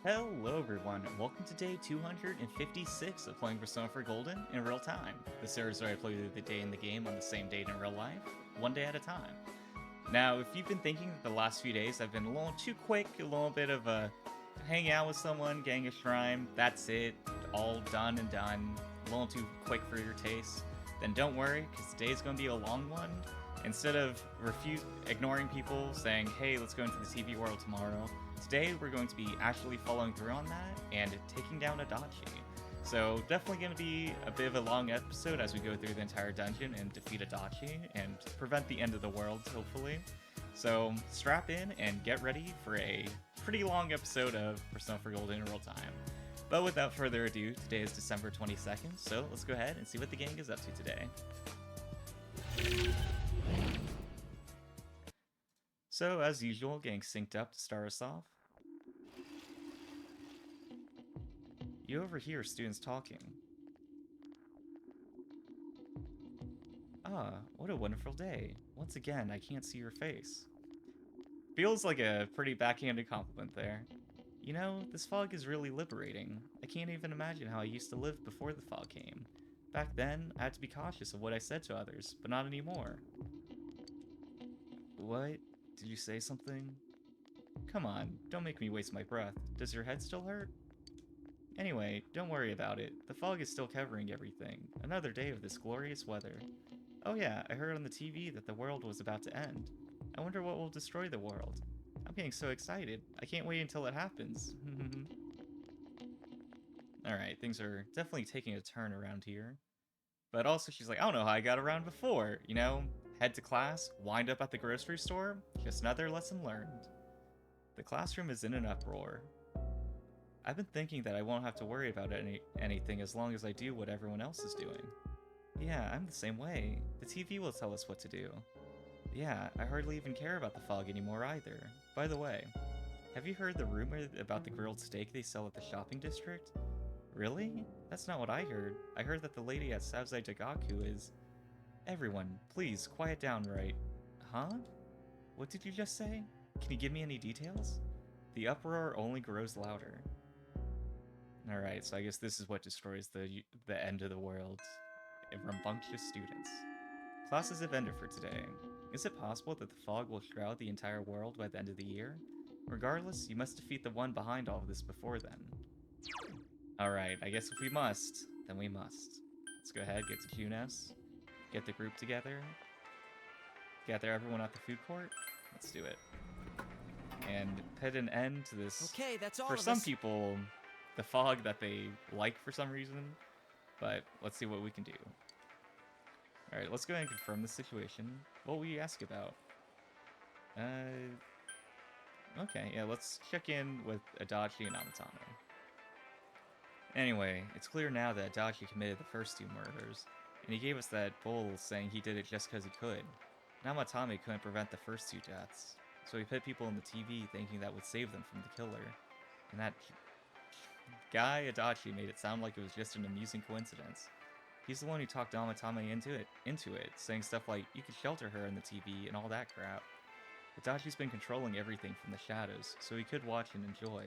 Hello everyone, and welcome to day 256 of playing Persona 4 Golden in real time. The series where I play through the day in the game on the same date in real life, one day at a time. Now, if you've been thinking that the last few days I've been a little too quick, a little bit of a hanging out with someone, getting a shrine, that's it, all done and done, a little too quick for your taste, then don't worry, because today's going to be a long one. Instead of ignoring people saying, hey, let's go into the TV world tomorrow, today we're going to be actually following through on that and taking down Adachi. So definitely going to be a bit of a long episode as we go through the entire dungeon and defeat Adachi and prevent the end of the world, hopefully. So strap in and get ready for a pretty long episode of Persona 4 Golden in real time. But without further ado, today is December 22nd, so let's go ahead and see what the gang is up to today. So, as usual, getting synced up to start us off. You overhear students talking. Ah, what a wonderful day. Once again, I can't see your face. Feels like a pretty backhanded compliment there. You know, this fog is really liberating. I can't even imagine how I used to live before the fog came. Back then, I had to be cautious of what I said to others, but not anymore. What? Did you say something? Come on, don't make me waste my breath. Does your head still hurt? Anyway, don't worry about it. The fog is still covering everything. Another day of this glorious weather. Oh yeah, I heard on the TV that the world was about to end. I wonder what will destroy the world. I'm getting so excited. I can't wait until it happens. Alright, things are definitely taking a turn around here. But also she's like, I don't know how I got around before. You know, head to class, wind up at the grocery store. Just another lesson learned. The classroom is in an uproar. I've been thinking that I won't have to worry about anything as long as I do what everyone else is doing. Yeah, I'm the same way. The TV will tell us what to do. Yeah, I hardly even care about the fog anymore either. By the way, have you heard the rumor about the grilled steak they sell at the shopping district? Really? That's not what I heard. I heard that the lady at Sauzai Dagaku is... Everyone, please, quiet down right. Huh? What did you just say? Can you give me any details? The uproar only grows louder. Alright, so I guess this is what destroys the end of the world. Rambunctious students. Classes have ended for today. Is it possible that the fog will shroud the entire world by the end of the year? Regardless, you must defeat the one behind all of this before then. Alright, I guess if we must, then we must. Let's go ahead, get to QNS, get the group together, gather everyone at the food court. Let's do it. And put an end to this. Okay, that's all for of some us. people, the fog that they like for some reason. But let's see what we can do. Alright, let's go ahead and confirm the situation. What will you ask about? Okay, yeah, let's check in with Adachi and Amatame. Anyway, it's clear now that Adachi committed the first two murders, and he gave us that bull saying he did it just because he could. Amatame couldn't prevent the first two deaths, so he put people on the TV thinking that would save them from the killer. And that guy Adachi made it sound like it was just an amusing coincidence. He's the one who talked Amatame into it, saying stuff like, you could shelter her in the TV and all that crap. Adachi's been controlling everything from the shadows, so he could watch and enjoy.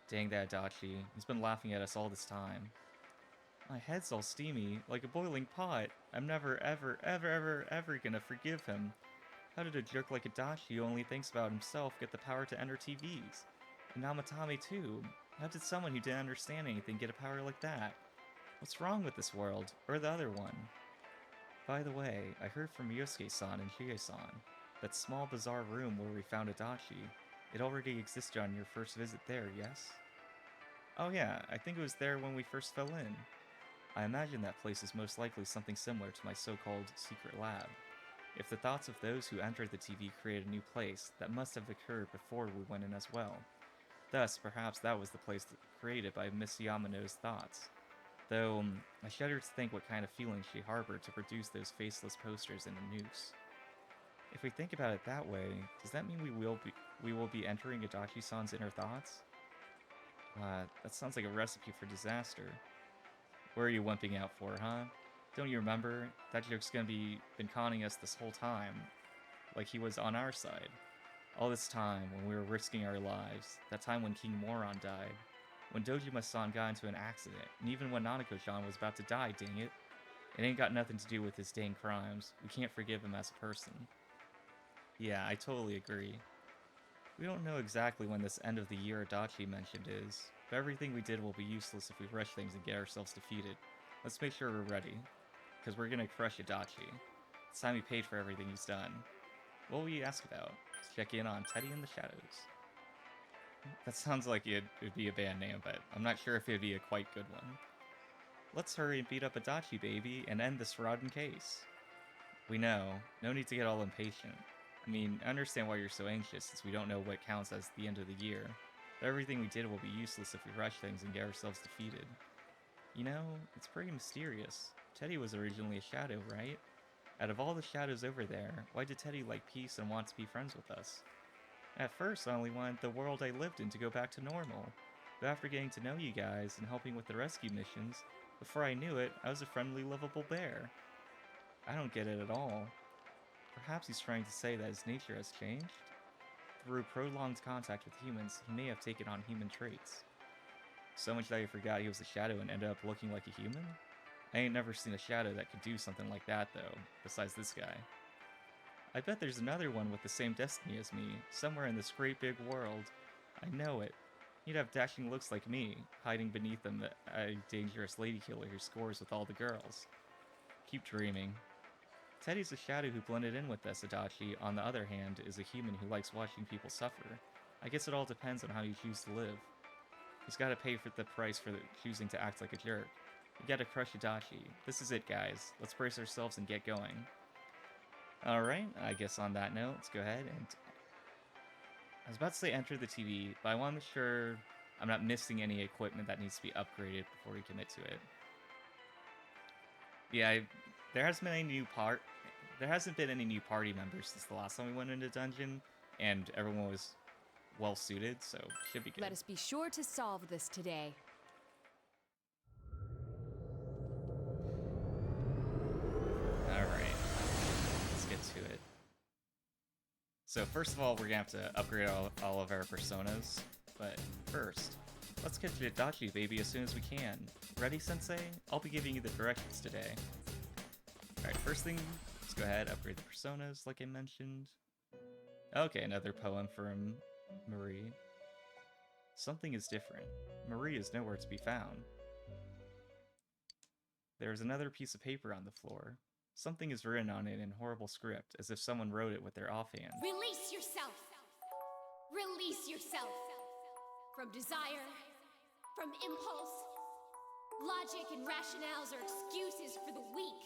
Dang that Adachi, he's been laughing at us all this time. My head's all steamy, like a boiling pot. I'm never ever gonna forgive him. How did a jerk like Adachi who only thinks about himself get the power to enter TVs? And Amatame too. How did someone who didn't understand anything get a power like that? What's wrong with this world? Or the other one? By the way, I heard from Yosuke-san and Shige-san. That small bizarre room where we found Adachi. It already existed on your first visit there, yes? Oh yeah, I think it was there when we first fell in. I imagine that place is most likely something similar to my so-called secret lab. If the thoughts of those who entered the TV created a new place, that must have occurred before we went in as well. Thus, perhaps that was the place created by Miss Yamano's thoughts. Though, I shudder to think what kind of feelings she harbored to produce those faceless posters in a noose. If we think about it that way, does that mean we will be entering Adachi-san's inner thoughts? That sounds like a recipe for disaster. What are you wimping out for, huh? Don't you remember? That joke's been conning us this whole time. Like he was on our side. All this time, when we were risking our lives, that time when King Moron died, when Dojima-san got into an accident, and even when Nanako-chan was about to die, dang it. It ain't got nothing to do with his dang crimes. We can't forgive him as a person. Yeah, I totally agree. We don't know exactly when this end of the year Adachi mentioned is, but everything we did will be useless if we rush things and get ourselves defeated. Let's make sure we're ready, because we're gonna crush Adachi. It's time he paid for everything he's done. What will you ask about? Let's check in on Teddy in the Shadows. That sounds like it'd be a band name, but I'm not sure if it'd be a quite good one. Let's hurry and beat up Adachi, baby, and end this rotten case. We know. No need to get all impatient. I mean, I understand why you're so anxious, since we don't know what counts as the end of the year. But everything we did will be useless if we rush things and get ourselves defeated. You know, it's pretty mysterious. Teddy was originally a shadow, right? Out of all the shadows over there, why did Teddy like peace and want to be friends with us? At first, I only wanted the world I lived in to go back to normal. But after getting to know you guys and helping with the rescue missions, before I knew it, I was a friendly, lovable bear. I don't get it at all. Perhaps he's trying to say that his nature has changed? Through prolonged contact with humans, he may have taken on human traits. So much that I forgot he was a shadow and ended up looking like a human? I ain't never seen a shadow that could do something like that, though, besides this guy. I bet there's another one with the same destiny as me, somewhere in this great big world. I know it. He'd have dashing looks like me, hiding beneath him a dangerous lady killer who scores with all the girls. Keep dreaming. Teddy's a shadow who blended in with us. Adachi, on the other hand, is a human who likes watching people suffer. I guess it all depends on how you choose to live. He's gotta pay for the price for choosing to act like a jerk. We gotta crush Adachi. This is it, guys. Let's brace ourselves and get going. Alright, I guess on that note, let's go ahead and... I was about to say enter the TV, but I want to make sure I'm not missing any equipment that needs to be upgraded before we commit to it. Yeah, there hasn't been any new party members since the last time we went into dungeon, and everyone was well suited, so should be good. Let us be sure to solve this today. Alright, let's get to it. So first of all, we're gonna have to upgrade all of our personas, but first, let's get to Adachi, baby, as soon as we can. Ready, Sensei? I'll be giving you the directions today. Alright, first thing, let's go ahead, upgrade the personas, like I mentioned. Okay, another poem from Marie. Something is different. Marie is nowhere to be found. There is another piece of paper on the floor. Something is written on it in horrible script, as if someone wrote it with their offhand. Release yourself! Release yourself! From desire, from impulse. Logic and rationales are excuses for the weak.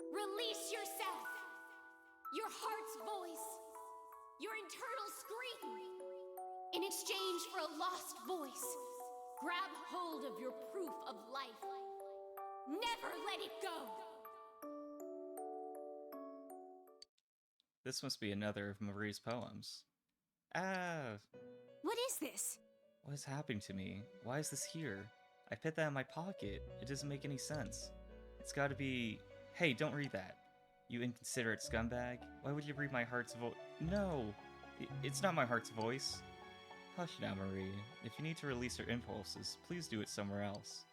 Release yourself! Your heart's voice, your internal scream. In exchange for a lost voice, grab hold of your proof of life. Never let it go! This must be another of Marie's poems. Ah! What is this? What is happening to me? Why is this here? I put that in my pocket. It doesn't make any sense. It's gotta be... Hey, don't read that. You inconsiderate scumbag. Why would you read my heart's voice? No! It's not my heart's voice. Hush now, Marie. If you need to release your impulses, please do it somewhere else.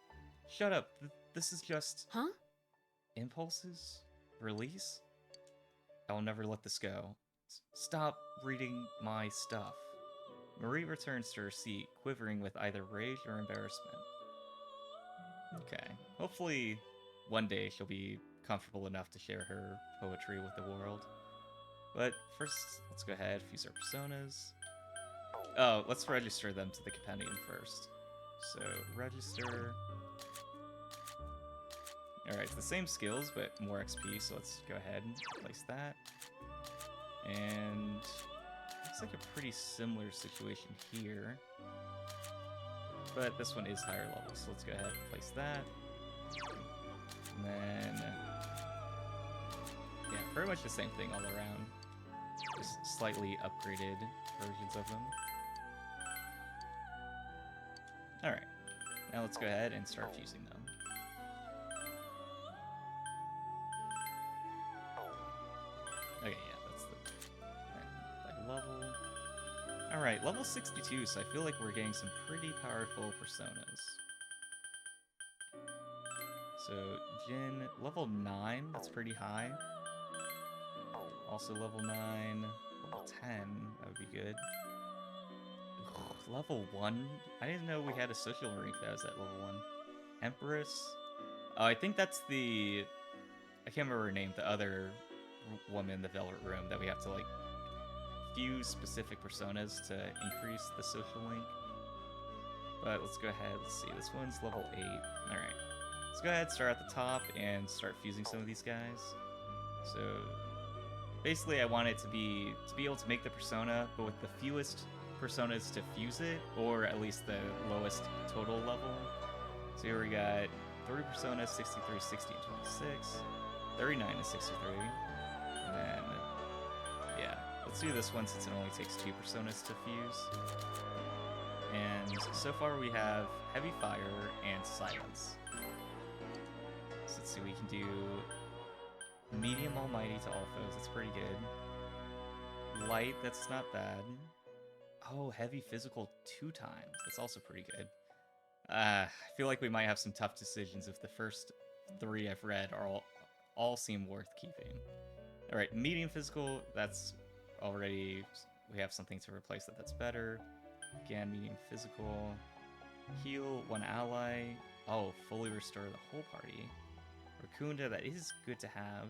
Shut up. This is just... Huh? Impulses? Release? I will never let this go. Stop reading my stuff. Marie returns to her seat, quivering with either rage or embarrassment. Okay. Hopefully, one day she'll be comfortable enough to share her poetry with the world. But first, let's go ahead, fuse our personas. Oh, let's register them to the compendium first. So, register... Alright, it's the same skills, but more XP, so let's go ahead and place that. And... looks like a pretty similar situation here. But this one is higher level, so let's go ahead and place that. And then... yeah, pretty much the same thing all around. Just slightly upgraded versions of them. Alright, now let's go ahead and start fusing them. Okay, yeah, that's the... Right. level. Alright, level 62, so I feel like we're getting some pretty powerful personas. So, Jin, level 9, that's pretty high. Also level 9, level 10, that would be good. Ugh, level 1? I didn't know we had a social rank that was at level 1. Empress? Oh, I think that's the... I can't remember her name, the other woman in the Velvet Room that we have to, like, fuse specific personas to increase the social link. But let's go ahead, let's see, this one's level 8. Alright. Let's go ahead, start at the top, and start fusing some of these guys. So, basically I want it to be able to make the persona, but with the fewest personas to fuse it, or at least the lowest total level. So here we got 30 personas, 63, 60, and 26, 39 and 63, and then, yeah, let's do this one since it only takes 2 personas to fuse. And so far we have Heavy Fire and Silence. So let's see, we can do Medium Almighty to all foes, that's pretty good. Light, that's not bad. Oh, Heavy Physical 2 times, that's also pretty good. I feel like we might have some tough decisions if the first 3 I've read are all seem worth keeping. Alright, Medium Physical, that's already... we have something to replace that's better. Again, Medium Physical. Heal 1 ally. Oh, fully restore the whole party. Rakunda, that is good to have.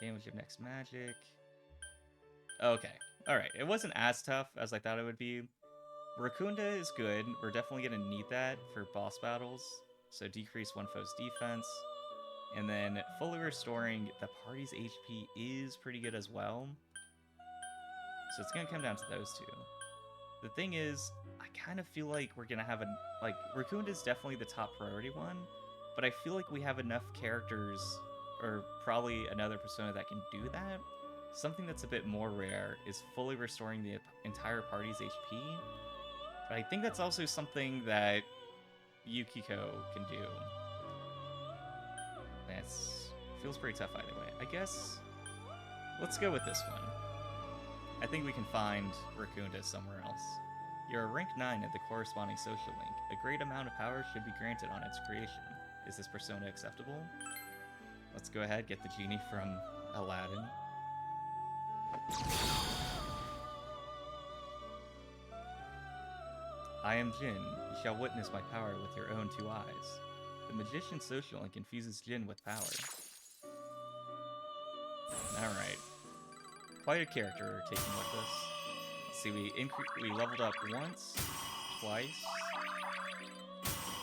Damage of next magic. Okay, alright. It wasn't as tough as I thought it would be. Rakunda is good. We're definitely going to need that for boss battles. So decrease one foe's defense. And then fully restoring the party's HP is pretty good as well. So it's going to come down to those two. The thing is, I kind of feel like we're going to have a... like, Rakunda is definitely the top priority one. But I feel like we have enough characters, or probably another persona that can do that. Something that's a bit more rare is fully restoring the entire party's HP. But I think that's also something that Yukiko can do. That's feels pretty tough either way. I guess let's go with this one. I think we can find Rakunda somewhere else. You're a rank 9 at the corresponding social link. A great amount of power should be granted on its creation. Is this persona acceptable? Let's go ahead, get the genie from Aladdin. I am Jin. You shall witness my power with your own 2 eyes. The magician's social link infuses Jin with power. Alright. Quite a character we're taking with this. Let's see, we leveled up once, twice,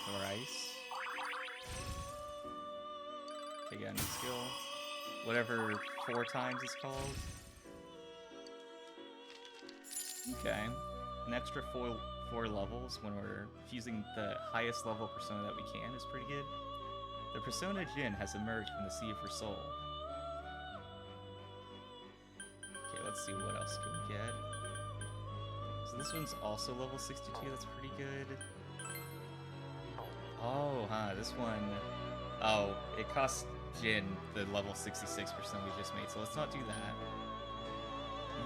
thrice. Okay, got a new skill. Whatever 4 times is called. Okay. An extra 4 levels when we're fusing the highest level persona that we can is pretty good. The persona Jin has emerged from the sea of her soul. Okay, let's see what else can we get. So this one's also level 62, that's pretty good. Oh, this one... oh, it costs Jin the level 66% we just made, so let's not do that.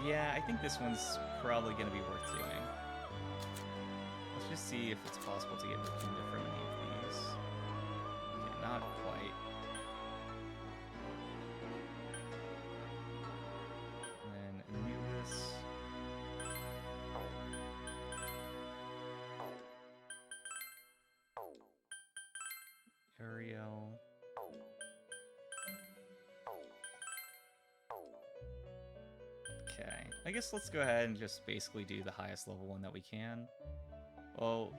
Yeah, I think this one's probably going to be worth doing. Let's just see if it's possible to get Rakunda from any of these. Okay, not quite. And then Anubis. Uriel. Okay, I guess let's go ahead and just basically do the highest level one that we can. Well,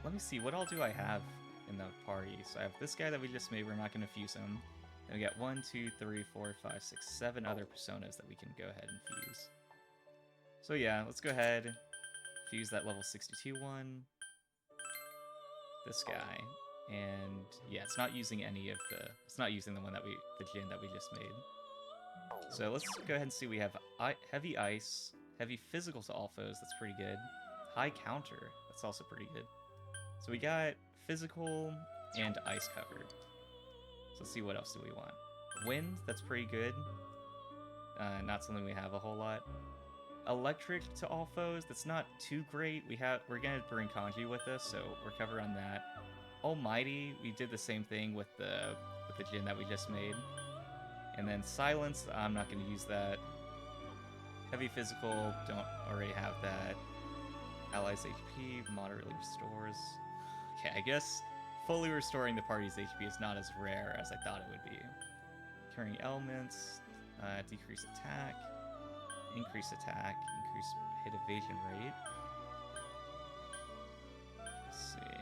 let me see, what all do I have in the party? So I have this guy that we just made, we're not going to fuse him. Then we got 1, 2, 3, 4, 5, 6, 7 other personas that we can go ahead and fuse. So yeah, let's go ahead, fuse that level 62 one. This guy. And yeah, it's not using any of the... it's not using the one that the Jin that we just made. So let's go ahead and see. We have Heavy Ice, Heavy Physical to all foes, that's pretty good. High Counter, that's also pretty good. So we got Physical and Ice covered. So let's see, what else do we want? Wind, that's pretty good. not something we have a whole lot. Electric to all foes, that's not too great. We're gonna bring Kanji with us, so we're covered on that. Almighty, we did the same thing with the Jin that we just made. And then Silence, I'm not gonna use that. Heavy Physical, don't already have that. Allies HP, moderately restores. Okay, I guess fully restoring the party's HP is not as rare as I thought it would be. Carrying elements, decrease attack, increase hit evasion rate. Let's see.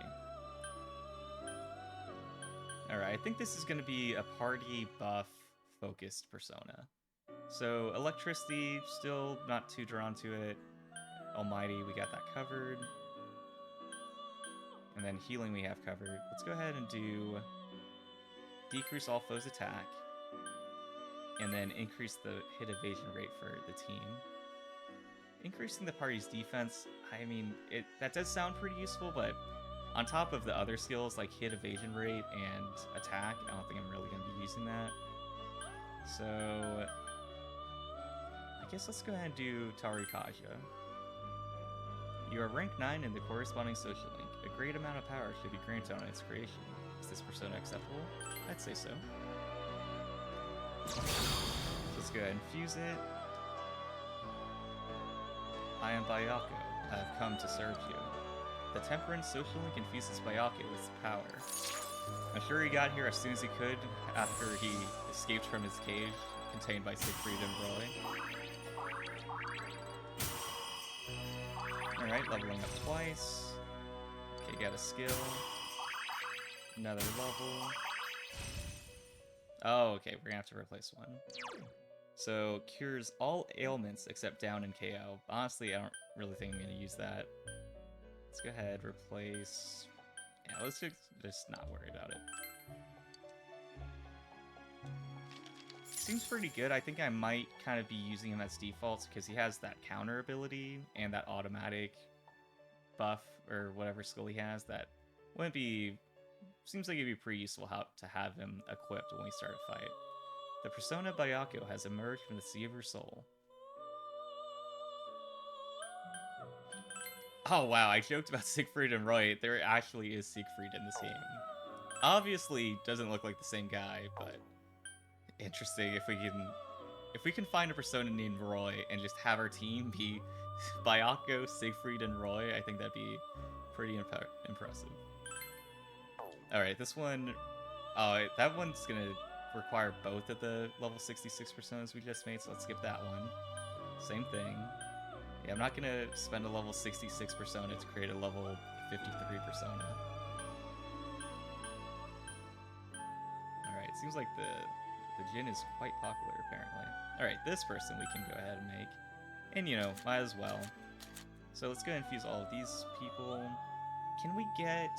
Alright, I think this is going to be a party buff focused persona. So electricity, still not too drawn to it. Almighty, we got that covered. And then healing we have covered. Let's go ahead and do decrease all foes' attack. And then increase the hit evasion rate for the team. Increasing the party's defense, I mean, that does sound pretty useful, but on top of the other skills like hit evasion rate and attack, I don't think I'm really going to be using that. So I guess let's go ahead and do Tarikaja. You are rank 9 in the corresponding social link. A great amount of power should be granted on its creation. Is this persona acceptable? I'd say so. So let's go ahead and fuse it. I am Bayako. I have come to serve you. The Temperance social link infuses Bayako with power. I'm sure he got here as soon as he could after he escaped from his cage contained by Siegfried and Roy. Alright, leveling up twice. Okay, got a skill. Another level. Oh, okay, we're gonna have to replace one. So, cures all ailments except down and KO. Honestly, I don't really think I'm gonna use that. Let's go ahead, replace... Yeah, let's just not worry about it. Seems pretty good. I think I might kind of be using him as default because he has that counter ability and that automatic buff or whatever skill he has that wouldn't be... Seems like it'd be pretty useful to have him equipped when we start a fight. The persona Bayako has emerged from the sea of her soul. Oh wow, I joked about Siegfried and Roy. There actually is Siegfried in this game. Obviously doesn't look like the same guy, but interesting if we can find a persona named Roy and just have our team be Bayako, Siegfried, and Roy, I think that'd be pretty impressive. Alright, this one... Oh, that one's gonna require both of the level 66 personas we just made, so let's skip that one. Same thing. Yeah, I'm not gonna spend a level 66 persona to create a level 53 persona. Alright, seems like the Jin is quite popular, apparently. Alright, this person we can go ahead and make. And, you know, might as well. So let's go ahead and fuse all of these people. Can we get...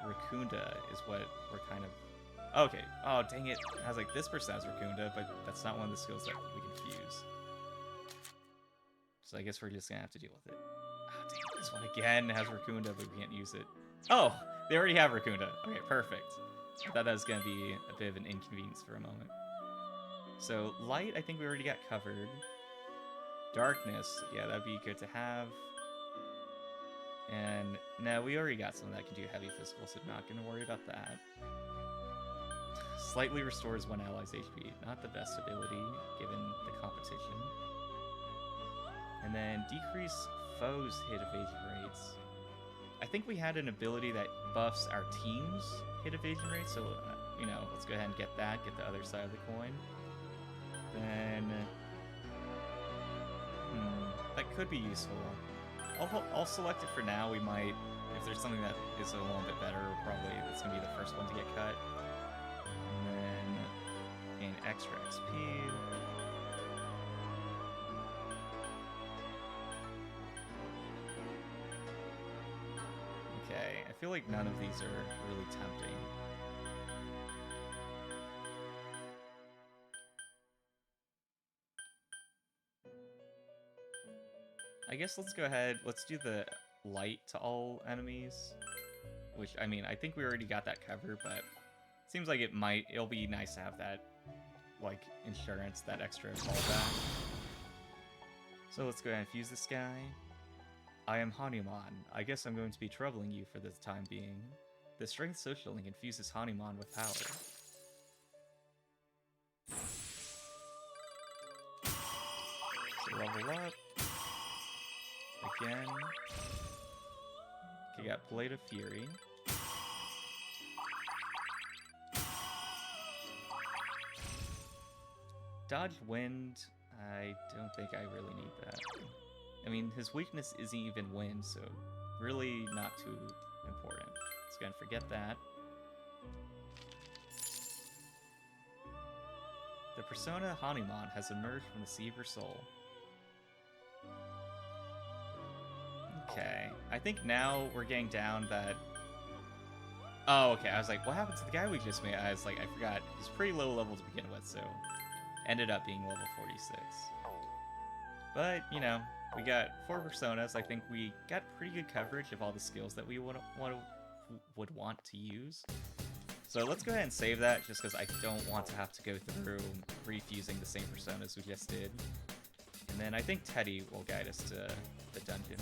Rakunda is what we're kind of... Okay. Oh, dang it. I was like, this person has Rakunda, but that's not one of the skills that we can fuse. So I guess we're just gonna have to deal with it. Oh, dang it. This one again has Rakunda, but we can't use it. Oh! They already have Rakunda. Okay, perfect. I thought that was gonna be a bit of an inconvenience for a moment. So, light, I think we already got covered. Darkness, yeah, that'd be good to have. And no, we already got someone that can do heavy physical, so not going to worry about that. Slightly restores one ally's HP. Not the best ability, given the competition. And then decrease foes' hit evasion rates. I think we had an ability that buffs our team's hit evasion rate, so, you know, let's go ahead and get that, get the other side of the coin. Then... that could be useful. I'll select it for now. We might, if there's something that is a little bit better, probably it's going to be the first one to get cut. And then gain extra XP. Okay, I feel like none of these are really tempting. I guess let's go ahead, let's do the light to all enemies, which, I mean, I think we already got that covered, but it seems like it'll be nice to have that like, insurance, that extra callback. So let's go ahead and fuse this guy. I am Hanuman. I guess I'm going to be troubling you for the time being. The strength social link infuses Hanuman with power. So level up. Again. Okay, got Blade of Fury. Dodge Wind, I don't think I really need that. I mean, his weakness isn't even wind, so really not too important. Let's go ahead and forget that. The persona Hanuman has emerged from the sea of your soul. Okay, I think now we're getting down that... Oh, okay, I was like, what happened to the guy we just made? I was like, I forgot. He's pretty low level to begin with, so... Ended up being level 46. But, you know, we got 4 personas. I think we got pretty good coverage of all the skills that we would want to use. So let's go ahead and save that, just because I don't want to have to go through refusing the same personas we just did. And then I think Teddy will guide us to the dungeon.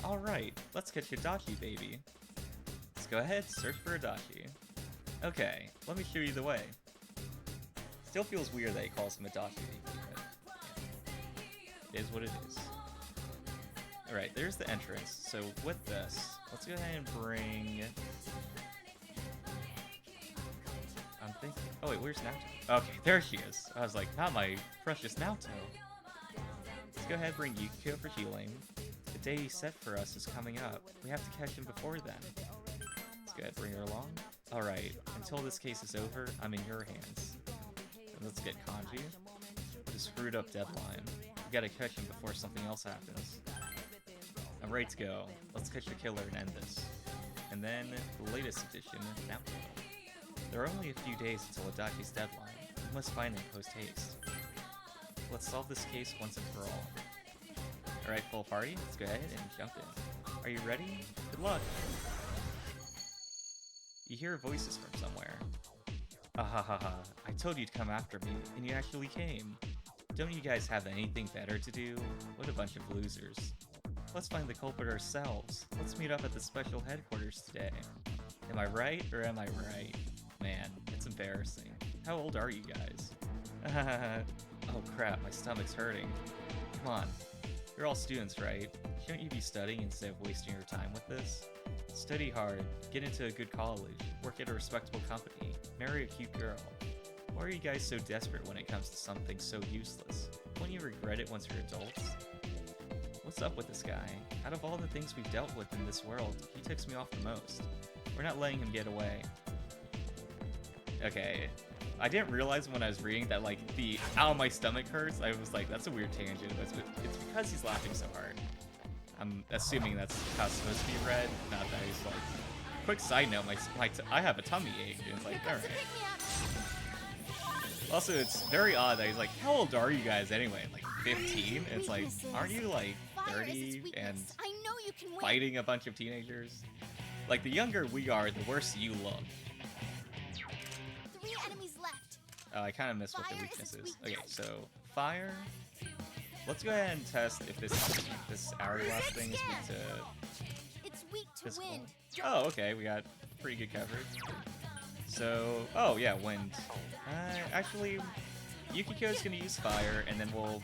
Alright, let's catch Adachi, baby. Let's go ahead, search for Adachi. Okay, let me show you the way. Still feels weird that he calls him Adachi, but yeah. It is what it is. Alright, there's the entrance. So with this, let's go ahead and bring... I'm thinking... Oh wait, where's Naoto? Okay, there she is. I was like, not my precious Naoto. Let's go ahead and bring Yukiko for healing. The day he set for us is coming up. We have to catch him before then. Let's go ahead and bring her along. Alright, until this case is over, I'm in your hands. Let's get Kanji. With a screwed up deadline. We gotta catch him before something else happens. I'm ready to go. Let's catch the killer and end this. And then, the latest edition, Napoleon. There are only a few days until Adachi's deadline. We must find him post-haste. Let's solve this case once and for all. Alright, full party, let's go ahead and jump in. Are you ready? Good luck! You hear voices from somewhere. Ahahaha, I told you to come after me, and you actually came. Don't you guys have anything better to do? What a bunch of losers. Let's find the culprit ourselves. Let's meet up at the special headquarters today. Am I right, or am I right? Man, it's embarrassing. How old are you guys? Oh crap, my stomach's hurting. Come on, you're all students, right? Shouldn't you be studying instead of wasting your time with this? Study hard, get into a good college, work at a respectable company, marry a cute girl. Why are you guys so desperate when it comes to something so useless? Won't you regret it once you're adults? What's up with this guy? Out of all the things we've dealt with in this world, he ticks me off the most. We're not letting him get away. Okay, I didn't realize when I was reading that, like, the ow, my stomach hurts. I was like, that's a weird tangent, but it's because he's laughing so hard. I'm assuming that's how it's supposed to be read, not that he's like... Quick side note, I have a tummy ache, and it's like, alright. Also, it's very odd that he's like, how old are you guys anyway? Like, 15? It's like, aren't you like 30 and fighting a bunch of teenagers? Like, the younger we are, the worse you look. 3 enemies left. I kind of missed what the weakness is. Okay, so, fire... Let's go ahead and test if this hourglass thing is weak to It's weak to physical. wind. Oh, okay, we got pretty good coverage. So, oh yeah, wind. Actually, Yukiko's gonna use fire, and then we'll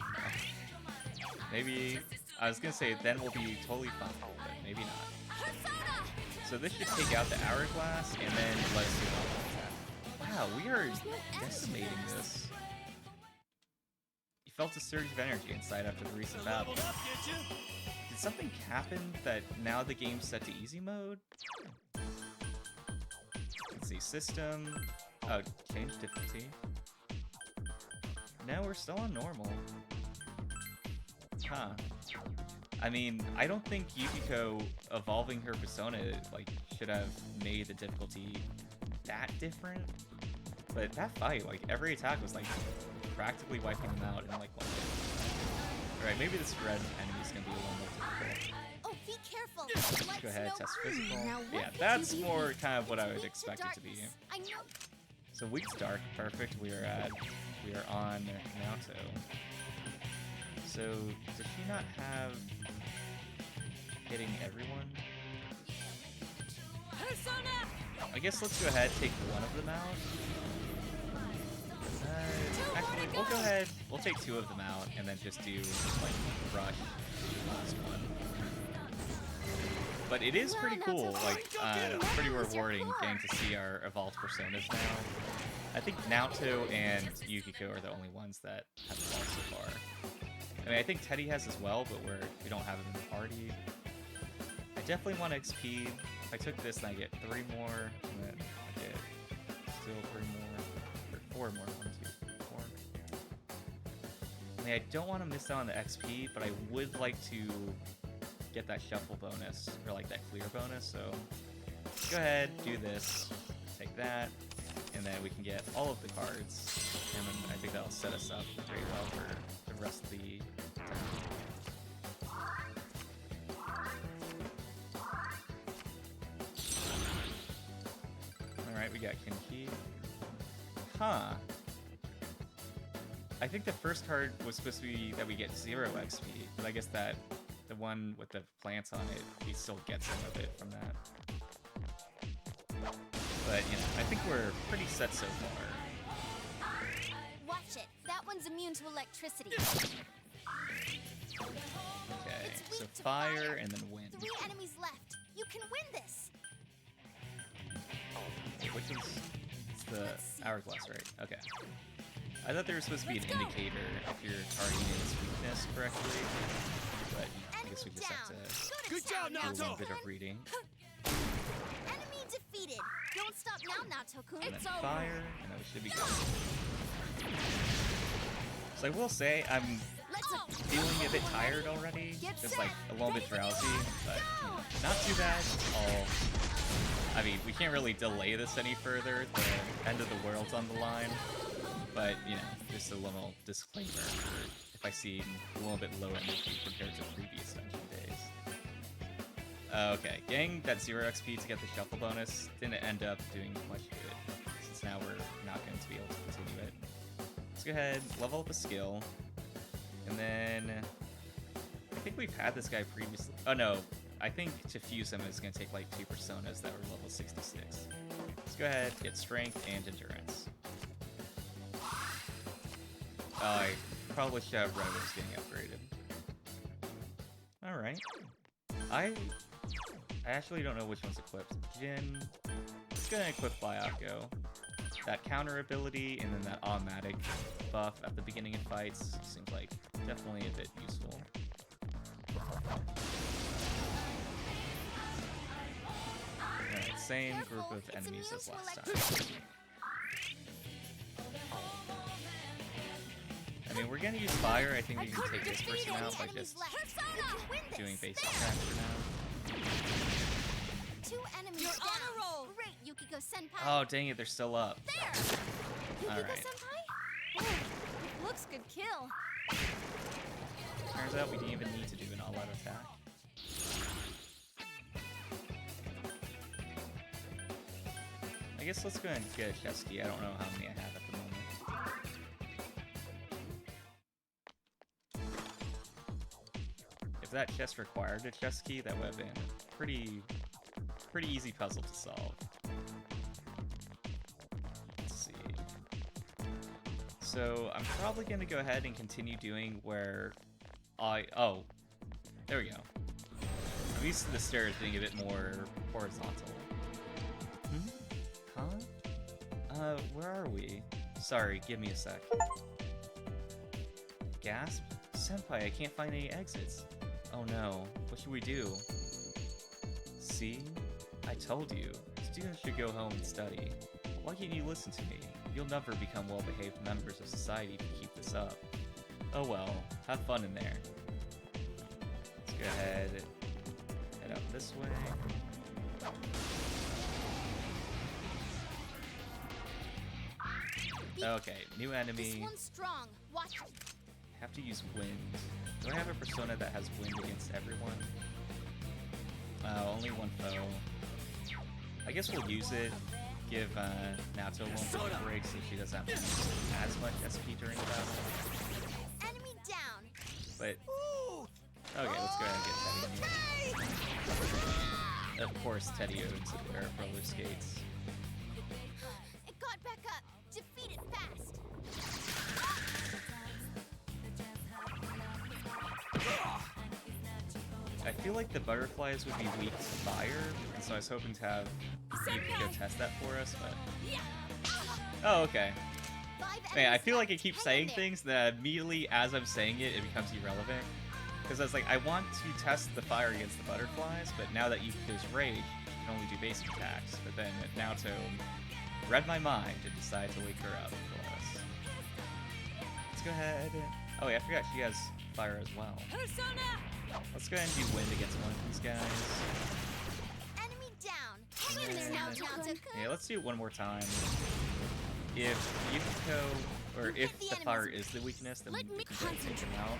maybe I was gonna say then we'll be totally fine, but maybe not. So this should take out the hourglass, and then let us do an attack. Wow, we are decimating this. Felt a surge of energy inside after the recent battle. Did something happen that now the game's set to easy mode? Let's see, system... Oh, change difficulty. No, we're still on normal. Huh. I mean, I don't think Yukiko evolving her persona, like, should have made the difficulty that different. But that fight, like, every attack was, like, practically wiping them out in like 1 hit. Alright, maybe this red enemy's gonna be a little more difficult. Oh, be careful. Let's go ahead, test physical. Yeah, that's more kind of what I would expect it to be. So week's dark, perfect. We are on Naoto. So does she not have hitting everyone? I guess let's go ahead, take one of them out. Actually, we'll go ahead, we'll take two of them out, and then just do, like, rush last one. But it is pretty cool, like, pretty rewarding getting to see our evolved personas now. I think Naoto and Yukiko are the only ones that have evolved so far. I mean, I think Teddy has as well, but we don't have him in the party. I definitely want XP. If I took this, then I get 3 more, and then I get still 3 more, or 4 more, 1, 2, 3, 4. I mean, I don't want to miss out on the XP, but I would like to get that shuffle bonus, or like that clear bonus, so go ahead, do this, take that, and then we can get all of the cards, and then I think that'll set us up very well for the rest of the time. Alright, we got Kinki. Huh. I think the first card was supposed to be that we get 0 XP, but I guess that the one with the plants on it, he still gets some of it from that. But, you know, I think we're pretty set so far. Watch it. That one's immune to electricity. Okay, so fire and then wind. 3 enemies left. You can win this. Which one's... It's the hourglass, right? Okay. I thought there was supposed to be an indicator if you're targeting its weakness correctly, but I guess we just have to Good job, do a little bit of reading. Enemy defeated. Don't stop now, Nato-kun. And then fire, and then we should be good. So I will say, I'm feeling a bit tired already, just like a little bit drowsy, but you know, not too bad. I mean, we can't really delay this any further. The end of the world's on the line. But, you know, just a little disclaimer for if I seem a little bit low energy compared to previous dungeon days. Okay, getting that 0 XP to get the shuffle bonus didn't end up doing much good, since now we're not going to be able to continue it. Let's go ahead, level up a skill, and then I think we've had this guy previously. Oh no, I think to fuse him is going to take like 2 personas that were level 66. Let's go ahead, get strength and endurance. I probably should have read what was getting upgraded. Alright. I actually don't know which one's equipped. Jin. It's gonna equip Bayako. That counter ability and then that automatic buff at the beginning of fights seems like definitely a bit useful. Alright, same group of enemies as last time. I mean, we're gonna use fire. I think we can take this person out by just doing basic attacks for now. 2 enemies down. On a roll. Great, Yukiko Senpai. Oh, dang it, they're still up. There. Yukiko Alright. Senpai? Oh, looks good kill. Turns out we didn't even need to do an all-out attack. I guess let's go ahead and get a chest key. I don't know how many I have at the moment. If that chest required a chest key, that would have been a pretty easy puzzle to solve. Let's see. So I'm probably going to go ahead and continue doing where oh, there we go. I'm used to the stairs being a bit more horizontal. Huh? Where are we? Sorry, give me a sec. Gasp? Senpai, I can't find any exits. Oh no, what should we do? See? I told you. Students should go home and study. Why can't you listen to me? You'll never become well-behaved members of society if you keep this up. Oh well, have fun in there. Let's go ahead, head up this way. Okay, new enemy. This one's strong. Watch. Have to use wind. Do I have a persona that has wind against everyone? Only one foe. I guess we'll use it give Naoto a little bit of a break so she doesn't have to use as much SP during the battle. Enemy down. But okay, let's go ahead and get Teddy. Of course, Teddy owns a pair of roller skates. It got back up. Defeat it fast. I feel like the butterflies would be weak to fire, and so I was hoping to have Yukiko test that for us, but... Oh, okay. Man, I feel like I keep saying things that immediately, as I'm saying it, it becomes irrelevant. Because I was like, I want to test the fire against the butterflies, but now that Yukiko's rage, you can only do basic attacks. But then Naoto read my mind and decided to wake her up for us. Let's go ahead. Oh yeah, I forgot she has fire as well. Let's go ahead and do wind against one of these guys. Enemy down. Hang in there now, Naoto-kun. Yeah, let's do it one more time. If Yukiko, or if the fire is the weakness, then we can take him out.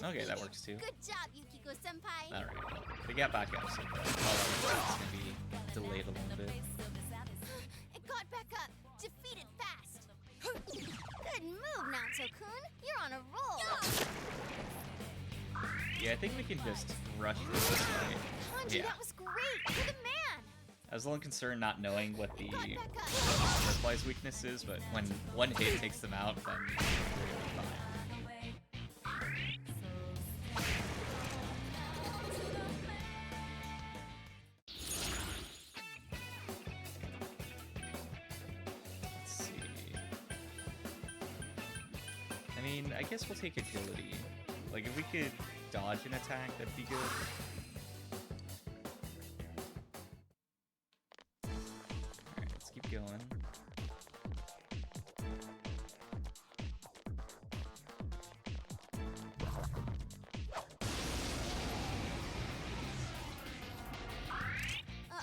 Okay, that works too. Good job, Yukiko-senpai. Alright, well, they got back up, so the fallout is gonna be delayed a little bit. It got back up. Defeat it fast. Good move, Naoto-kun. You're on a roll. Yeah, I think we can just rush through this fight. Hanji, Yeah. that was great. You're the man. I was a little concerned not knowing what the butterfly's weakness is, but when one hit takes them out, then we're gonna be fine. Let's see. I mean, I guess we'll take agility. Like, if we could dodge an attack, that'd be good. Alright, let's keep going.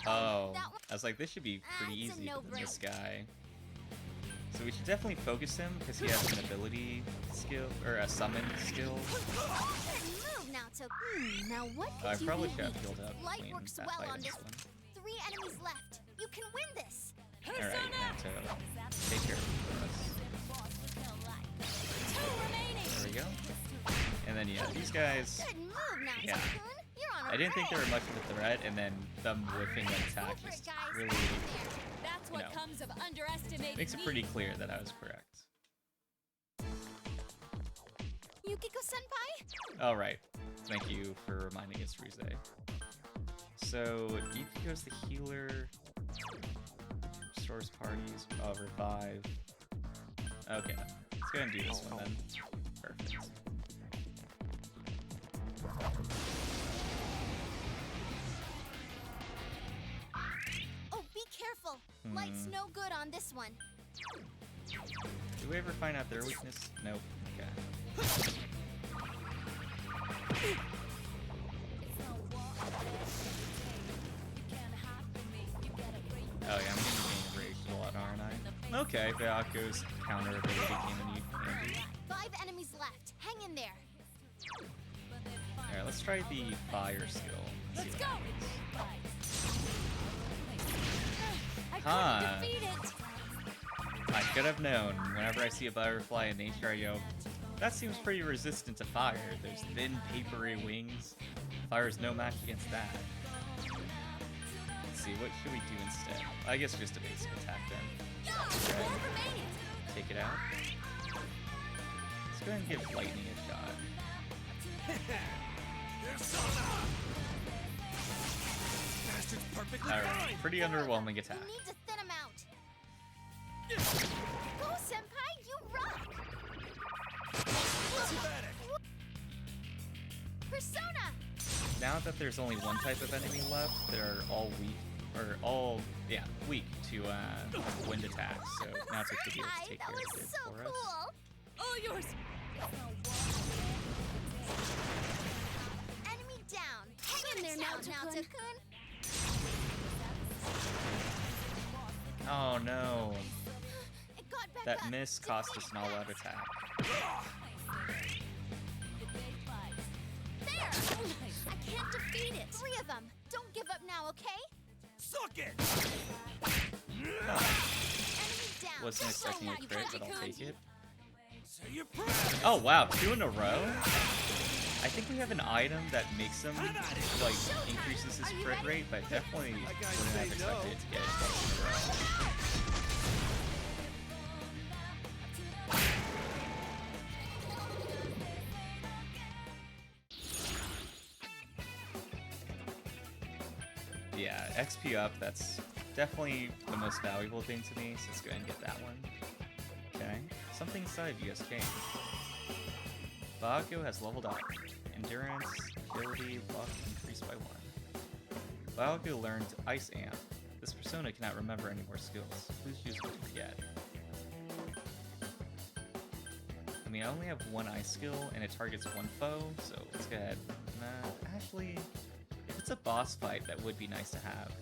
Oh, I was like, this should be pretty It's a easy with this no-brainer. guy. So we should definitely focus him because he has an ability skill, or a summon skill. Good move, Naoto. Now what I could you probably be should have weak? healed up Light between works that well fight on and this this one. 3 enemies left. You can win this. Alright, Naoto, take care of him for us. 2 remaining. There we go. And then, yeah, these guys, Good move, Naoto-kun. Yeah. You're on a I didn't think they roll. were much of a threat, and then them whiffing an attack Go for it, just guys. really Hang in there. That's You what know, comes of underestimating makes it me. pretty clear that I was correct. Yukiko-senpai? Alright, thank you for reminding us, Rize. So, Yukiko's the healer, restores parties, revive. Okay, let's go ahead and do this one then. Perfect. Oh, be careful. Light's no good on this one. Do we ever find out their weakness? Nope. Okay. Oh yeah, I'm getting enraged a lot, aren't I? Okay, Byaku's counter ability came in handy. 5 enemies left. Hang in there. Alright, let's try the fire skill. Let's what go. happens. I Huh. couldn't defeat it. I could have known. Whenever I see a butterfly in nature, I go, that seems pretty resistant to fire. There's thin, papery wings. Fire is no match against that. Let's see, what should we do instead? I guess just a basic attack then. 4 remaining. Take it out. Let's go ahead and give lightning a shot. Alright, pretty underwhelming attack. You need to thin him out. Go, senpai, you rock! Persona! Now that there's only one type of enemy left, they're all weak, or all, yeah, weak to wind attacks, so now it's should be able to take that care was of it so for us. cool! All yours. Enemy down! Hang in there now, Naoto-kun! Oh no, It got back that up. miss cost us an all-out attack. There! I can't defeat it! 3 of them! Don't give up now, okay? Suck it! Enemy down. Wasn't Just expecting a like that, crit, but I'll Kaji-kun. take it. Say your prayers! Oh wow, 2 in a row? I think we have an item that makes him, like, increases his crit rate, but definitely wouldn't have expected it to get it twice in a row. Yeah, XP up, that's definitely the most valuable thing to me, so let's go ahead and get that one. Okay, something inside of you has changed. Bago has leveled up. Endurance, agility, luck increased by 1. Bago learned Ice Amp. This persona cannot remember any more skills. Please use what you forget. I mean, I only have 1 ice skill, and it targets 1 foe, so let's go ahead. Nah, actually, if it's a boss fight, that would be nice to have.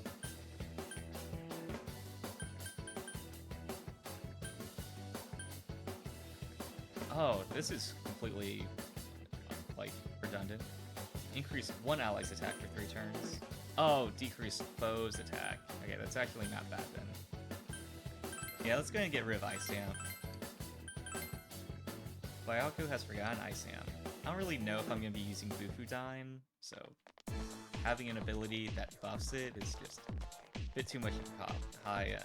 Oh, this is completely, like, redundant. Increase 1 ally's attack for 3 turns. Oh, decrease foe's attack. Okay, that's actually not bad then. Yeah, let's go ahead and get rid of Ice Amp. Bayako has forgotten Ice Amp. I don't really know if I'm going to be using Bufu Dime, so having an ability that buffs it is just a bit too much of a high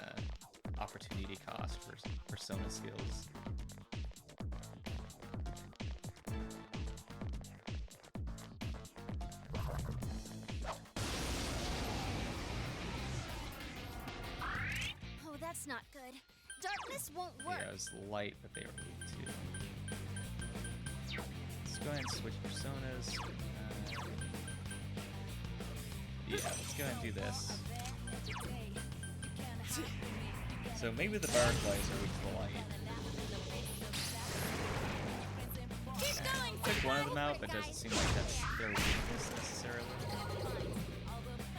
opportunity cost for persona skills. Oh, that's not good. Darkness won't work. Yeah, it was light that they were weak to. Let's go ahead and switch personas. Yeah, let's go ahead and do this. So maybe the Fireflies are weak to the light. Keep going. Took one of them out, but doesn't seem like that's their weakness necessarily.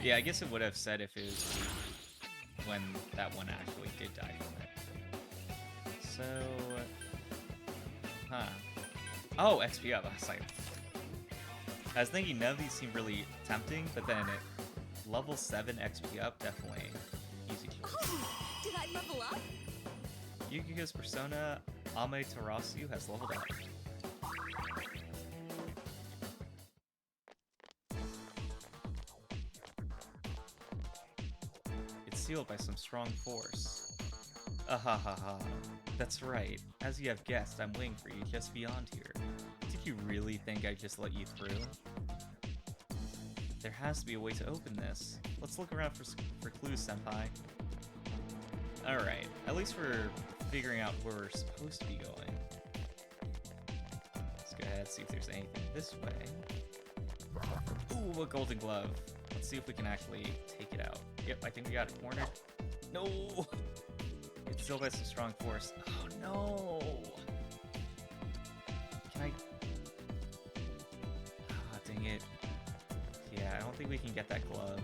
Yeah, I guess it would have said if it was weak when that one actually did die from it. So, oh, XP up. I was thinking none of these seem really tempting, but then level 7 XP up, definitely easy choice. Did I level up? Yukiko's persona, Amaterasu, has leveled up. It's sealed by some strong force. Ahahaha. That's right. As you have guessed, I'm waiting for you just beyond here. Did you really think I'd just let you through? There has to be a way to open this. Let's look around for clues, senpai. Alright, at least we're figuring out where we're supposed to be going. Let's go ahead and see if there's anything this way. Ooh, a golden glove. Let's see if we can actually take it out. Yep, I think we got it cornered. No! It's still by some strong force. Oh no! Can I... Ah, dang it. Yeah, I don't think we can get that glove.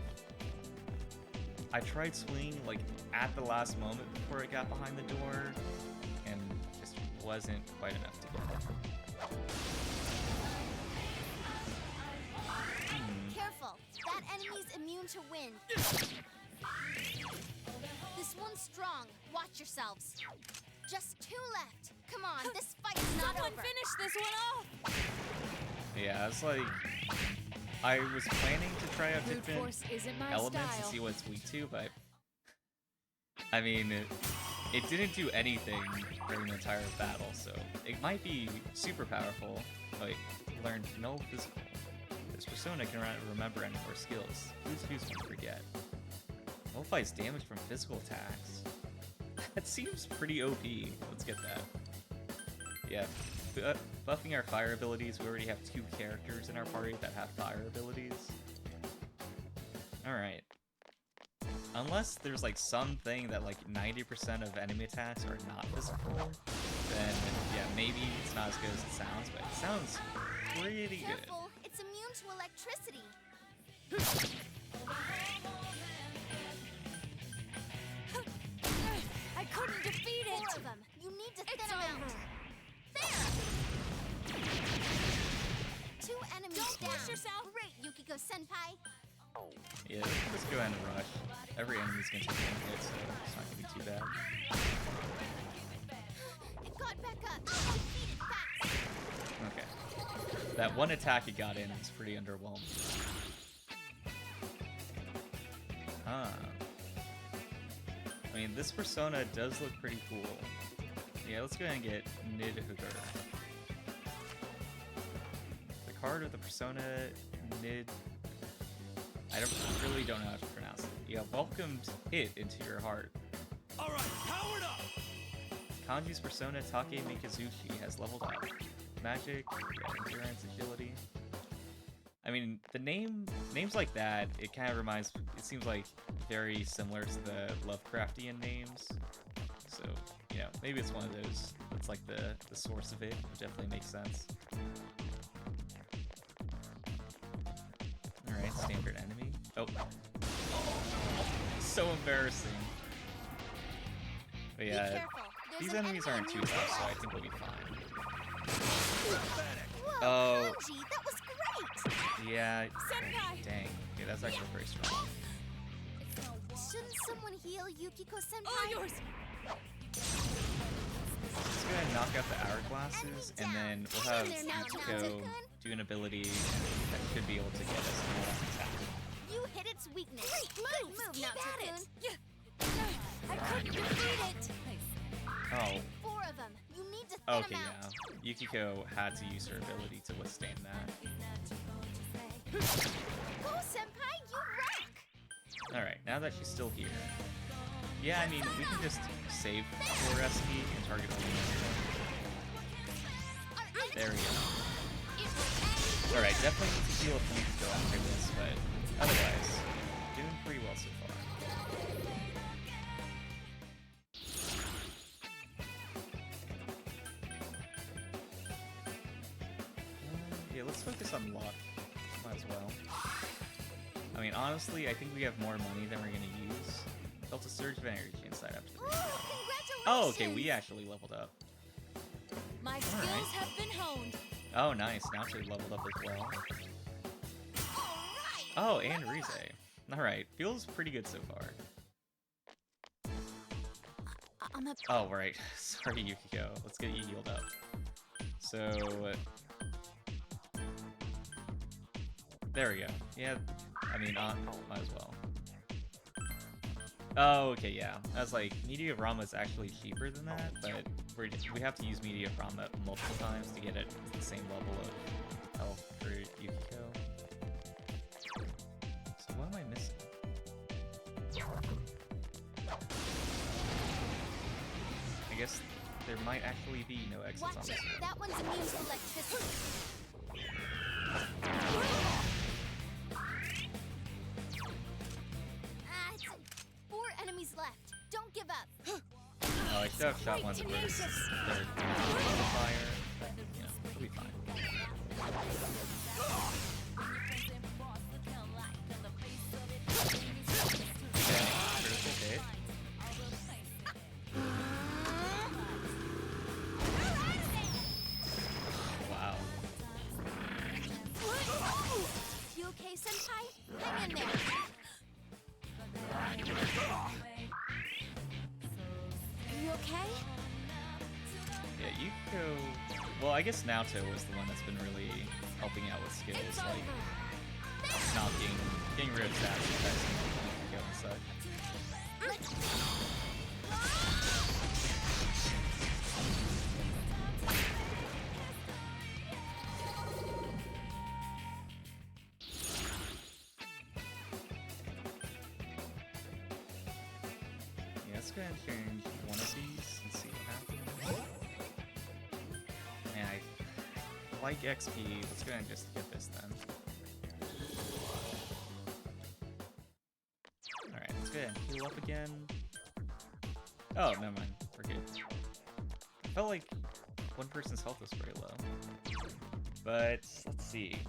I tried swinging, like, at the last moment before it got behind the door, and just wasn't quite enough to get it. Careful. That enemy's immune to wind. This one's strong. Watch yourselves. Just 2 left. Come on, this fight's not over. Someone finish this one off! Yeah, it's like... I was planning to try out Brute different force isn't my elements and style. see what it's weak to, but... I mean, it didn't do anything during the entire battle, so it might be super powerful. Like, learned no physical. This persona can remember any more skills. Please use one to forget. Nullifies damage from physical attacks. That seems pretty OP. Let's get that. Yeah. Buffing our fire abilities, we already have 2 characters in our party that have fire abilities. Alright. Unless there's like something that like 90% of enemy attacks are not physical, then yeah, maybe it's not as good as it sounds, but it sounds pretty good. Careful. It's immune to electricity. I couldn't defeat it! 4 of them. You need to thin It's them out. over. There! 2 enemies Don't down. push yourself. Great, Yukiko-senpai. Yeah, let's go ahead and rush. Every enemy's gonna take one hit, so it's not gonna be too bad. It got back up. Defeat it fast. Okay. That one attack it got in is pretty underwhelming. Huh. I mean, this persona does look pretty cool. Yeah, let's go ahead and get Nidhugger. The card of the persona Nid... I really don't know how to pronounce it. You have welcomed it into your heart. Alright, powered up! Kanji's persona Take Mikazuchi has leveled up. Magic, yeah, endurance, agility. I mean, the names like that, it kind of reminds, it seems like very similar to the Lovecraftian names. So, you know, maybe it's one of those. It's like the source of it. It definitely makes sense. Alright, standard enemy. Oh. So embarrassing. But yeah, Be careful. There's these an enemies enemy aren't too on your tough, so I left. think we'll be fine. Whoa, Oh. Kanji, that was great! Yeah, Senpai! dang. Yeah, that's actually very strong. Shouldn't someone heal Yukiko-senpai? All yours! Let's go ahead and knock out the hourglasses, and then we'll have There now, Yukiko Naoto-kun. do an ability that should be able to get us an attack. You hit its weakness. Great move, Keep at Naoto-kun. it! Yeah. I couldn't defeat it! Oh, 4 of them. You need to thin okay, them yeah. out. Yukiko had to use her ability to withstand that. Go, senpai, you rock! Alright, now that she's still here. Yeah, I mean, we can just save for recipe and target only one. There we go. Alright, definitely need to heal a few to go after this, but otherwise, doing pretty well so far. Yeah, let's focus on luck. Might as well. I mean, honestly, I think we have more money than we're gonna use. Felt a surge of energy inside after the Ooh, restart. congratulations! Oh, okay, we actually leveled up. My skills have been honed. Oh, nice. Now she leveled up as well. Alright! Oh, and Rize. Alright, feels pretty good so far. I'm a... Oh, right. Sorry, Yukiko. Let's get you healed up. So... there we go. Yeah, I mean, might as well. Oh, okay, yeah. I was like, Media Rama is actually cheaper than that, but we have to use Media Rama multiple times to get it the same level of health for Yukiko. So what am I missing? I guess there might actually be no exits on Watch this it. one. That one's immune to electricity. It's 4 enemies left. Don't give up. Oh, I should have shot one of the birds. They're fire, but, you know, it'll be fine. Okay, critical hit. Wow. You okay, senpai? Hang in there. You okay? Yeah, Yukiko... well, I guess Naoto was the one that's been really helping out with skills, It's like over. knocking, getting rid of stats effects and Yukiko and such. Yeah, let's go ahead and change one of these and see what happens. Man, I like XP. Let's go ahead and just get this then. Alright, let's go ahead and heal up again. Oh, never mind. We're good. I felt like one person's health was pretty low. But, let's see.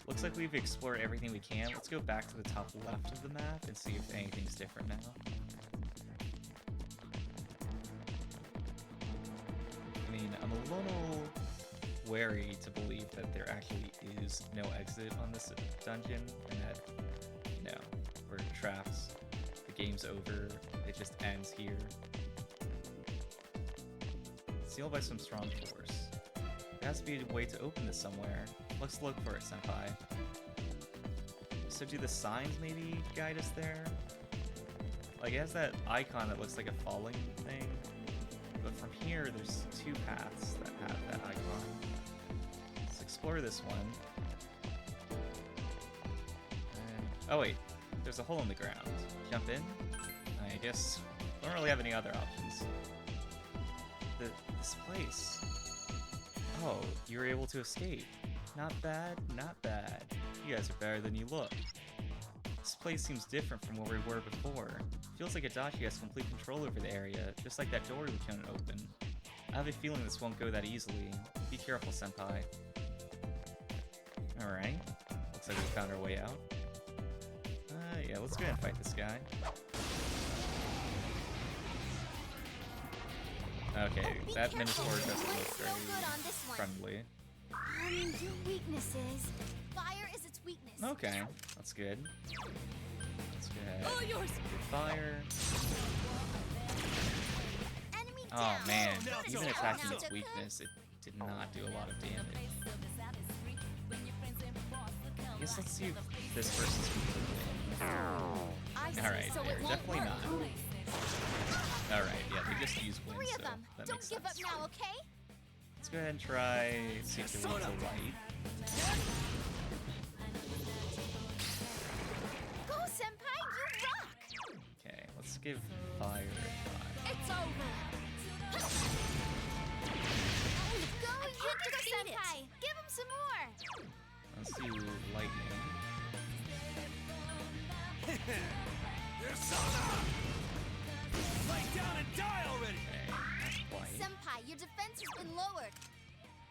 Looks like we've explored everything we can. Let's go back to the top left of the map and see if anything's different now. I mean, I'm a wary to believe that there actually is no exit on this dungeon, and that, you know, we're trapped, the game's over, it just ends here. Sealed by some strong force. There has to be a way to open this somewhere. Let's look for it, Senpai. So do the signs maybe guide us there? Like, it has that icon that looks like a falling thing, but from here there's two paths that have that icon. Let's explore this one. And, oh wait, there's a hole in the ground. Jump in? I guess don't really have any other options. This place. Oh, you were able to escape. Not bad, not bad. You guys are better than you look. This place seems different from where we were before. Feels like Adachi has complete control over the area, just like that door we couldn't open. I have a feeling this won't go that easily. Be careful, Senpai. Alright. Looks like we found our way out. Yeah, let's go ahead and fight this guy. Okay, that Minotaur doesn't look very friendly. Your weaknesses. Fire is its weakness. Okay, that's good. Let's go ahead. All yours. Good fire. Enemy Oh down. man, Now even it's attacking over. its weakness, it did not do a lot of damage. I guess let's see if this person's I see, Alright, so it they're won't definitely work. not. Alright, yeah, they just use wind, 3 so of them. that Don't makes give sense. up now, okay? Let's go ahead and try see if they're weak to light. Go, senpai, you rock. Okay, let's give fire a It's over. Go, Yukiko senpai. Give him some more. try. Let's do lightning. Persona! Lay down and die already! Okay, that's light. Senpai, your defense has been lowered.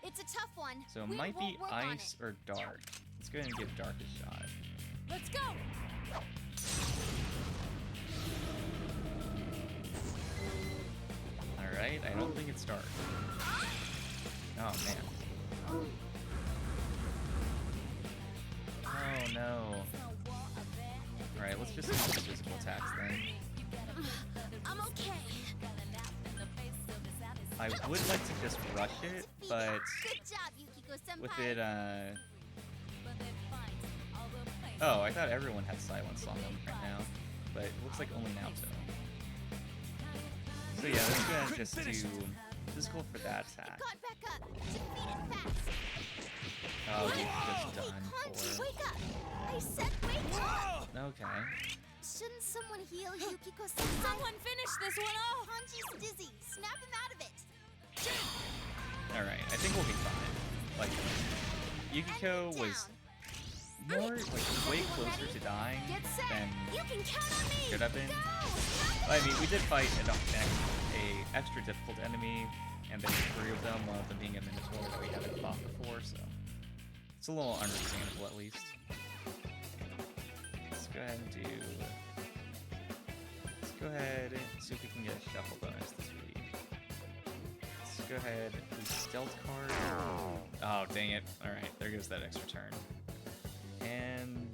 It's a tough one. So it We might be won't work on ice it. or dark. Let's go ahead and give dark a shot. Let's go. Alright, I don't think it's dark. Oh man. Oh no. Alright, let's just use the physical attacks then. I'm okay. I would like to just rush it, but Good job, Yukiko senpai. with it, oh, I thought everyone had silence on them right now, but it looks like only Naoto. So yeah, let's go ahead and just do physical for that attack. Got back up. Defeat it fast. Oh, we've Hey, just done Kanji, for... wake up. I said wake up. Okay. Shouldn't someone heal Yukiko senpai? Someone finish this one off. Kanji's dizzy. Snap him out of it. Alright, I think we'll be fine. Like, Yukiko Enemy was down. more, like, way closer to dying Get set. than You can count on me. should have been. Go. Snap I mean, we did fight a extra difficult enemy, and then 3 of them, one of them being a Minotaur that we haven't fought before, so it's a little understandable at least. Let's go ahead and do... Let's go ahead and see if we can get a shuffle bonus this week. Let's go ahead and do stealth card. Oh, dang it. Alright, there goes that extra turn. And...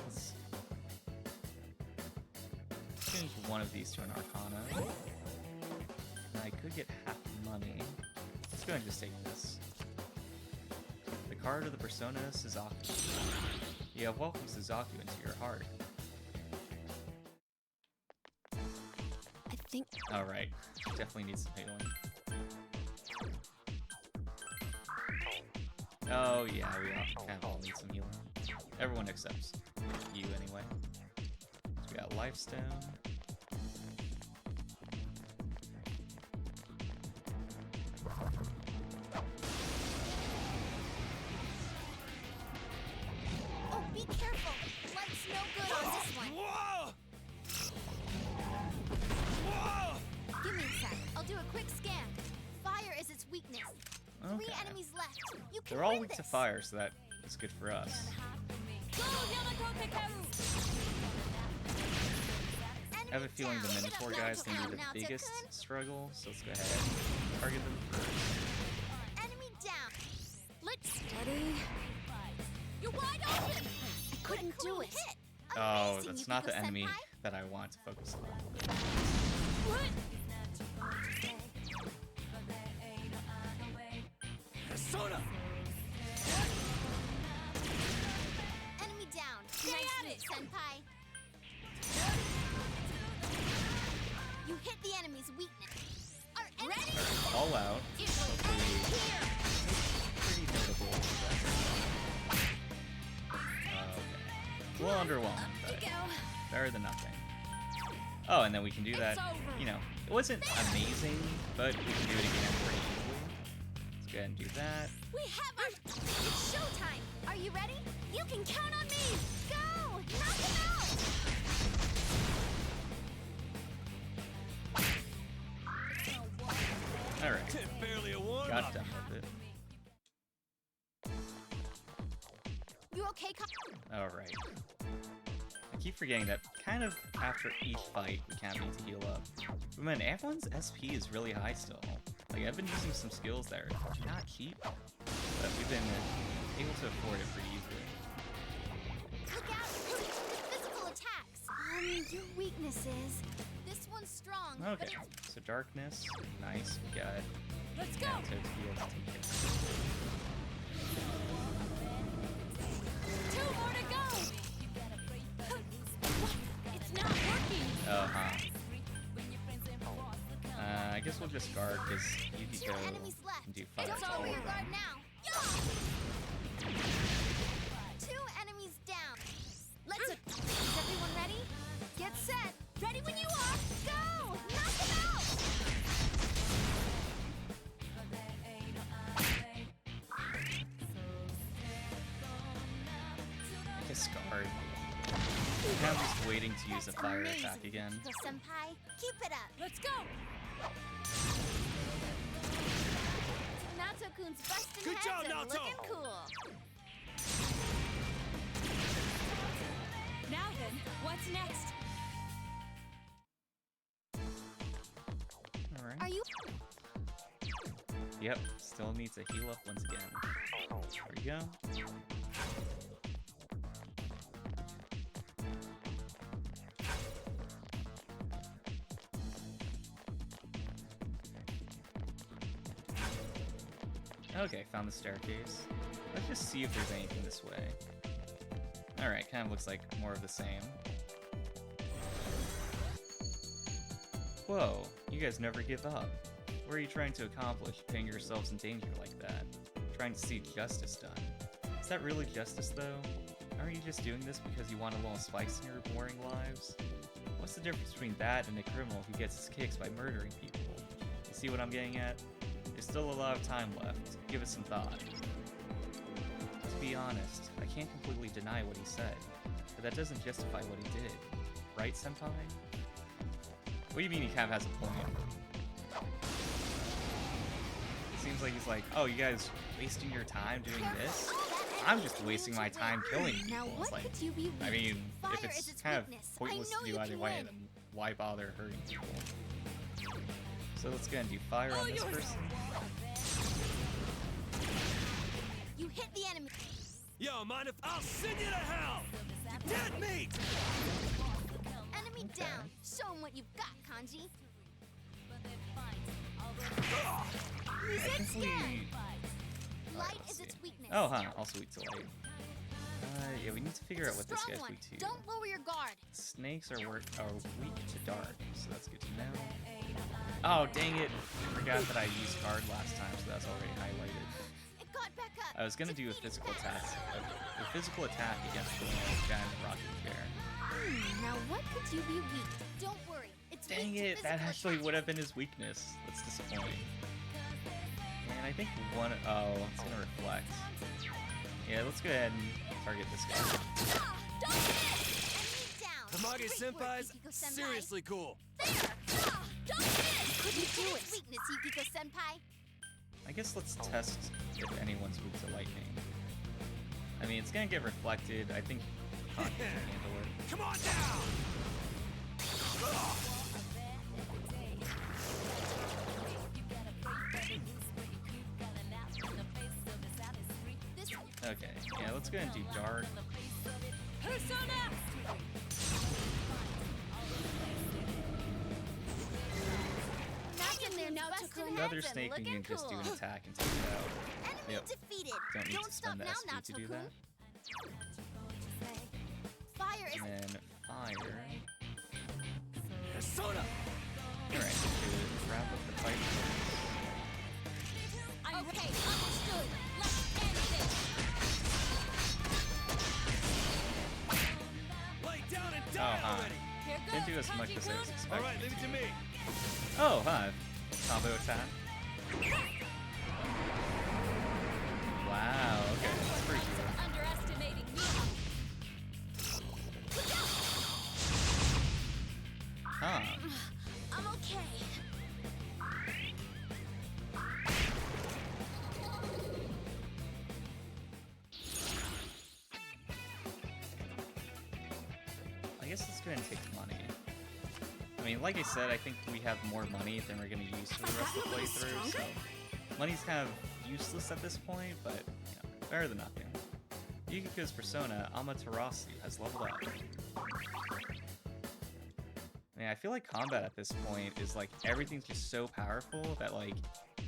let's change one of these to an Arcana. And I could get half money. Let's go ahead and just take this. The card of the persona Suzaku. You have welcomed Suzaku into your heart. I think Alright, definitely need some healing. Oh yeah, we kind of all need some healing. Everyone except you anyway. So we got Lifestone. Oh, be careful. Light's no good on this one. Whoa! Whoa! Give me a sec. I'll do a quick scan. Fire is its weakness. 3 Okay. enemies left. You can They're all win weak to this. fire, so that is good for us. Go, Yamato Tekeru. I have a feeling the Minotaur guys can be the biggest struggle, so let's go ahead and target them first. Enemy Steady. You're wide open! I couldn't do it. Oh, Amazing, that's not the Yukiko-senpai. enemy that I want to focus on. What? Persona! Enemy down. Stay at it, senpai. You hit the enemy's weakness. Our enemy All out. it will end here. Pretty notable. Okay. A little underwhelming, but better than nothing. Oh, and then we can do that. over. You know, it wasn't amazing, but we can do it again pretty easily. Let's go ahead and do that. We have our... It's showtime. Are you ready? You can count on me. Go! Knock him out! Alright, Barely a warm got up. done with it. You okay, Alright. I keep forgetting that kind of after each fight, we kind of need to heal up. But man, everyone's SP is really high still. Like, I've been using some skills that are not cheap, but we've been able to afford it pretty easily. Look out for physical attacks. Your weaknesses. This one's strong. but Okay, so darkness, nice, we got Let's go. to heal to take care. Two more to go. It's not working. Uh-huh. I guess we'll just guard, because Yukiko Two enemies left. can do fire It's to all over of your guard them. now. Yeah! Two enemies down. Let's... Is everyone ready? Get set. Ready when you are. Go! Knock him out! Discard. I'm kind of just waiting to use a That's fire amazing, attack again. Yukiko-senpai. Keep it up. Let's go. Nato-kun's busting Good heads job, and Nato! looking cool. Now then, what's next? Alright. Are you... Yep, still needs to heal up once again. There we go. Okay, found the staircase. Let's just see if there's anything this way. Alright, kind of looks like more of the same. Whoa, you guys never give up. What are you trying to accomplish, putting yourselves in danger like that? Trying to see justice done. Is that really justice, though? Aren't you just doing this because you want a little spice in your boring lives? What's the difference between that and a criminal who gets his kicks by murdering people? You see what I'm getting at? There's still a lot of time left. Give it some thought. To be honest, I can't completely deny what he said, but that doesn't justify what he did. Right, Senpai? What do you mean he kind of has a point? It seems like he's like, oh, you guys wasting your time doing this? I'm just wasting my time killing people. Now It's what like, could you be I weak? mean, Fire if is it's its kind of weakness. pointless I know to do you either can way, win. then why bother hurting people? So let's go and do fire on this person. You hit the enemy. Yo, mind if I'll send you to hell? Dead meat! Enemy down. Show him what you've got, Kanji. Use I it think scared. we... Light let's is its see. weakness. Oh, huh, also weak to light. Yeah, we need to figure out It's what a this strong guy's one. weak to. Don't lower your guard. Snakes are weak to dark, so that's good to know. Oh, dang it! I forgot that I used guard last time, so that's already highlighted. It got back up. I was gonna do a Defeat it physical fast. attack, a physical attack against the giant rocking chair. Now what could you be weak? Don't worry. It's Dang weak to it! That physical actually attack. would have been his weakness. That's disappointing. And I think one. Oh, it's gonna reflect. Yeah, let's go ahead and target this guy. Ah, don't miss! Enemy down. Tamage Great work, Senpai's Yukiko-senpai. seriously cool. There! Ah, don't miss! Couldn't do it. Weakness, Yukiko-senpai. I guess let's test if anyone's weak to lightning. I mean, it's gonna get reflected. I think Connie can handle it. Come on down! Okay, yeah, let's go ahead and do dark. Persona! Not in there now, The other snake we can just do an attack and take it out. Enemy Yep. defeated. Don't need Don't to stop spend the now, SP not to so do cool. that. Fire is And then fire. Persona! Alright, to wrap up the fight. I'm okay. ready. Understood. Let's end this. Lay down and Oh, die huh. already! Here goes. Didn't do as much as I was Kanji-kun. expecting. Alright, leave it to me. Oh, huh. Combo attack. Wow, okay, that's pretty cool. Underestimating me. Huh. I'm okay. I guess let's go ahead and take the money. I mean, like I said, I think we have more money than we're going to use for the rest of the playthrough, so money's kind of useless at this point, but, you know, better than nothing. Yukiko's persona, Amaterasu, has leveled up. I mean, I feel like combat at this point is like everything's just so powerful that like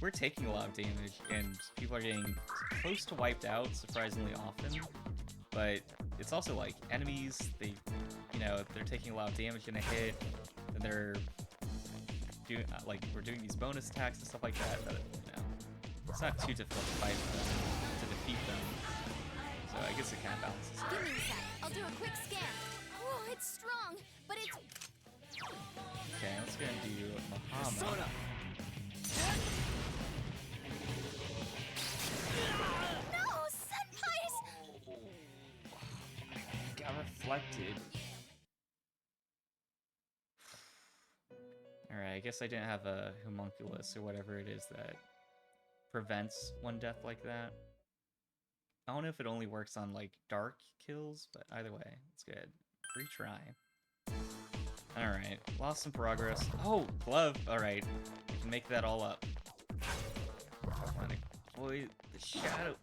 we're taking a lot of damage and people are getting close to wiped out surprisingly often. But it's also like enemies, they, you know, they're taking a lot of damage in a hit, and they're doing like we're doing these bonus attacks and stuff like that. That you know, it's not too difficult to fight them, to defeat them. So I guess it kind of balances out. Give me a sec. I'll do a quick scan. Whoa, it's strong, but it's Okay, let's go and do Mahama. Persona! no, senpais. Got reflected. Alright, I guess I didn't have a homunculus or whatever it is that prevents one death like that. I don't know if it only works on like dark kills, but either way, it's good. Retry. Alright, lost some progress. Oh, glove! Alright, we can make that all up. Come on, avoid the shadow.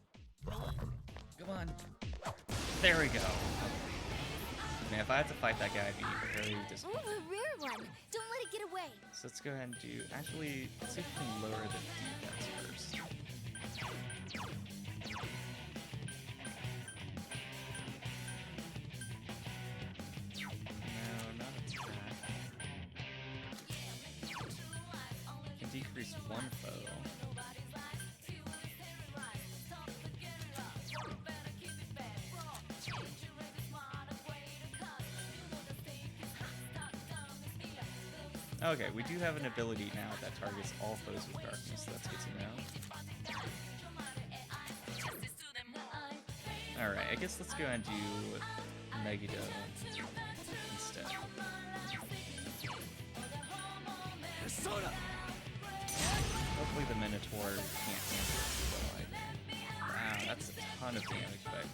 Come on. There we go. Man, if I had to fight that guy, I'd be very Ooh, disappointed. a rare one. Don't let it get away. So let's go ahead and do... Actually, let's see if we can lower the defense first. No, not attack. Can decrease one foe. Okay, we do have an ability now that targets all foes with darkness, so that's good to know. Alright, I guess let's go and do Megiddo instead. Persona! Hopefully the Minotaur can't handle it too well either. Wow, that's a ton of damage, but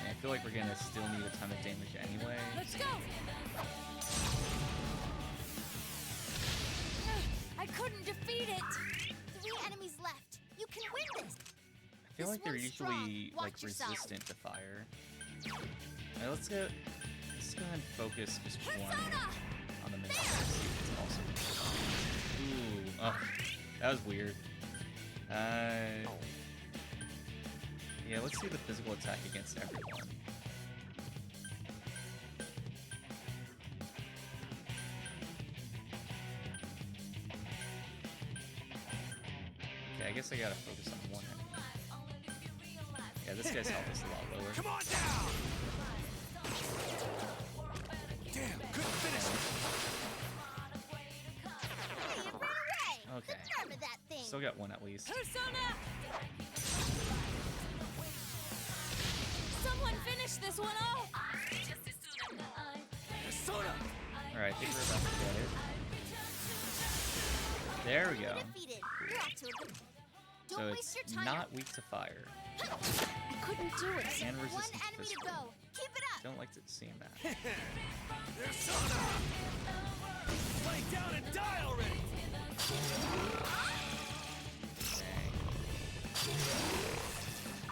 I feel like we're gonna still need a ton of damage anyway. Let's go. I couldn't defeat it. 3 enemies left. You can win this. I feel This like they're one's usually strong. like Watch yourself. resistant to fire. Alright, let's go ahead and focus just one Persona! on the Minotaur. See if it's also ooh, oh, that was weird. Yeah, let's see the physical attack against everyone. Okay, I guess I gotta focus on one enemy. Yeah, this guy's health is a lot lower. Come on down! Damn, couldn't finish it. Hey, it ran away. Okay. The nerve of that thing. Still got one at least. Persona! Someone finish this one off! Persona! Alright, I think we're about to get it. There we go. Defeated. You're off to a good. Don't So waste it's your time. not weak to fire. I couldn't do it. And One resistant to enemy to physical. go. Keep it up. Don't like to seeing that. Persona! Lay down and die already! Dang.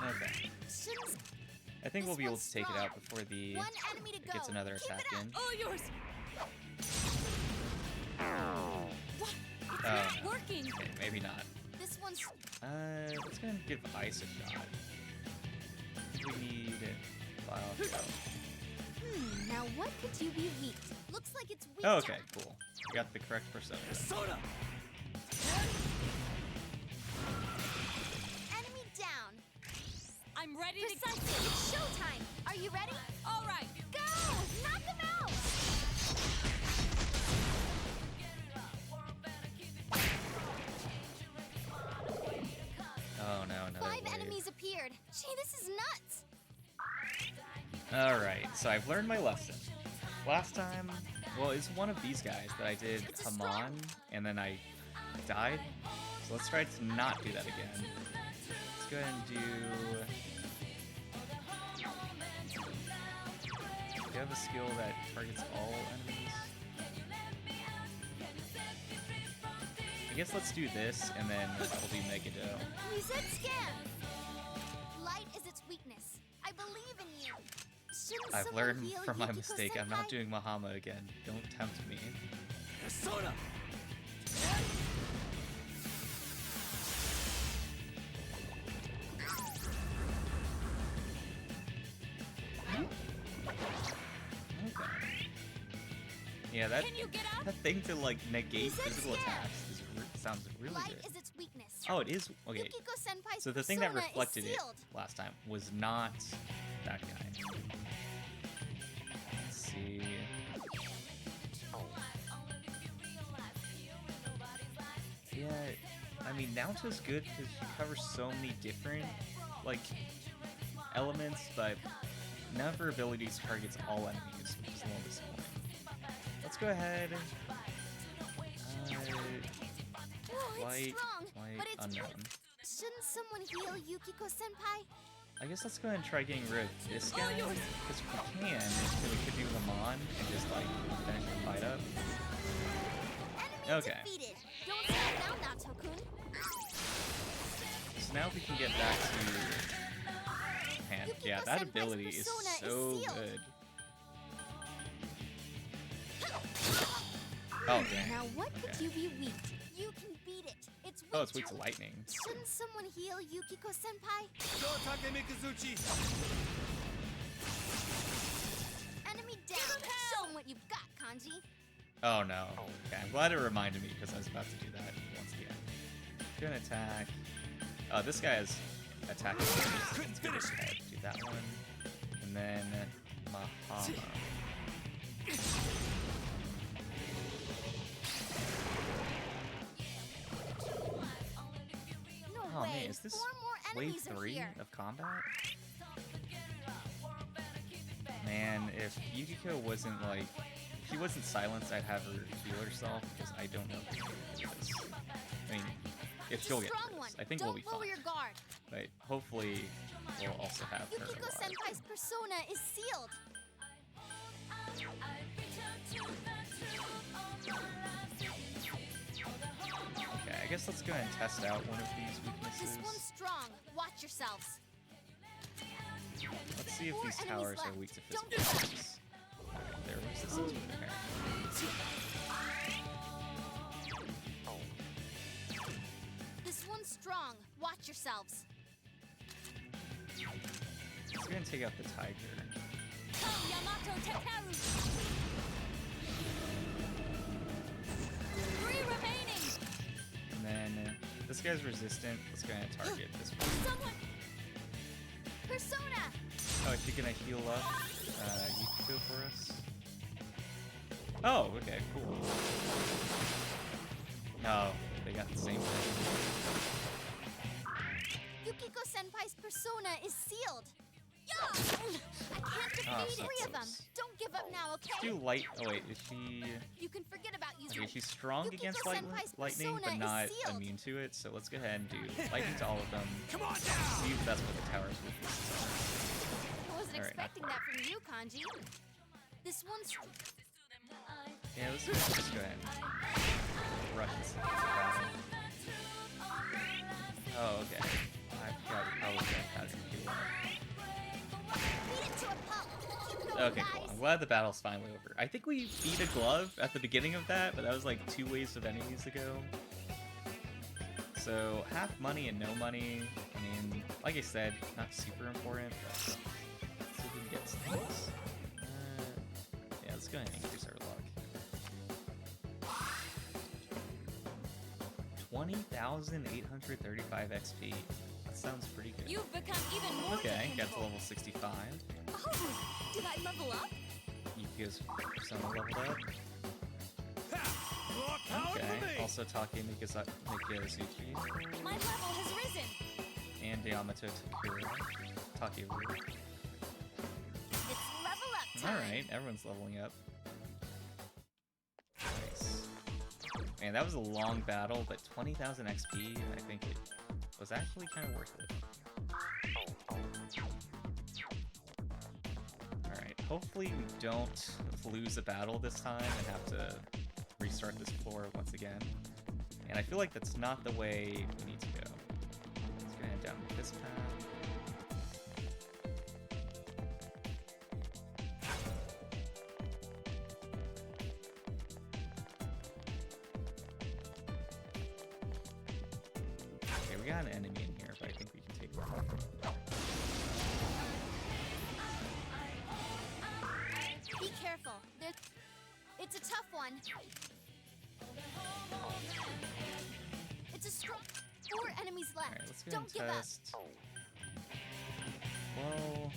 Okay. Shouldn't think we'll This be able one's to take it strong. out before the One enemy to it go. gets another Keep attack it up. in. All yours. What? It's Oh, not no. working. Okay, maybe not. This one's Let's go ahead and give Ice a shot. We need Bile. Now what could you be weak? Looks like it's weak. Oh, okay, cool. We got the correct persona. Persona! Enemy down. I'm ready to Precisely. It's showtime. Are you ready? All right. Go! Knock them out! Oh no, another 5 wave. enemies appeared. Gee, this is nuts. Alright, so I've learned my lesson. Last time, well, it's one of these guys that I did It's a Haman, strong- and then I died. So let's try to not do that again. Let's go ahead and do... Do you have a skill that targets all enemies? I guess let's do this, and then I'll do Megado. Reset scan. Light is its weakness. I believe in you. Shouldn't I've someone learned heal from my Yukiko mistake. I'm not senpai? doing Mahama again. Don't tempt me. Persona! Okay. Yeah, that Can you get up? that thing to like negate Reset physical scan. attacks sounds really Light good. is its weakness. Oh, it is. Okay. Yukiko senpai's So the thing that persona is reflected it sealed. last time was not that guy. Let's see. Yeah, I mean Naoto's good because she covers so many different like elements, but none of her abilities targets all enemies, which is a little disappointing. Let's go ahead. Whoa, it's Light, strong, light, but it's unknown. weak. Shouldn't someone heal Yukiko senpai? I guess let's go ahead and try getting rid of this guy, Oh, yours. because if we can, then we could do him on and just like finish the fight up. Enemy Okay. defeated. Don't stand down now, Tokun. So now we can get back to Japan. Yukiko Yeah, that Senpai's ability is persona is so sealed. good. Oh dang. Now what could Okay. you be weak? You can beat it. It's weak. Oh, it's weak to lightning. Shouldn't someone heal Yukiko senpai? Go Take Mikazuchi! Enemy down. Show 'em what you've got, Kanji. Oh no. Okay, I'm glad it reminded me because I was about to do that once again. Gonna attack. This guy is attacking. Couldn't finish it. Head. Do that one. And then Mahama. No Oh way. man, is this 4 more wave enemies are 3 here. of combat? Man, if Yukiko wasn't like, if she wasn't silenced, I'd have her heal herself because I don't know if she can do this. I mean, if she'll It's a get strong through one. this, I think Don't we'll be lower fine. your guard. But hopefully, we'll also have her Yukiko alive. senpai's persona is sealed. Okay, I guess let's go ahead and test out one of these This one's weaknesses. strong. Watch yourselves. Let's see if 4 these enemies towers are left. weak to Don't physical give up. attacks. Their resistance to repair. This one's strong. Watch yourselves. Let's go ahead and take out the tiger. Come, Yamato Takeru. 3 remaining. And then this guy's resistant. Let's go ahead and target this one. Someone. Persona. Oh, is she gonna heal up Yukiko for us? Oh, okay, cool. No, they got the same thing. Yukiko senpai's persona is sealed. Yeah! I can't defeat Oh, it. so 3 of them. close. Don't give up now, Let's okay? do light. Oh wait, is she? You can forget about using. Okay, she's strong Yukiko against senpai's lightning, persona but is not sealed. immune to it. So let's go ahead and do lightning to all of them. Come on See down! if that's what the tower's weaknesses are. I wasn't All right, expecting that from you, Kanji. This one's. Yeah, let's just go ahead and rush this battle. Oh, okay. I forgot how we got how to heal up. Okay, cool. I'm glad the battle's finally over. I think we beat a glove at the beginning of that, but that was like 2 waves of enemies ago. So, half money and no money. I mean, like I said, not super important, but let's see if we can get some things. Yeah, let's go ahead and increase our luck. 20,835 XP. That sounds pretty good. You've become even more Okay, got to dependable. level 65. Oh, did I level up? Yuki's persona leveled up. More power Okay, for me. also Take Mikazuki My level has risen. and Yamato Takuru. It's level up time. Alright, everyone's leveling up. Nice. Man, that was a long battle, but 20,000 XP, I think it was actually kind of worth it. Alright, hopefully we don't lose a battle this time and have to restart this floor once again. And I feel like that's not the way we need to go. Let's go ahead down this path. Okay, we got an enemy in here, but I think we can take one. Be careful. It's a tough one. It's a strong. 4 enemies left. Alright, let's go Don't and give up. test. Well,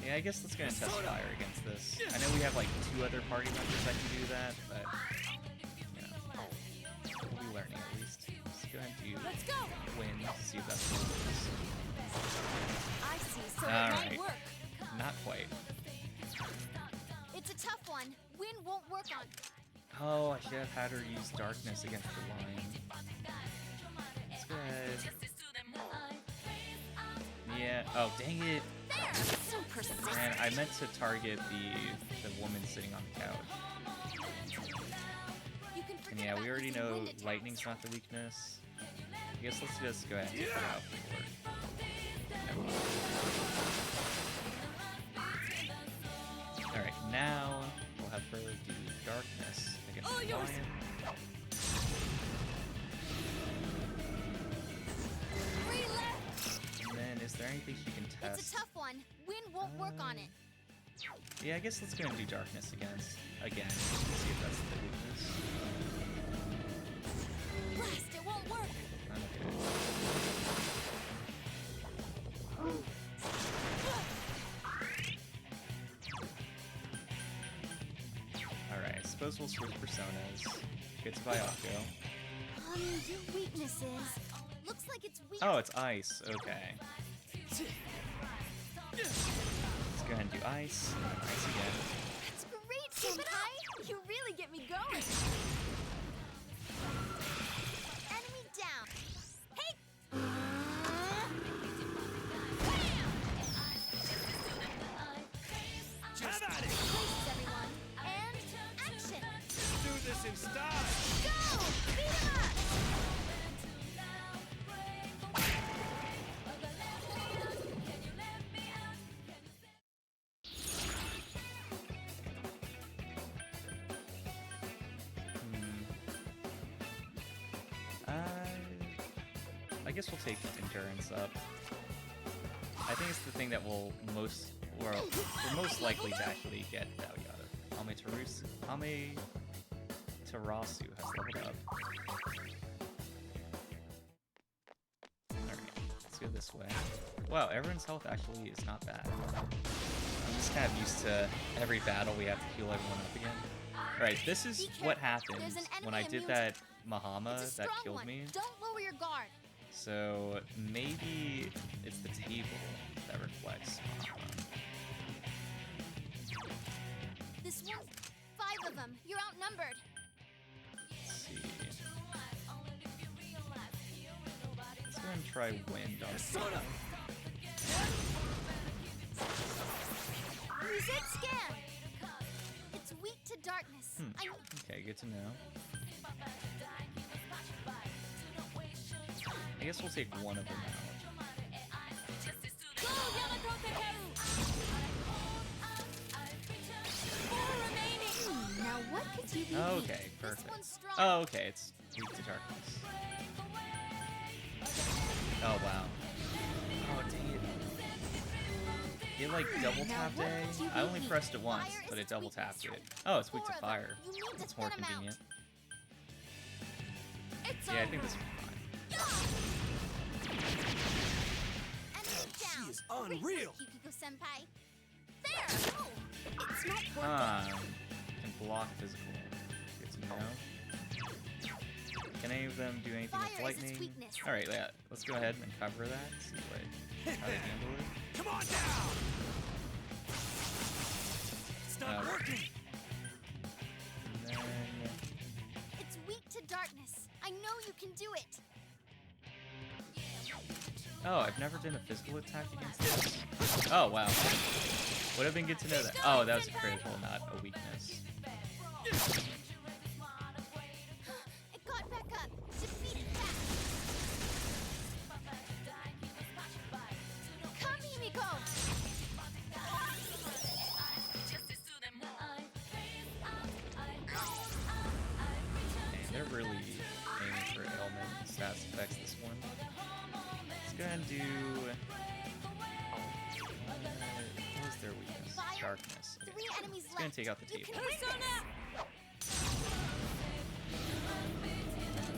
yeah, I guess let's go and test fire against this. I know we have like 2 other party members that can do that, but you know, we'll be learning at least. Let's go ahead and do Let's go. wind to see if that's what it is. I see, so it Alright. might work. Not quite. It's a tough one. Wind won't work on. Oh, I should have had her use darkness against the lion. Let's go ahead. Yeah. Oh, dang it. There. So persistent. Man, I meant to target the woman sitting on the couch. You can And forget yeah, about we already using know wind attacks. lightning's not the weakness. I guess let's just go ahead and take her out before. Alright, now we'll have her do darkness against All the yours. lion. And then, is there anything she can test? It's a tough one. Wind won't work on it. Yeah, I guess let's go and do darkness again. See if that's the weakness. Blast, it won't work. Alright, I suppose we'll switch personas. Get to Bayako. Your weaknesses. Looks like it's weak. Oh, it's ice. Okay. Let's go ahead and do ice. And then ice again. That's great, Senpai. You really get me going. Enemy down. Hey. Have at it. Places, everyone. And action. Do this in style. Go. Beat 'em up. I guess we'll take endurance up. I think it's the thing that will we're most likely to actually get value out of. Amaterasu has leveled up. Alright, let's go this way. Wow, everyone's health actually is not bad. I'm just kind of used to every battle we have to heal everyone up again. Alright, this is what happened There's an when I enemy did immune that Mahama It's a that strong killed one. me. Don't lower your guard. So maybe it's the table that reflects Mahama. This one. 5 of them. You're outnumbered. Let's see. Let's go and try wind on Persona. Reset scan. It's weak to darkness. Okay, good to know. I guess we'll take one of them out. Go, Yamato Takeru. what could you be? Okay, This perfect. one's strong. Oh, okay, it's weak to darkness. Oh, wow. Oh, dang it. It like double tapped what A? could you I only be? pressed it once, Fire but is it double its tapped weakness. it. Oh, it's weak to 4 of them. fire. You need to That's more thin 'em out. convenient. It's Yeah, I over. think this will be fine. Enemy down. She is unreal. Kikiko-senpai. There. No. It's not working. Can block physical. Good to know. Can any of them do anything Fire with is its lightning? weakness. Alright, yeah. Let's go ahead and cover that. See how they handle it. Come on down. It's not working. And then It's weak to darkness. I know you can do it. oh, I've never done a physical attack against this. Oh wow. Would have been good to know that. Oh, that was a critical, not a weakness. It got back up. Defeat it fast. Come, Himiko. Man, they're really aiming for ailment and stats effects this one. Let's go ahead and do. What was their weakness? Fire. Darkness. Okay. 3 enemies It's gonna left. take out the You table. can win this.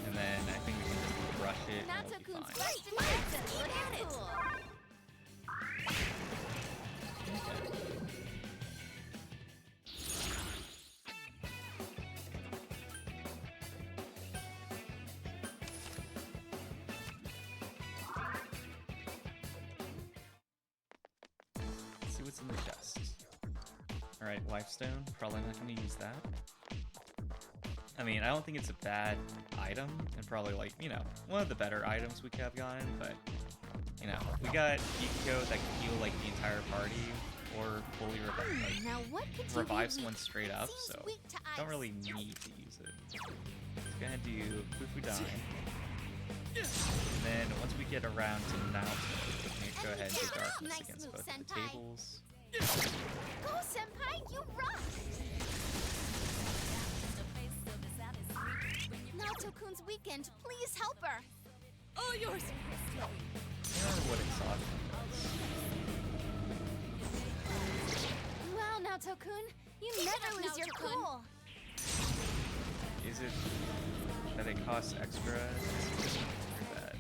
And then I think we can just rush it and it'll be Natsukun's fine. first defense. Look at it. Let's see what's in the chest. Alright, Lifestone. Probably not going to use that. I mean, I don't think it's a bad item, and probably, like, you know, one of the better items we could have gotten, but, you know, we got Kikiko that can heal, like, the entire party, or fully Now what could you revive be someone weak? straight It up, seems so weak to don't ice. really need to use it. Let's go ahead and do Fufudan. And then once we get around to Naoto, we can go ahead and do darkness Nice against move, both of the senpai. tables. Go, senpai, you rock! Naoto-kun's weakened. Please help her. All yours. I don't remember what exhaustion does. Wow, Naoto-kun, you never lose your Naoto-kun. cool. Is it that it costs extra? Or that?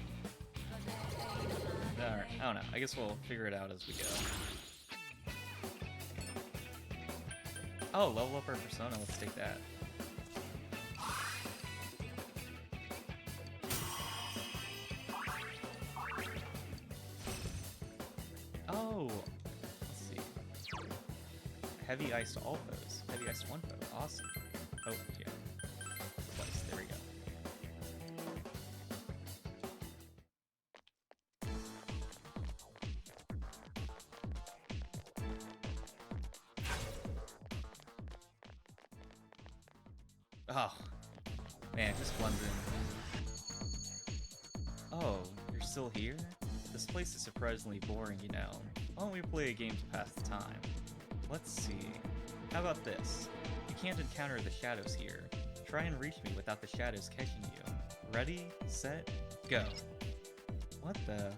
Alright, I don't know. I guess we'll figure it out as we go. Oh, level up our persona. Let's take that. Oh, let's see. Heavy ice to all foes. Heavy ice to one foe. Awesome. Oh, yeah. Twice. There we go. Oh, man, just blends in. Oh, you're still here? This place is surprisingly boring, you know. Why don't we play a game to pass the time? Let's see. How about this? You can't encounter the shadows here. Try and reach me without the shadows catching you. Ready, set, go. What the?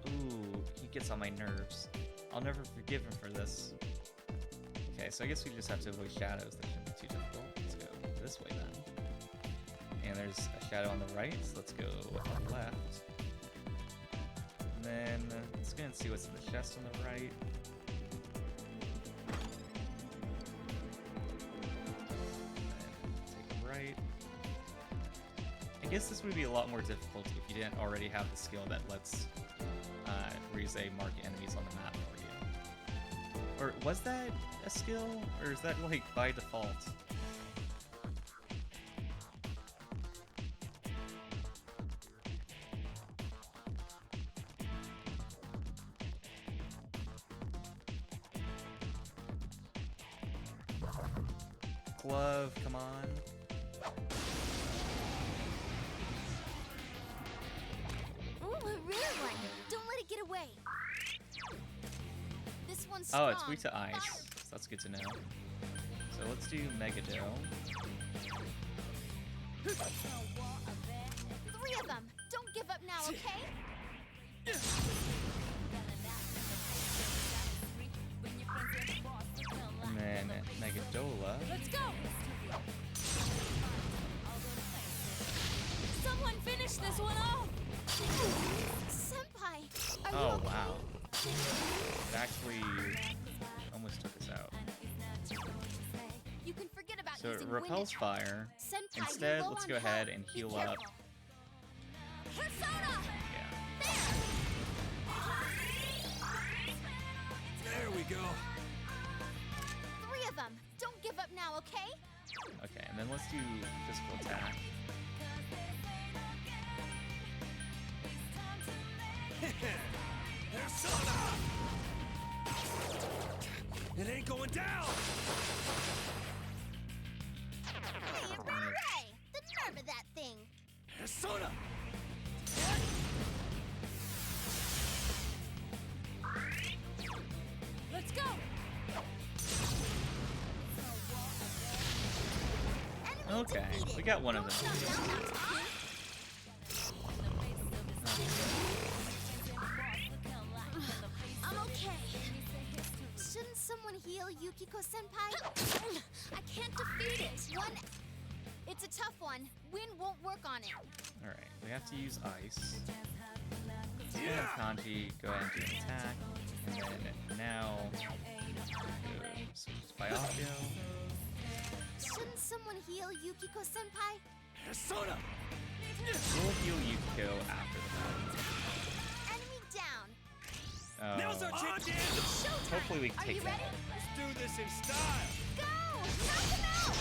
Ooh, he gets on my nerves. I'll never forgive him for this. Okay, so I guess we just have to avoid shadows. That shouldn't be too difficult. Let's go this way then. And there's a shadow on the right, so let's go on the left. And then let's go and see what's in the chest on the right. And take a right. I guess this would be a lot more difficult if you didn't already have the skill that lets Rize mark enemies on the map for you. Or was that a skill? Or is that like by default? Glove, come on. Ooh, a rare one. Don't let it get away. This one's Oh, strong. it's weak to ice. Fire. So that's good to know. So let's do Megado. Three of them. Don't give up now, okay? And then Magadola. Let's go! Someone finish this one off! Senpai, are you Oh, okay? wow. It actually almost took us out. You can forget about So it using repels wind fire. Senpai, you're Instead, low let's on go ahead health. and Be heal up. careful. Persona! Yeah. There we go. Three of them. Don't give up now, okay? Okay, and then let's do physical attack. Persona! It ain't going down! Hooray! The nerve of that thing! Persona! Let's go! Enemy Okay, defeated. we got one of Don't them. stop now, Magatsu. I'm okay. Shouldn't someone heal Yukiko-senpai? I can't defeat it. It's a tough one. Wind won't work on it. Alright, we have to use ice. Let's go ahead, Kanji, go ahead and do an attack. And then now, switch to Byakuyo. Shouldn't someone heal Yukiko-senpai? Persona! We'll heal Yukiko after the battle. Enemy down. Now's our Oh, chance! Showtime. hopefully we can Are take you that ready? out. Let's do this in style! Go! Knock him out!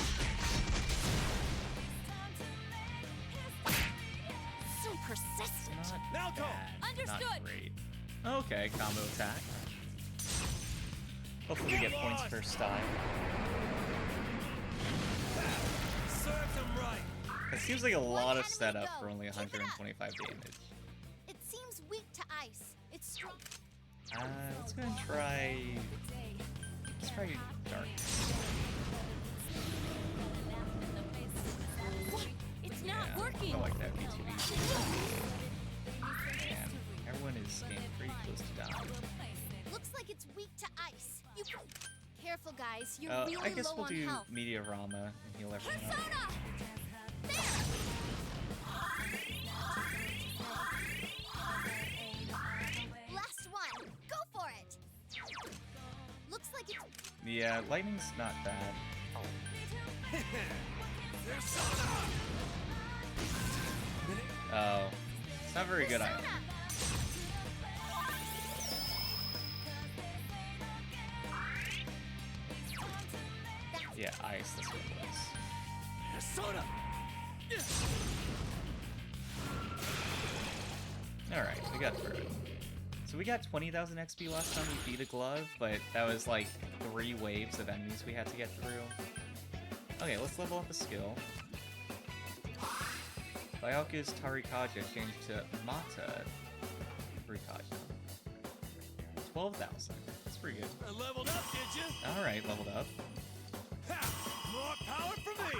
So persistent. Not Naoto! bad, Understood. Not great. Okay, combo attack. Hopefully we get points per style. Serves him right! It seems like a lot of enemy setup go. for only Keep it up. 125 damage. It seems weak to ice. It's straight. Let's go and try. Let's try dark. What? It's not Yeah, working! I like that V2V. Man, everyone is getting pretty close to dying. Looks like it's weak to ice. You careful, guys. You're really I guess low we'll on do health. Meteorama and heal everyone up. Persona! There! Last one. Go for it. Looks like it's Yeah, lightning's not bad. Persona! Oh, it's not very good either. Persona! Yeah, ice, that's what it was. Persona! Alright, we got through it. So we got 20,000 XP last time we beat a glove, but that was like 3 waves of enemies we had to get through. Okay, let's level up a skill. Byakuyo's Tarikaja changed to Mata Tarikaja. 12,000. That's pretty good. I leveled up, did you? Alright, leveled up. Ha! More power for me!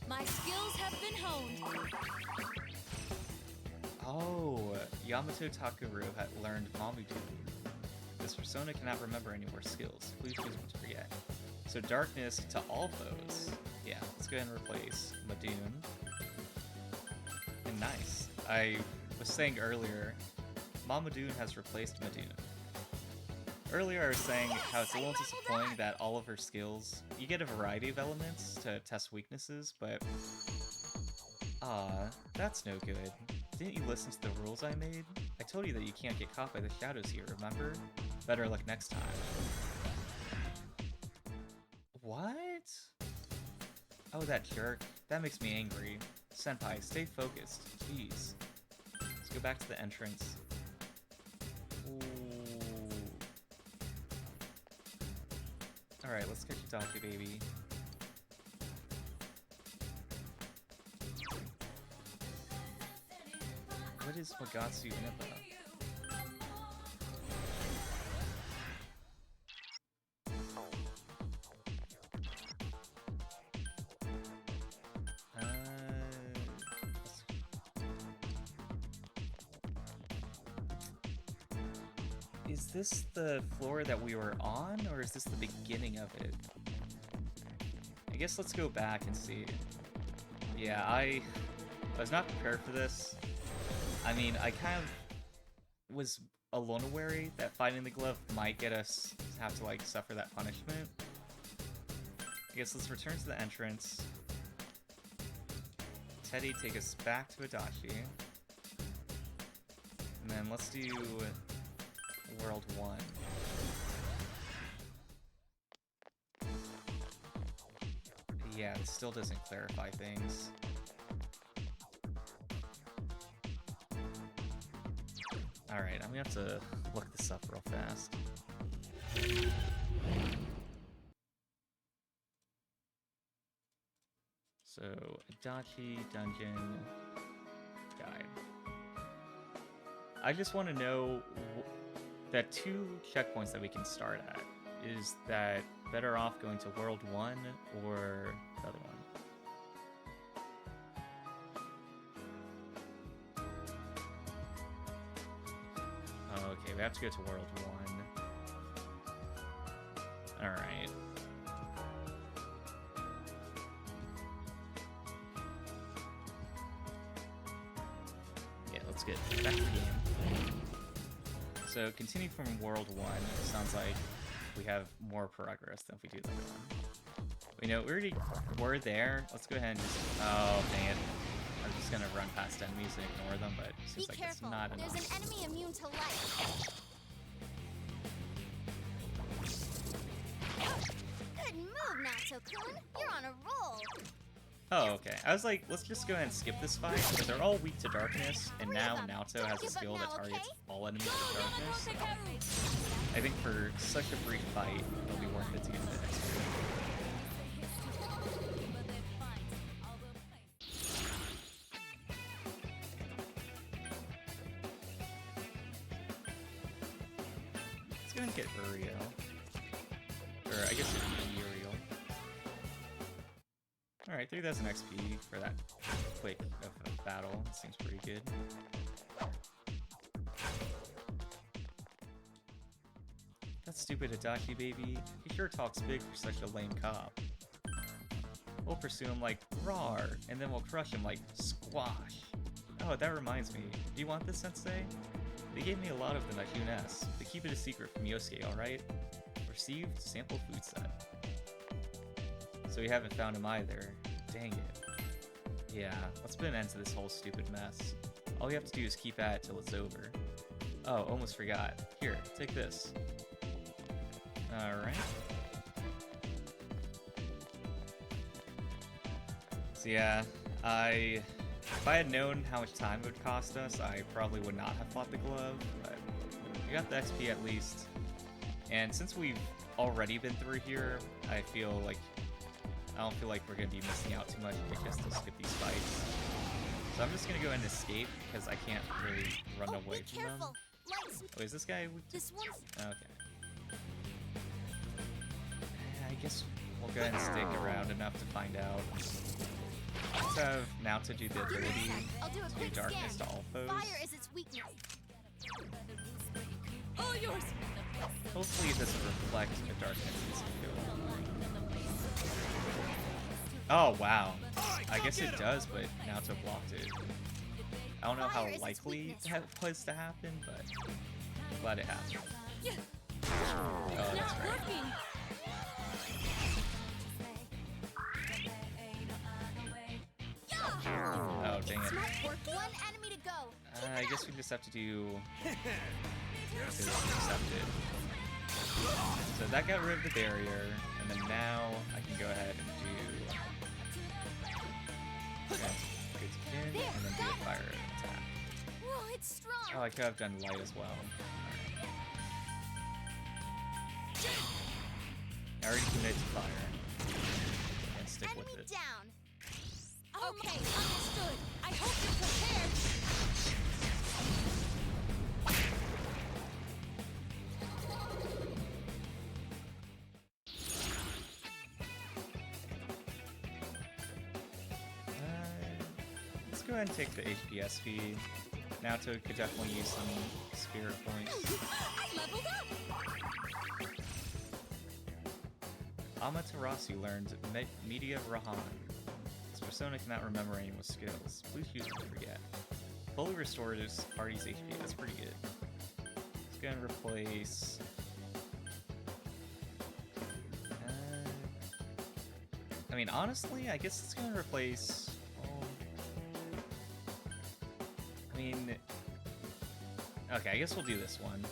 My skills have been honed. Oh, Yamato Takuru had learned Mamudu. This persona cannot remember any more skills. Please choose one to forget. So darkness to all foes. Yeah, let's go ahead and replace Madoon. And nice. I was saying earlier, Mamadoon has replaced Madoon. Earlier I was saying how it's a little disappointing that all of her skills, you get a variety of elements to test weaknesses, but that's no good. Didn't you listen to the rules I made? I told you that you can't get caught by the shadows here, remember? Better luck next time. What? Oh, that jerk. That makes me angry. Senpai, stay focused. Jeez. Let's go back to the entrance. Ooh. Alright, let's get you Adachi, baby. What is Magatsu Inaba? is this the floor that we were on, or is this the beginning of it? I guess let's go back and see. Yeah, I was not prepared for this. I mean, I kind of was a little wary that finding the glove might get us to have to, like, suffer that punishment. I guess let's return to the entrance. Teddy, take us back to Adachi. And then let's do World 1. Yeah, this still doesn't clarify things. Alright, I'm gonna have to look this up real fast. So, Adachi Dungeon Guide. I just want to know that 2 checkpoints that we can start at. Is that better off going to World 1 or the other one? Oh, okay, we have to go to World 1. Alright. Yeah, let's get back to the game. So, continue from World 1, it sounds like we have more progress than if we do the other one. You know, we already were there. Let's go ahead and just... Oh, dang it. I'm just gonna run past enemies and ignore them, but it seems like it's not enough. There's an enemy immune to light. Good move, Nato-kun. You're on a roll. Oh, okay. I was like, let's just go ahead and skip this fight, but they're all weak to darkness, and now Naoto has a skill that targets all enemies with darkness. I think for such a brief fight, it'll be worth it to get the XP. Let's go ahead and get Uriel. Or, I guess it'd be Uriel. Alright, 3000 XP for that quick of a battle. Seems pretty good. That stupid Adachi baby. He sure talks big for such a lame cop. We'll pursue him like roar, and then we'll crush him like squash. Oh, that reminds me. Do you want this, Sensei? They gave me a lot of them at UNS, but keep it a secret from Yosuke, alright? Received sample food set. So we haven't found him either. Dang it. Yeah, let's put an end to this whole stupid mess. All we have to do is keep at it till it's over. Oh, almost forgot. Here, take this. Alright. So yeah, if I had known how much time it would cost us, I probably would not have fought the glove, but we got the XP at least. And since we've already been through here, I don't feel like we're going to be missing out too much if we just skip these fights. So I'm just going to go ahead and escape, because I can't really run away from them. Oh, is this guy weak to... Okay. I guess we'll go ahead and stick around enough to find out. Let's have Naoto do the ability to do darkness to all foes. Fire is its weakness. All yours. Hopefully it doesn't reflect the darkness in this field. Oh, wow. I guess it does, but Naoto blocked it. I don't know how likely that was to happen, but I'm glad it happened. Oh, that's right. Oh, dang it. One enemy to go. I guess we just have to do... accepted. So that got rid of the barrier, and then now I can go ahead and do... Okay, good to begin, and then do a fire attack. Whoa, it's strong. Oh, I could have done light as well. Alright. I already committed to fire. And stick Enemy with it. down. Okay, understood. I hope you're prepared. Let's go ahead and take the HPSP. Naoto could definitely use some spirit points. I leveled up! Amaterasu learned Media Rahan. This persona cannot remember any with skills. Please use it to forget. Fully restores party's HP. That's pretty good. It's gonna replace. I mean, honestly, I guess it's gonna replace. I mean, okay, I guess we'll do this one.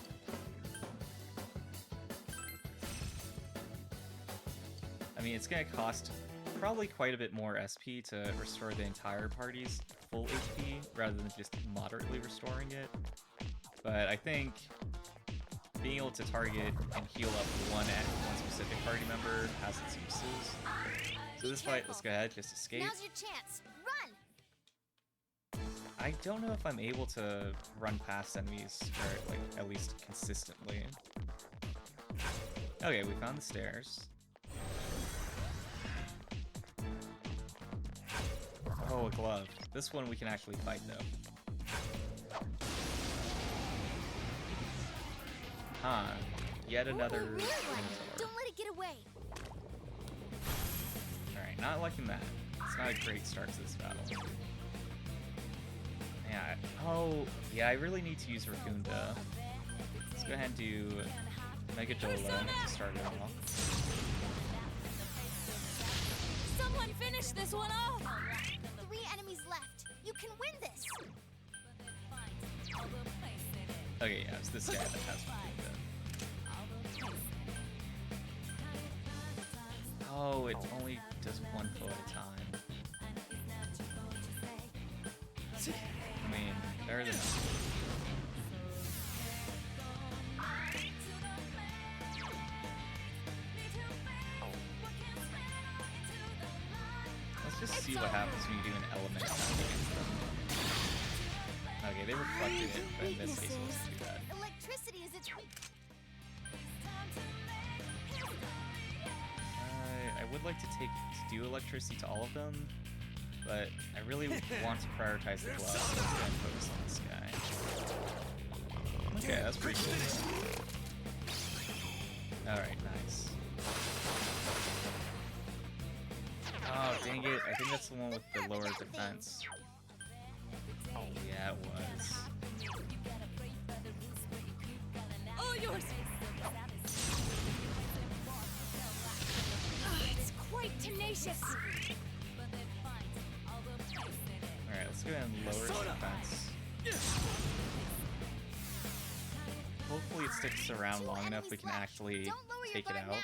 I mean, it's gonna cost probably quite a bit more SP to restore the entire party's full HP rather than just moderately restoring it. But I think being able to target and heal up one specific party member has its uses. So this fight, let's go ahead, just escape. Now's your chance. Run! I don't know if I'm able to run past enemies, or like at least consistently. Okay, we found the stairs. Oh, a glove. This one we can actually fight though. Huh. Yet another Ooh, Minotaur. don't let it get away. Alright, not liking that. It's not a great start to this battle. Yeah. Oh, yeah, I really need to use Raccoonda. Let's go ahead and do Megadolo to start it off. Someone finish this one off! 3 enemies left. You can win this. Okay, yeah, it's this guy that has Raccoonda. Oh, it only does 1 foe at a time. I mean, better than nothing. Let's just see what happens when you do an element attack against them. Okay, they reflected it, but in this case it was too bad. Electricity is its weak. I would like to do electricity to all of them, but I really want to prioritize the glove, so let's go ahead and focus on this guy. Okay, that's pretty cool. Alright, nice. Oh, dang it, I think that's the one with the lower defense. Yeah, it was. Oh, yours! It's quite tenacious! Alright, let's go ahead and lower its defense. Hopefully it sticks around long enough we can actually take it out.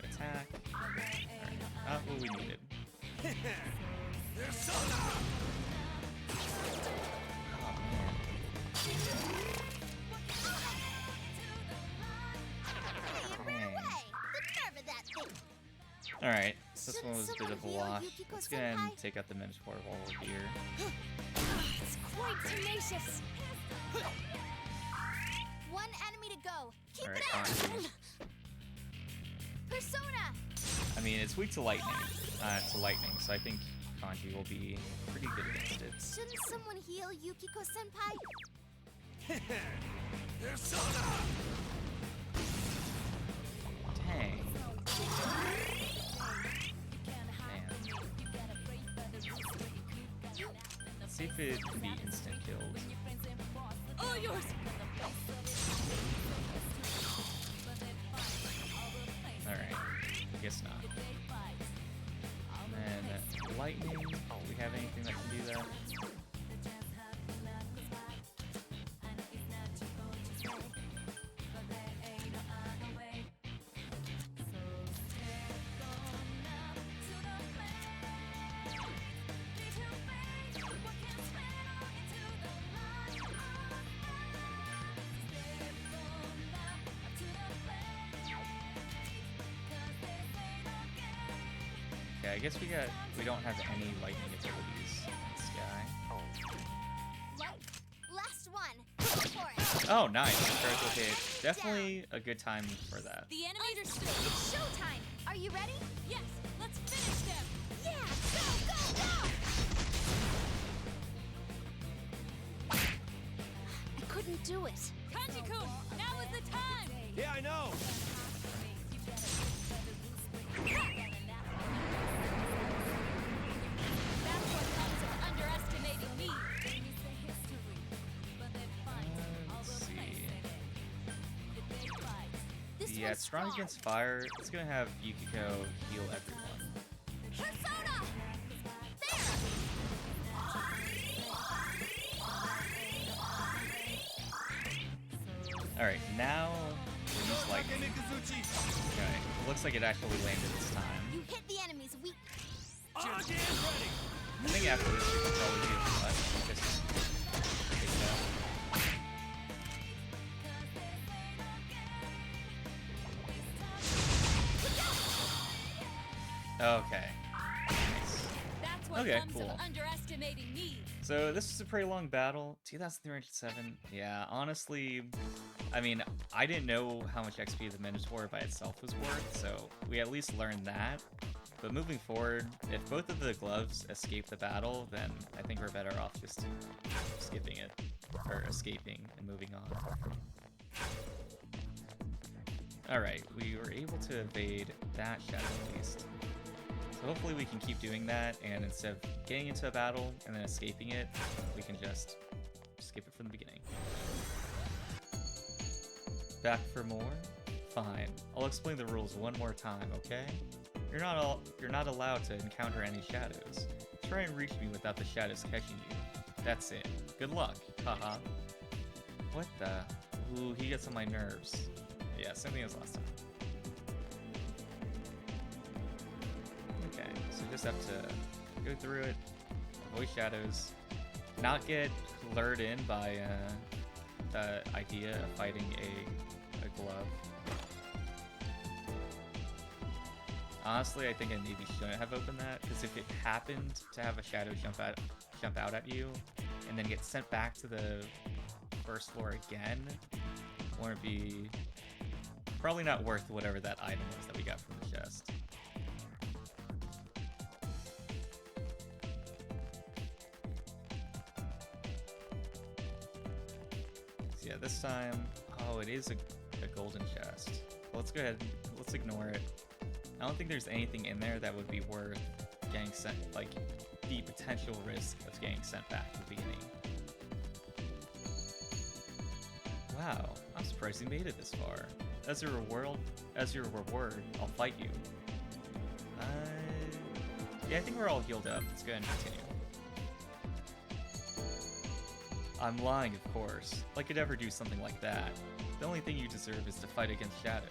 Attack. Alright, not what we needed. Oh man. Alright, this one was a bit of a wash. Let's go ahead and take out the Minotaur while we're here. It's quite tenacious. 1 enemy to go. Keep Alright, it up. Kanji. Persona. I mean, it's weak to lightning, so I think Kanji will be pretty good against it. Shouldn't someone heal Yukiko-senpai? Dang. Man. Let's see if it can be instant killed. Oh, yours! Alright, I guess not. And then lightning. Do we have anything that can do that? Okay, I guess we don't have any lightning abilities in this guy. Last one. Go for it. Oh, nice. Critical hit. Definitely a good time for that. The enemy understood! It's showtime. Are you ready? Yes, let's finish them! Yeah. Go, go, go. can do it. Kanji-kun, now is the time! Yeah, I know. That's what comes of underestimating me. Let's see. This Yeah, one's it's strong against fire. It's gonna have Yukiko heal everyone. Persona! Alright, now we use lightning. Mikazuchi. Okay, looks like it actually landed this time. You hit the enemy's weak. Again ready. I think after this we can probably do a cut. Just take that. Okay. Nice. That's what Okay, comes cool. of underestimating me. So this was a pretty long battle. 2,307. Yeah, honestly, I mean, I didn't know how much XP the Minotaur by itself was worth, so we at least learned that. But moving forward, if both of the gloves escape the battle, then I think we're better off just skipping it, or escaping and moving on. Alright, we were able to evade that shadow at least. So hopefully we can keep doing that, and instead of getting into a battle and then escaping it, we can just skip it from the beginning. Back for more? Fine. I'll explain the rules one more time, okay? You're not allowed to encounter any shadows. Try and reach me without the shadows catching you. That's it. Good luck. Haha. What the? Ooh, he gets on my nerves. Yeah, same thing as last time. Okay, so just have to go through it, avoid shadows, not get lured in by the idea of fighting a glove. Honestly, I think I maybe shouldn't have opened that, because if it happened to have a shadow jump out at you, and then get sent back to the first floor again, wouldn't be probably not worth whatever that item was that we got from the chest. So yeah, this time, oh, it is a golden chest. Well, let's go ahead, let's ignore it. I don't think there's anything in there that would be worth getting sent, like, the potential risk of getting sent back to the beginning. Wow, I'm surprised you made it this far. As your reward, I'll fight you. Yeah, I think we're all healed up. Let's go ahead and continue. I'm lying, of course. Like I'd ever do something like that. The only thing you deserve is to fight against shadows.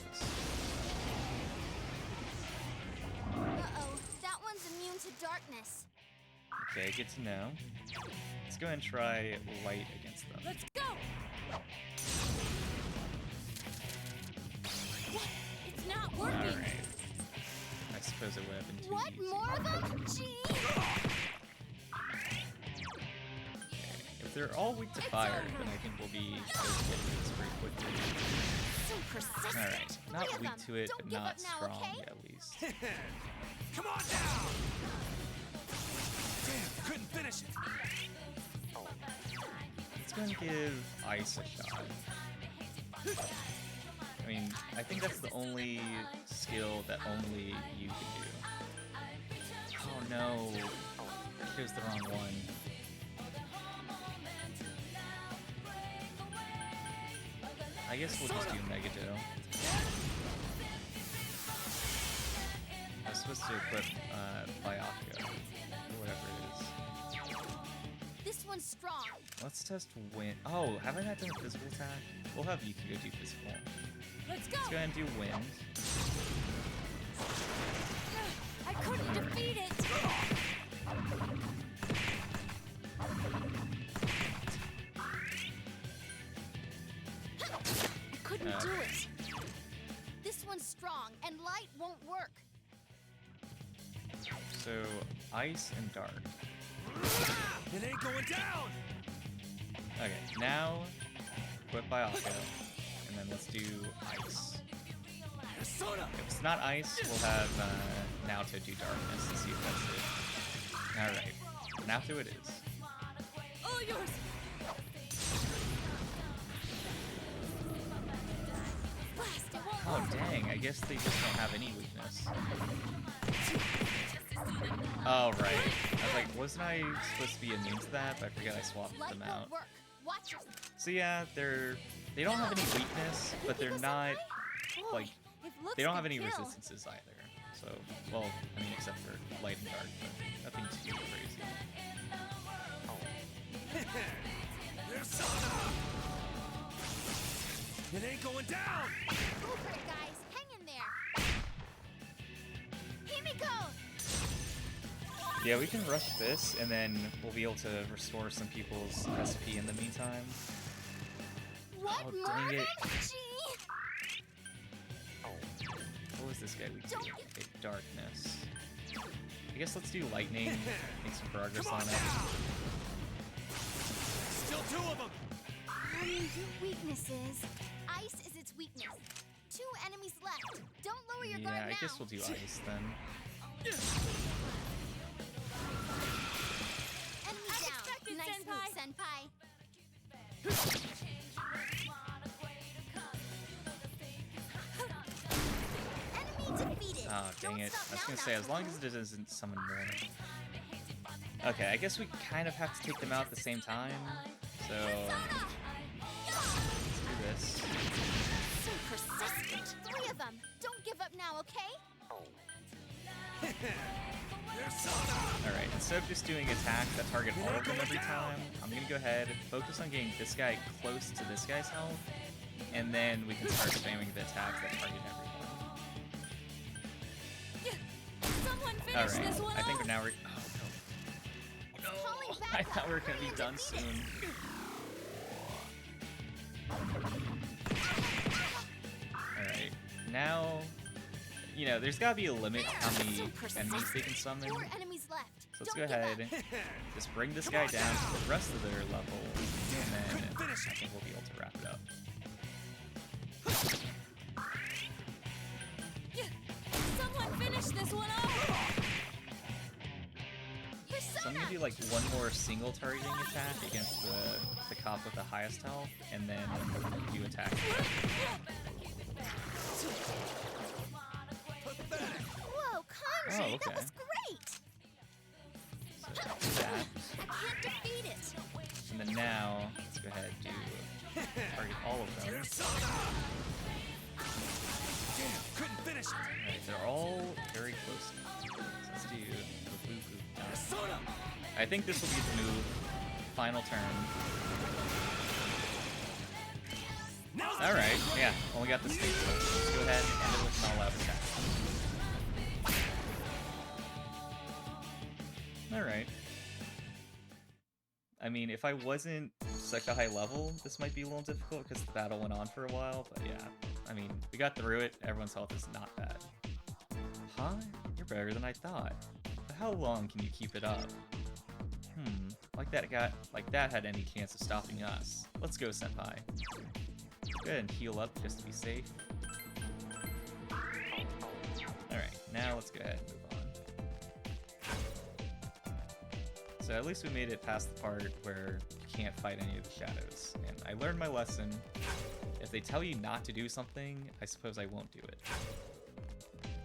Uh-oh, that one's immune to darkness. Okay, good to know. Let's go ahead and try light against them. Let's go! What? It's not working! Alright. I suppose it would have been too What? easy. More of them? Gee! If they're all weak to fire, then I think we'll be able to get through this pretty quickly. So persistent. Alright, not Three of weak them. to it, Don't but give not up now, strong okay? at least. Come on down! Damn, couldn't finish it. Let's go and give ice a shot. I mean, I think that's the only skill that only you can do. Oh no, I chose the wrong one. I guess we'll just do Megado. I was supposed to equip Byaka, or whatever it is. This one's strong. Let's test wind. Oh, have I not done a physical attack? We'll have Yukiko do physical. Let's go! Let's go ahead and do wind. I couldn't defeat it! I couldn't do it. This one's strong, and light won't work. So, ice and dark. It ain't going down! Okay, now equip Byaka, and then let's do ice. Persona! If it's not ice, we'll have Naoto do darkness and see if that's it. Alright, Naoto it is. All yours! Oh, dang. I guess they just don't have any weakness. Oh, right. I was like, wasn't I supposed to be immune to that? But I forget I swapped them out. So yeah, they don't have any weakness, but they're not, like, they don't have any resistances either. So, well, I mean, except for light and dark, but nothing too crazy. It ain't going down! Go for it, guys. Hang in there. Himiko! Yeah, we can rush this, and then we'll be able to restore some people's SP in the meantime. What Oh, dang it. Gee. What was this guy we do? Okay, darkness. I guess let's do lightning, make some progress on it. Still two of them! Weaknesses. Ice is its weakness. 2 enemies left. Don't lower your guard Yeah, now. I guess we'll do ice then. Enemy As down. expected, Nice Senpai. move, Senpai. Enemy defeated. Oh, dang Don't it. stop I was now, gonna say, as long as Napoleon. it doesn't summon more. Okay, I guess we kind of have to take them out at the same time. So, let's do this. So persistent. 3 of them. Don't give up now, okay? Alright, instead of just doing attacks that target all of them every time, I'm gonna go ahead, focus on getting this guy close to this guy's health, and then we can start spamming the attacks that target everyone. Someone finish this Alright, one I think off. now we're... Oh, Calling no. back I thought we were gonna be Hurry done and soon. defeat Alright, now... You know, there's gotta be a limit to how many enemies they can summon. 4 enemies left. So let's Don't go give up. ahead, just bring this guy down to the rest of their level, and then I think we'll be able to wrap it up. Someone finish this one off. So I'm gonna do like one more single targeting attack against the cop with the highest health, and then do attack. Whoa, Kanji, Oh, okay. that was great. So do that, I can't defeat it. and then now let's go ahead and do target all of them. Damn, couldn't finish it! Alright, they're all very close now. So let's do the blue group down. I think this will be the move. Final turn. Alright, yeah, only got the stage. Let's go ahead and end it with an all-out attack. Alright. I mean, if I wasn't such a high level, this might be a little difficult because the battle went on for a while, but yeah. I mean, we got through it. Everyone's health is not bad. Huh? You're better than I thought. But how long can you keep it up? Like that had any chance of stopping us. Let's go, Senpai. Go ahead and heal up just to be safe. Alright, now let's go ahead and move on. So at least we made it past the part where you can't fight any of the shadows. And I learned my lesson. If they tell you not to do something, I suppose I won't do it.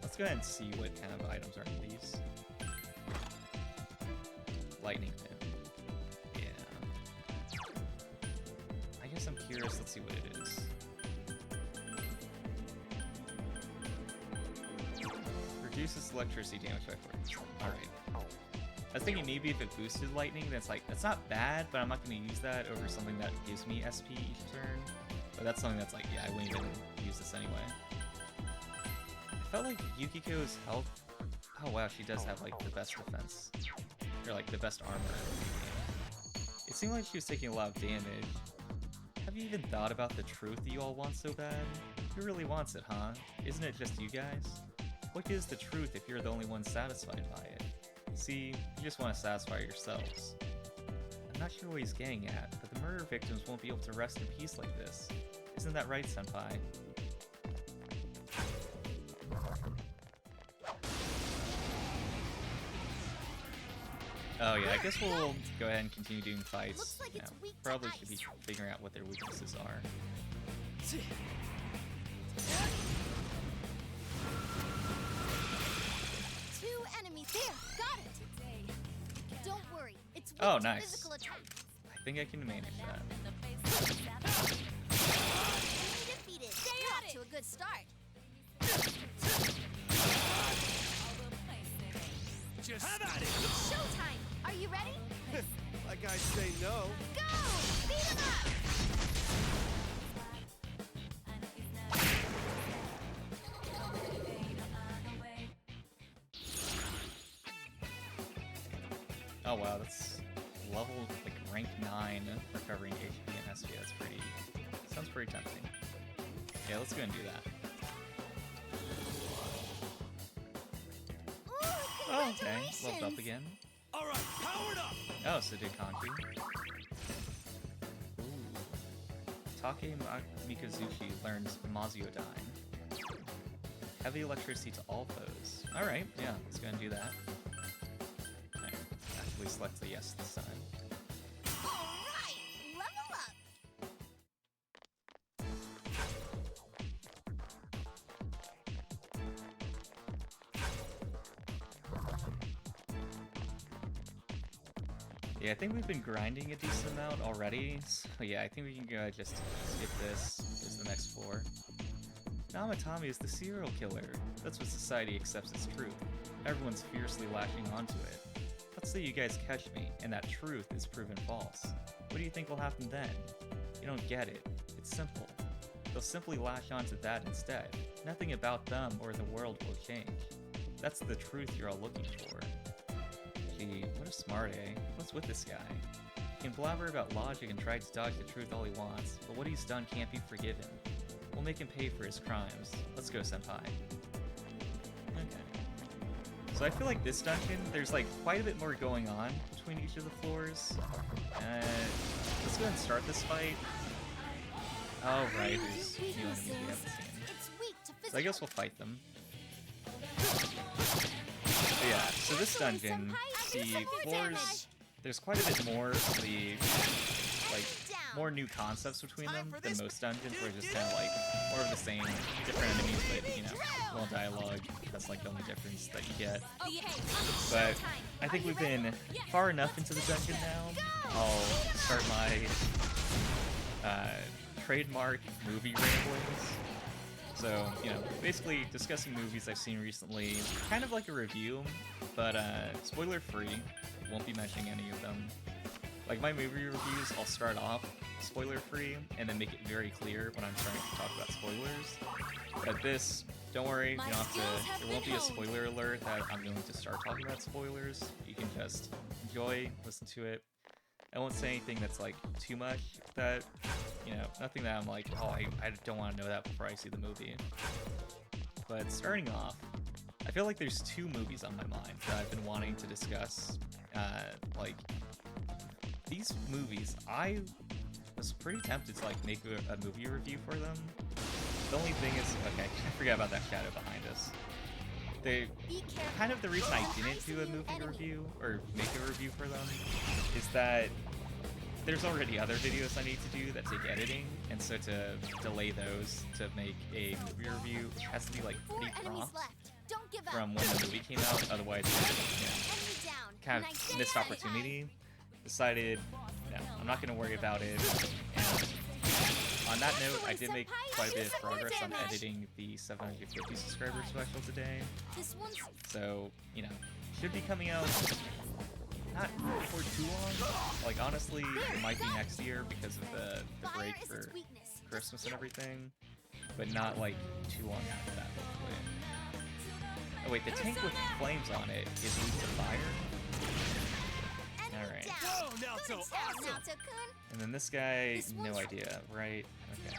Let's go ahead and see what kind of items are in these. Lightning pin. Yeah. I guess I'm curious, let's see what it is. Reduces electricity damage by 40%. Alright. I was thinking maybe if it boosted lightning, that's not bad, but I'm not going to use that over something that gives me SP each turn. But that's something that's like, yeah, I wouldn't even use this anyway. I felt like Yukiko's health... Oh wow, she does have like the best defense. Or like the best armor. It seemed like she was taking a lot of damage. Have you even thought about the truth that you all want so bad? Who really wants it, huh? Isn't it just you guys? What is the truth if you're the only one satisfied by it? See, you just want to satisfy yourselves. I'm not sure what he's getting at, but the murder victims won't be able to rest in peace like this. Isn't that right, Senpai? Oh yeah, I guess we'll go ahead and continue doing fights. Looks like it's weak to Probably should be ice. figuring out what their weaknesses are. There, got it. Don't worry, it's weak Oh, to nice. physical attack. I think I can manage that. Enemy defeated. You're off to a good start. Just have at it! It's showtime. Are you ready? Like I say no. Go! Beat him up! Oh wow, that's level like rank 9 recovering HP and SP. That's pretty. Sounds pretty tempting. Yeah, let's go and do that. Ooh, Oh, okay. congratulations! Leveled up again. Alright, powered up! Oh, so did Kanji. Ooh. Take Mikazuchi learns Maziodyne. Heavy electricity to all foes. Alright, yeah, let's go and do that. Alright, actually select the yes this time. Alright, level up! Yeah, I think we've been grinding a decent amount already, so yeah, I think we can go ahead just skip this. Here's the next floor. Namatami is the serial killer. That's what society accepts as truth. Everyone's fiercely lashing onto it. Let's say you guys catch me, and that truth is proven false. What do you think will happen then? You don't get it. It's simple. They'll simply lash onto that instead. Nothing about them or the world will change. That's the truth you're all looking for. Gee, what a smart A. What's with this guy? He can blabber about logic and try to dodge the truth all he wants, but what he's done can't be forgiven. We'll make him pay for his crimes. Let's go, senpai. Okay. So I feel like this dungeon, there's like quite a bit more going on between each of the floors. Let's go ahead and start this fight. Oh right, there's new enemies we haven't seen. It's weak to physical So I guess we'll fight them. But yeah, so this dungeon, the floors, there's quite a bit more of the, like, more new concepts between them than most dungeons, where it's just kind of like more of the same, different enemies, but you know, more dialogue. That's like the only difference that you get. But I think we've been far enough into the dungeon now. I'll start my trademark movie ramblings. So, you know, basically discussing movies I've seen recently, kind of like a review, but spoiler free. Won't be mentioning any of them. Like my movie reviews, I'll start off spoiler free and then make it very clear when I'm starting to talk about spoilers. But this, don't worry, you don't have to, there won't be a spoiler alert that I'm going to start talking about spoilers. You can just enjoy, listen to it. I won't say anything that's like too much that, you know, nothing that I'm like, oh, I don't want to know that before I see the movie. But starting off, I feel like there's two movies on my mind that I've been wanting to discuss. Like, these movies, I was pretty tempted to like make a movie review for them. The only thing is, okay, I forgot about that shadow behind us. Kind of the reason I didn't do a movie review, or make a review for them, is that there's already other videos I need to do that take editing, and so to delay those to make a movie review has to be like pretty prompt from when the movie came out, otherwise it's, you know, kind of missed opportunity. Decided, no, I'm not going to worry about it. And on that note, I did make quite a bit of progress on editing the 750 subscriber special today. So, you know, should be coming out not for too long. Like, honestly, it might be next year because of the break for Christmas and everything. But not, like, too long after that, hopefully. Oh wait, the tank with flames on it is weak to fire? Alright. Whoa, Naoto, awesome! And then this guy, no idea, right? Okay.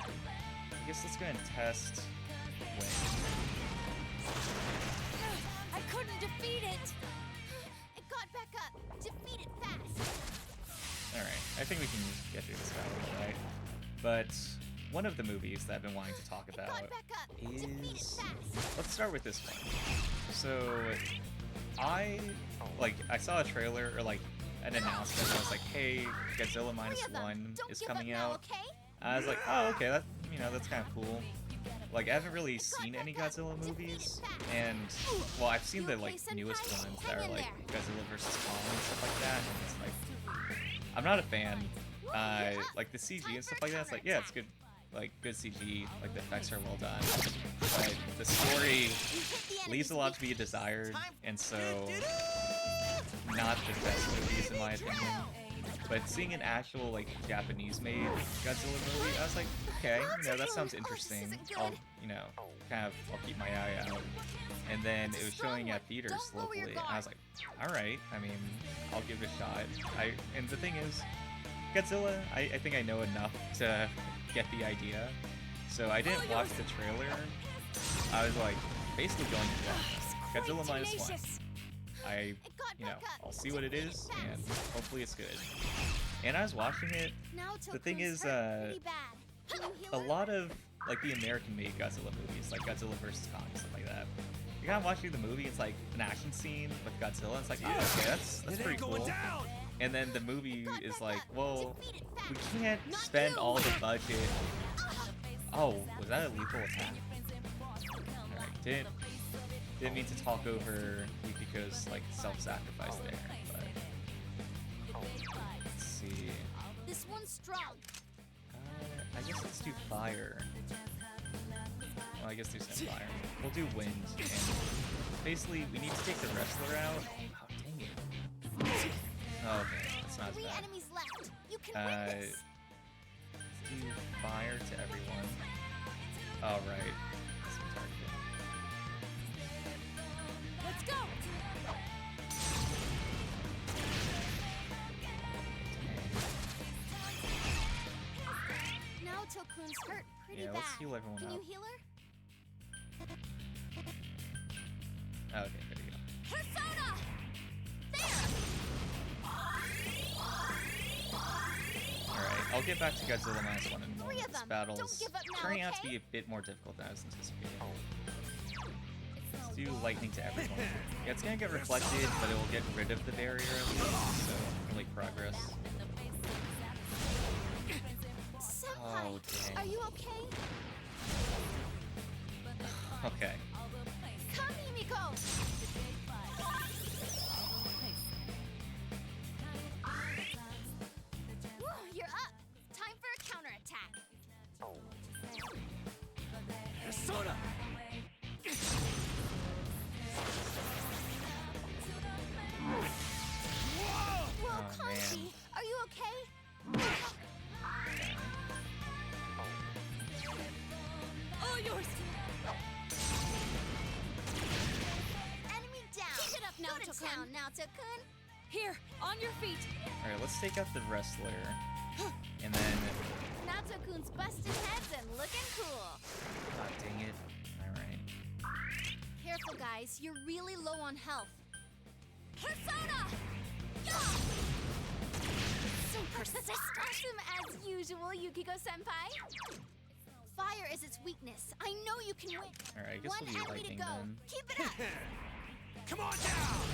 I guess let's go ahead and test Wing. I couldn't defeat it! It got back up! Defeat it fast! Alright, I think we can get through this battle, right? But one of the movies that I've been wanting to talk about is... Let's start with this one. So, I saw a trailer, or like, an announcement that was like, hey, Godzilla Minus One is coming out. I was like, oh, okay, that, you know, that's kind of cool. like I haven't really seen any Godzilla movies, and well, I've seen the like newest ones that are like Godzilla vs. Kong and stuff like that, and it's like I'm not a fan. Like the CG and stuff like that, it's like yeah, it's good, like good CG, like the effects are well done, but the story leaves a lot to be desired, and so not the best movies in my opinion. But seeing an actual like Japanese-made Godzilla movie, I was like, okay, you know, that sounds interesting. I'll, you know, I'll keep my eye out. And then it was showing at theaters locally, and I was like, all right, I mean, I'll give it a shot. And the thing is, Godzilla, I think I know enough to get the idea. So I didn't watch the trailer. I was like, basically going to watch Godzilla Minus One. You know, I'll see what it is, and hopefully it's good. And I was watching it. The thing is, a lot of like the American-made Godzilla movies, like Godzilla vs. Kong, stuff like that. You're kind of watching the movie. It's like an action scene with Godzilla. It's like, oh, okay, that's pretty cool. And then the movie is like, well, we can't spend all the budget. Oh, was that a lethal attack? Alright, didn't mean to talk over Yukiko's like self-sacrifice there, but let's see. This one's strong. I guess let's do fire. Well, I guess do some fire. We'll do wind, and basically we need to take the wrestler out. Oh, dang it. Oh, okay, that's not as 3 bad. enemies left. You can win this. Let's do fire to everyone. Oh, right. That's some target. Let's go! Now Tokun's hurt pretty Yeah, bad. let's heal everyone Can up. you heal her? Oh, okay, there you go. Persona! There! Alright, I'll get back to Godzilla Minus One in a moment. 3 of This them. battle's Don't give up now, turning out to okay? be a bit more difficult than I was anticipating. Let's do lightning to everyone. Yeah, it's gonna get reflected, but it will get rid of the barrier at least, so we'll make progress. Senpai, Oh, dang. are you okay? Okay. Come, Himiko! Woo, you're up! Time for a counterattack. Persona! Whoa, Oh, Kanji, man. are you okay? All yours! Enemy down! Keep it up, Go to Naoto-kun. town, Naoto-kun! Here, on your feet! Alright, let's take out the wrestler. And then... Naoto-kun's busting heads and looking cool. God dang it. Alright. Careful, guys. You're really low on health. Persona! So persistent as usual, Yukiko-senpai. Fire is its weakness. I know you can win. Alright, I guess One we'll do enemy lightning to go. then. Keep it up. Come on down!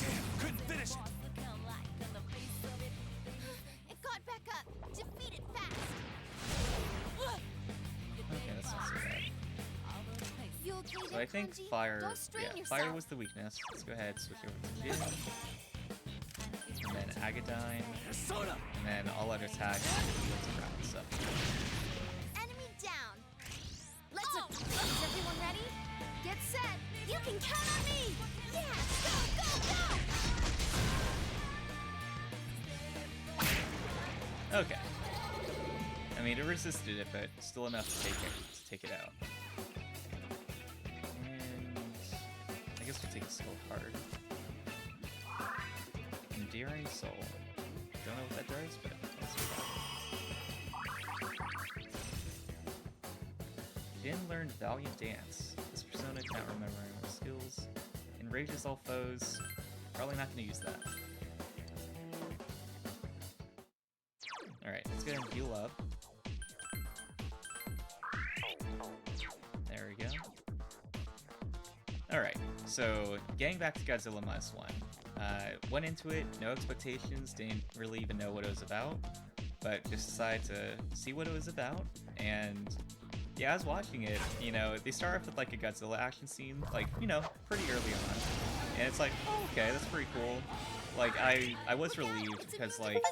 Damn, couldn't finish it. It got back up. Defeat it fast. Okay, that's not so bad. You okay So there, I think Kanji? fire... Don't strain Yeah, yourself. fire was the weakness. Let's go ahead, switch over to Jin. And then Agadine. Persona! And then I'll let her attack to wrap this up. Enemy down. Is everyone ready? Get set. You can count on me. Yeah. Go, go, go. Okay. I mean, it resisted it, but still enough to take it out. And I guess we'll take a soul card. Endearing Soul. Don't know what that does, but that's fine. Jin learned Valiant Dance. This persona cannot remember her skills. Enrages all foes. Probably not going to use that. Alright, let's go ahead and heal up. There we go. Alright, so getting back to Godzilla Minus One. Went into it, no expectations, didn't really even know what it was about, but just decided to see what it was about, and Yeah, I was watching it, you know, they start off with like a Godzilla action scene, like, you know, pretty early on. And it's like, oh, okay, that's pretty cool. Like, I was relieved because, like,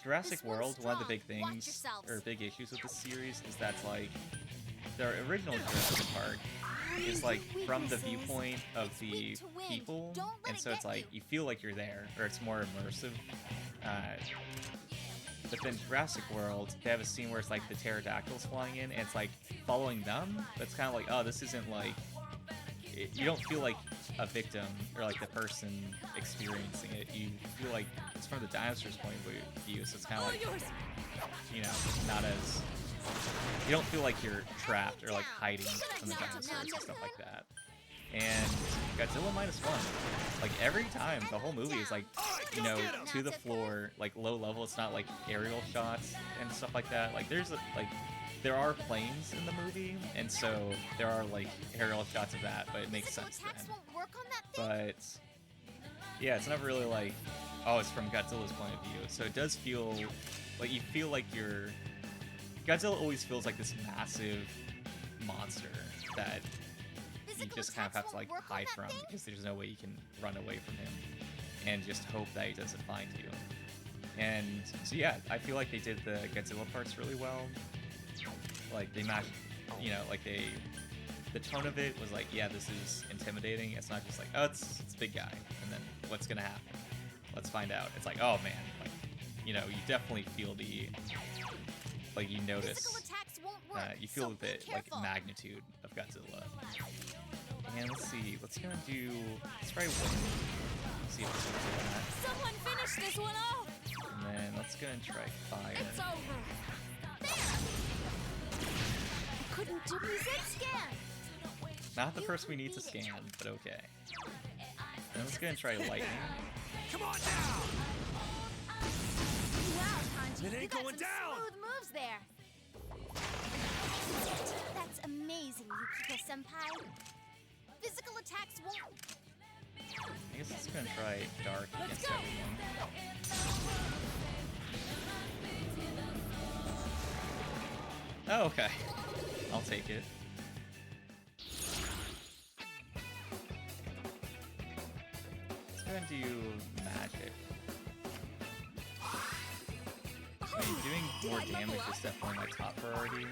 Jurassic World, one of the big things, or big issues with this series is that, like, the original Jurassic Park is, like, from the viewpoint of the people, and so it's like, you feel like you're there, or it's more immersive. But then Jurassic World, they have a scene where it's like the pterodactyls flying in, and it's like following them. But it's kind of like, oh, this isn't like, you don't feel like a victim or like the person experiencing it. You feel like it's from the dinosaur's point of view, so it's kind of like, you know, not as, you don't feel like you're trapped or like hiding from the dinosaurs and stuff like that. And Godzilla Minus One, like every time, the whole movie is like, you know, to the floor, like low level. It's not like aerial shots and stuff like that. Like there's like, there are planes in the movie, and so there are like aerial shots of that, but it makes sense then. But yeah, it's never really like, oh, it's from Godzilla's point of view. So it does feel like you feel like you're, Godzilla always feels like this massive monster that you just kind of have to like hide from because there's no way you can run away from him and just hope that he doesn't find you. And so yeah, I feel like they did the Godzilla parts really well. Like they matched, you know, like the tone of it was like, yeah, this is intimidating. It's not just like, oh, it's a big guy, and then what's gonna happen? Let's find out. It's like, oh man, like, you know, you definitely feel the, like you notice, you feel the like magnitude of Godzilla. And let's see, let's try wind. See if this one's like that. Someone finish this one off! And then let's go and try fire. It's over. I couldn't do scan. Not the first we need to scan, but okay. And let's go and try lightning. Come on down! Wow, Kanji, It ain't you got going some down. smooth moves there. That's amazing, Yukiko-senpai. Physical attacks won't... I guess let's go and try dark against everyone. Oh, okay. I'll take it. Let's go and do magic. I mean, doing more damage is definitely my top priority.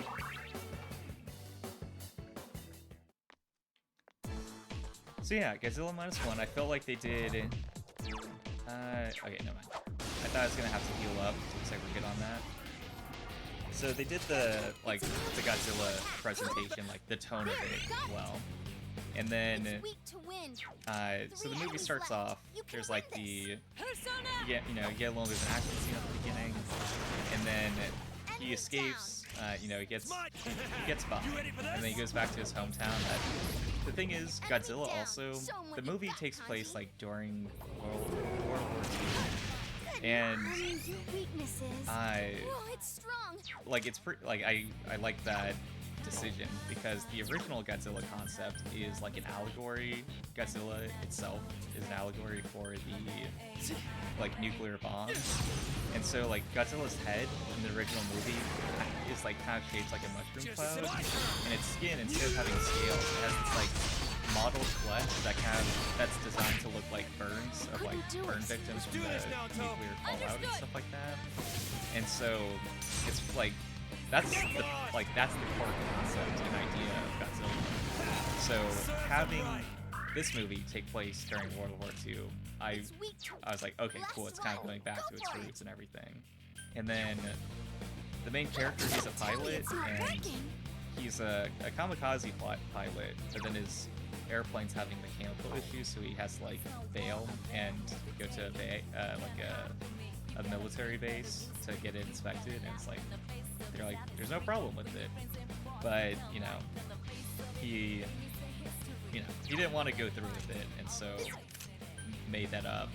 So yeah, Godzilla Minus One, I felt like they did... okay, never mind. I thought I was gonna have to heal up, looks like we're good on that. So they did the Godzilla presentation, like the tone of it well. And then, so the movie starts off, there's like the, you get a little bit of an action scene at the beginning, and then he escapes, you know, he gets by, and then he goes back to his hometown. The thing is, Godzilla also, the movie takes place like during World War II, and I like that decision because the original Godzilla concept is like an allegory. Godzilla itself is an allegory for the like nuclear bombs, and so like Godzilla's head in the original movie is like kind of shaped like a mushroom cloud, and its skin, instead of having scales, it has this like mottled flesh that's designed to look like burns of like burn victims from the nuclear fallout and stuff like that. And so it's like that's the core concept and idea of Godzilla. So having this movie take place during World War II, I was like, okay, cool, it's kind of going back to its roots and everything. And then the main character, he's a pilot, and he's a kamikaze pilot, but then his airplane's having mechanical issues, so he has to like bail and go to a military base to get it inspected, and it's like, they're like, there's no problem with it, but he didn't want to go through with it, and so made that up.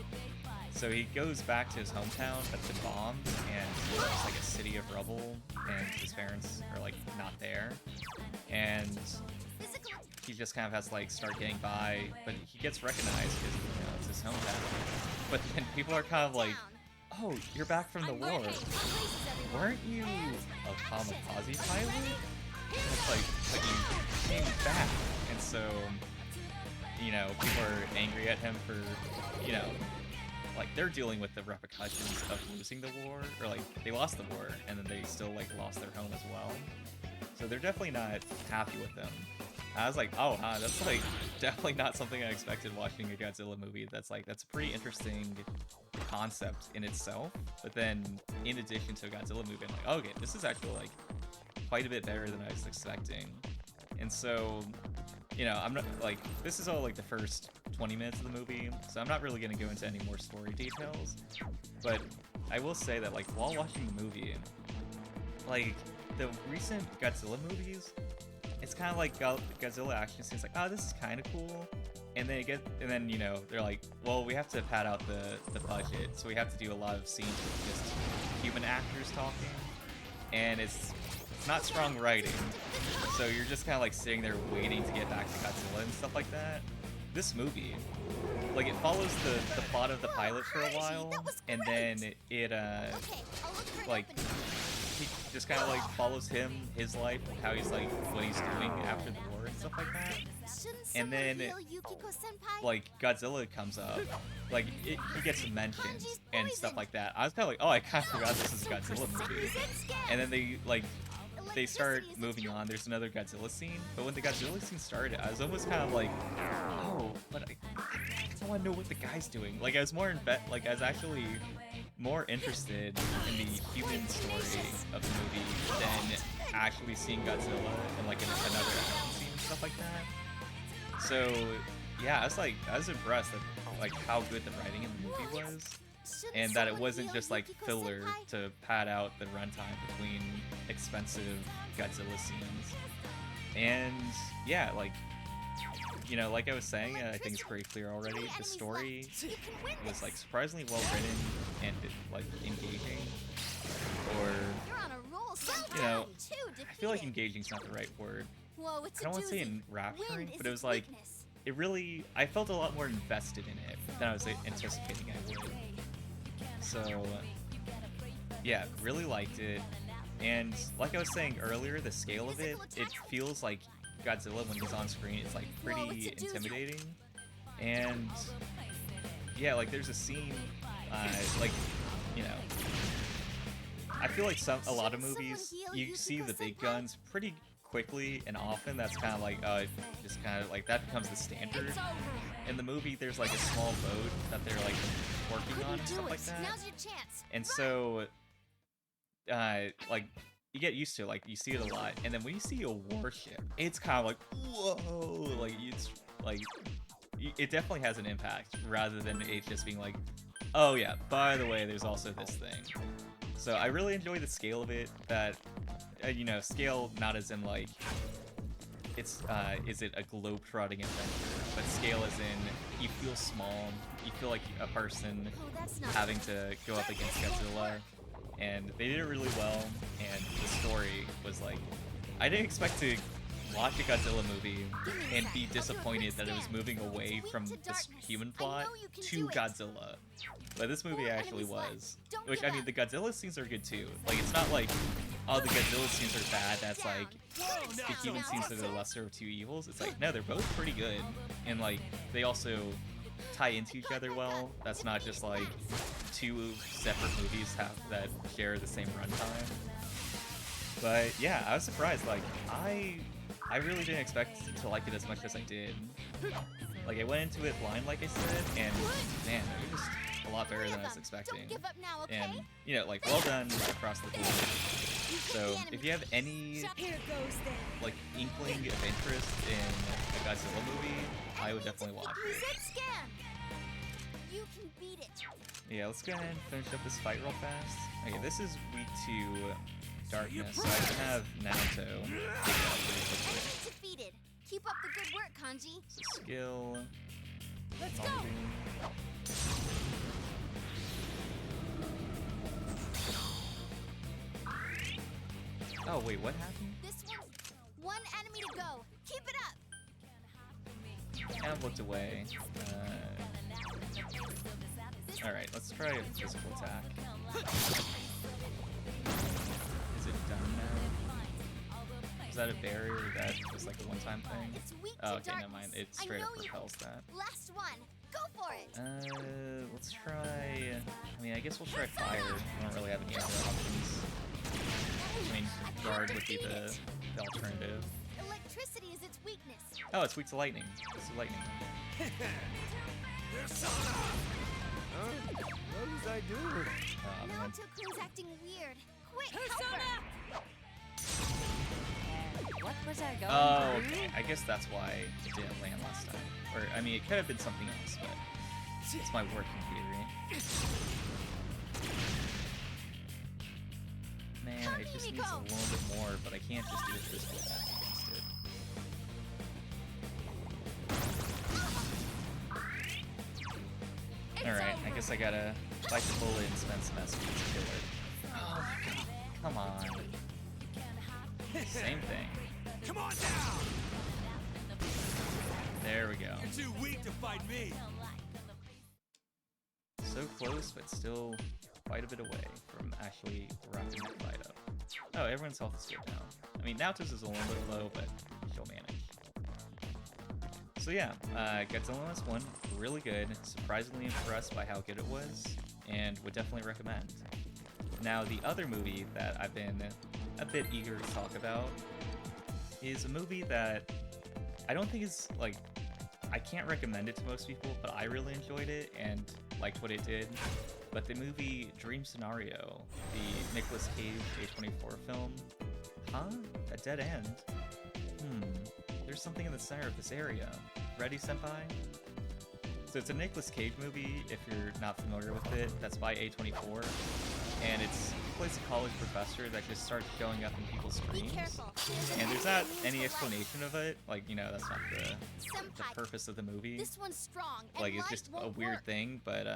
So he goes back to his hometown that's been bombed, and it's like a city of rubble, and his parents are like not there, and he just kind of has to like start getting by, but he gets recognized because it's his hometown. But then people are kind of like, oh, you're back from the war. Weren't you a kamikaze pilot? It's like, but you came back. And so, you know, people are angry at him for, you know, like they're dealing with the repercussions of losing the war, or like they lost the war and then they still like lost their home as well. So they're definitely not happy with them. I was like, oh, huh, that's like definitely not something I expected watching a Godzilla movie. That's a pretty interesting concept in itself. But then in addition to a Godzilla movie, I'm like, oh, okay, this is actually like quite a bit better than I was expecting. And so, you know, I'm not like, this is all like the first 20 minutes of the movie, so I'm not really going to go into any more story details. But I will say that like while watching the movie, like the recent Godzilla movies, it's kind of like Godzilla action scenes, like, oh, this is kind of cool, and then you know they're like, well, we have to pad out the budget, so we have to do a lot of scenes with just human actors talking, and it's not strong writing, so you're just kind of like sitting there waiting to get back to Godzilla and stuff like that. This movie, like, it follows the plot of the pilot for a while, and then it like, he just kind of like follows his life, how he's like, what he's doing after the war and stuff like that. And then like Godzilla comes up, like he gets mentioned and stuff like that. I was kind of like, oh, I kind of forgot this is a Godzilla movie. And then they start moving on. There's another Godzilla scene, but when the Godzilla scene started, I was almost kind of like, oh, but I don't want to know what the guy's doing. Like I was actually more interested in the human story of the movie than actually seeing Godzilla and like another action scene and stuff like that. So yeah, I was impressed at like how good the writing in the movie was, and that it wasn't just like filler to pad out the runtime between expensive Godzilla scenes. And yeah, like, you know, like I was saying, I think it's pretty clear already, the story was like surprisingly well written and like engaging, or, you know, I feel like engaging's not the right word. I don't want to say enrapturing, but it was like, it really, I felt a lot more invested in it than I was anticipating I would. So yeah, really liked it. And like I was saying earlier, the scale of it feels like Godzilla when he's on screen, it's like pretty intimidating. And yeah, like there's a scene, like, you know, I feel like a lot of movies, you see the big guns pretty quickly and often. That's kind of like, just kind of like, that becomes the standard. In the movie, there's like a small boat that they're like working on and stuff like that. And so, like, you get used to it, like, you see it a lot, and then when you see a warship, it's kind of like, whoa, like, it's, like, it definitely has an impact, rather than it just being like, oh yeah, by the way, there's also this thing. So I really enjoy the scale of it, that, you know, scale not as in, like, it's, is it a globe-trotting adventure, but scale as in, you feel small, you feel like a person having to go up against Godzilla. And they did it really well, and the story was like, I didn't expect to watch a Godzilla movie and be disappointed that it was moving away from this human plot to Godzilla. But this movie actually was. Which, I mean, the Godzilla scenes are good too. Like, it's not like, oh, the Godzilla scenes are bad, that's like, the human scenes are the lesser of two evils. It's like, no, they're both pretty good. And like, they also tie into each other well. That's not just like two separate movies that share the same runtime. But yeah, I was surprised. Like, I really didn't expect to like it as much as I did. Like, I went into it blind, like I said, and man, it was just a lot better than I was expecting. And, you know, like, well done across the board. So, if you have any, like, inkling of interest in a Godzilla movie, I would definitely watch it. Yeah, let's go ahead and finish up this fight real fast. Okay, this is weak to darkness, so I can have Naoto take it out pretty quickly. Keep up the good work, Kanji. So skill. Let's go. Oh wait, what happened? This one enemy to go. Keep it up. Kind of looked away. Alright, let's try a physical attack. Is it done now? Because that a barrier that was like a one-time thing? It's weak Oh, to okay, never darkness. mind. It I straight up know you repels can. that. Last one. Go for it. Let's try. I mean, I guess we'll try fire. We don't really have any other options. I mean, guard would be the alternative. Electricity is its weakness. Oh, it's weak to lightning. It's lightning. Persona! Huh? What was I doing? Oh, Now man. Tokun's acting weird. Quick, help her. What was I going Oh, through? okay. I guess that's why it didn't land last time. Or, I mean, it could have been something else, but it's my working theory. Man, it just needs a little bit more, but I can't just do it this way back against it. Alright, I guess I gotta bite the bullet and spend some SP to kill it. Oh my god, come on. Same thing. Come on down! There we go. You're too weak to fight me! So close, but still quite a bit away from actually wrapping that fight up. Oh, everyone's health is good now. I mean, Naoto's is a little bit low, but she'll manage. So yeah, Godzilla Minus One, really good. Surprisingly impressed by how good it was, and would definitely recommend. Now, the other movie that I've been a bit eager to talk about is a movie that I don't think is, like, I can't recommend it to most people, but I really enjoyed it and liked what it did. But the movie Dream Scenario, the Nicolas Cage A24 film, huh? A dead end? There's something in the center of this area. Ready, senpai? So it's a Nicolas Cage movie, if you're not familiar with it, that's by A24. And he plays a college professor that just starts showing up in people's Be dreams. careful. And there's not any explanation of it. Like, you know, that's not the Senpai, purpose of the movie. this one's strong. And Like, it's light just a won't weird work. thing, but,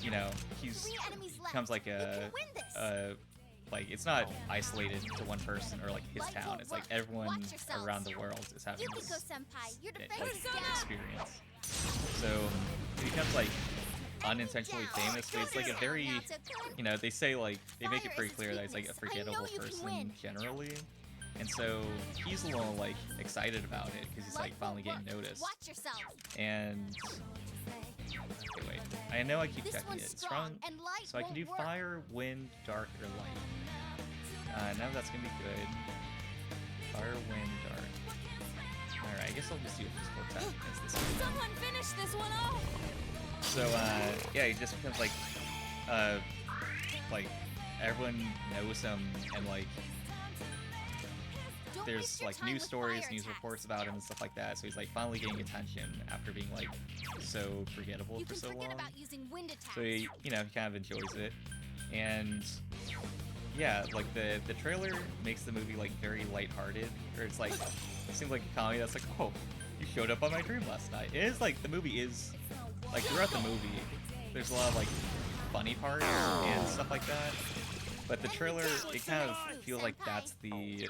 you know, he's 3 enemies left. becomes like You a, can win this. like, it's not isolated to one person or like his Light town. won't It's like work. everyone Watch yourselves. around the world is having Yukiko this senpai, your defense like, is down. experience. So he becomes like unintentionally famous, but it's like a very, you know, they say like they make it pretty clear that he's like a forgettable person generally, and so he's a little like excited about it because he's like finally getting noticed. Watch yourself. And okay, wait, I know I keep This checking one's it. It's strong strong, and light so I can do won't work. fire, wind, dark, or light. Now that's gonna be good. Fire, wind, dark. Alright, I guess I'll just do a physical attack against this one. Someone finish this one off! So, yeah, he just becomes like everyone knows him, and like Don't there's waste your like time news with stories, fire news attacks. reports about him and stuff like that. So he's like finally getting attention after being like so forgettable You for can so forget long. about using wind attacks. So he, you know, he kind of enjoys it, and yeah, like the trailer makes the movie like very lighthearted, or it's like it seems like a comedy that's like, oh, you showed up on my dream last night. It is like the movie is like throughout the movie, there's a lot of like funny parts and stuff like that, but the trailer it kind of feels like that's the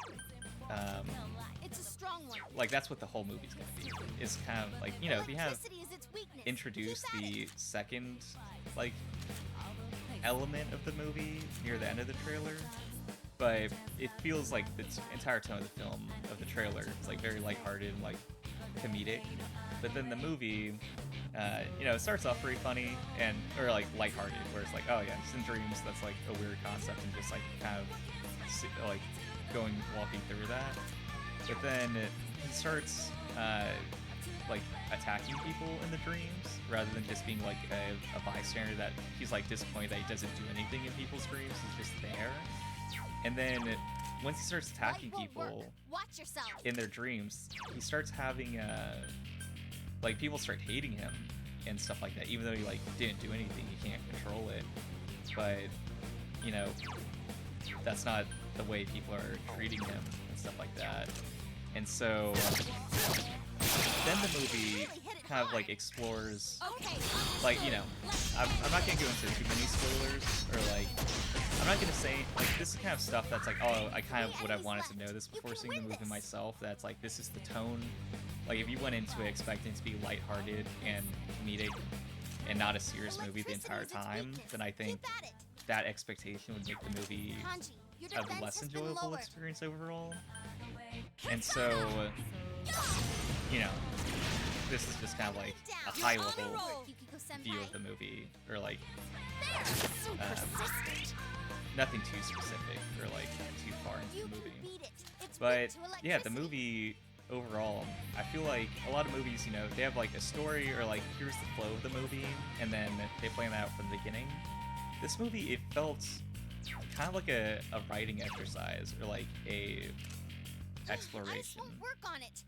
It's a strong one. like that's what the whole movie's gonna be. It's kind of like, you know, if you have Electricity is its weakness. introduced Keep at the it. second like element of the movie near the end of the trailer, but it feels like the entire tone of the film of the trailer is like very lighthearted and like comedic, but then the movie you know, it starts off pretty funny and or like lighthearted, where it's like, oh yeah, just in dreams, that's like a weird concept, and just like kind of like walking through that. But then he starts like attacking people in the dreams rather than just being like a bystander that he's like disappointed that he doesn't do anything in people's dreams. He's just there. And then once he starts attacking Light won't people work. Watch yourself. in their dreams, he starts having like people start hating him and stuff like that, even though he like didn't do anything, he can't control it. But you know, that's not the way people are treating him and stuff like that. And so then the movie kind of like explores, Okay. like, you know, I'm not gonna go into too many spoilers, or like I'm not gonna say like this is kind of stuff that's like, oh, I kind of would have wanted to know this before seeing the movie myself. That's like, this is the tone. Like if you went into it expecting it to be lighthearted and comedic and not a serious movie the entire time, then I think Keep at it. that expectation would make the movie Kanji, Your a defense less has been enjoyable lowered. experience overall. And so, you know, this is just kind of like a high level view of the movie, or like nothing too specific or like too far into the movie. But yeah, the movie overall, I feel like a lot of movies, you know, they have like a story or like here's the flow of the movie, and then they plan that out from the beginning. This movie, it felt kind of like a writing exercise or like a exploration.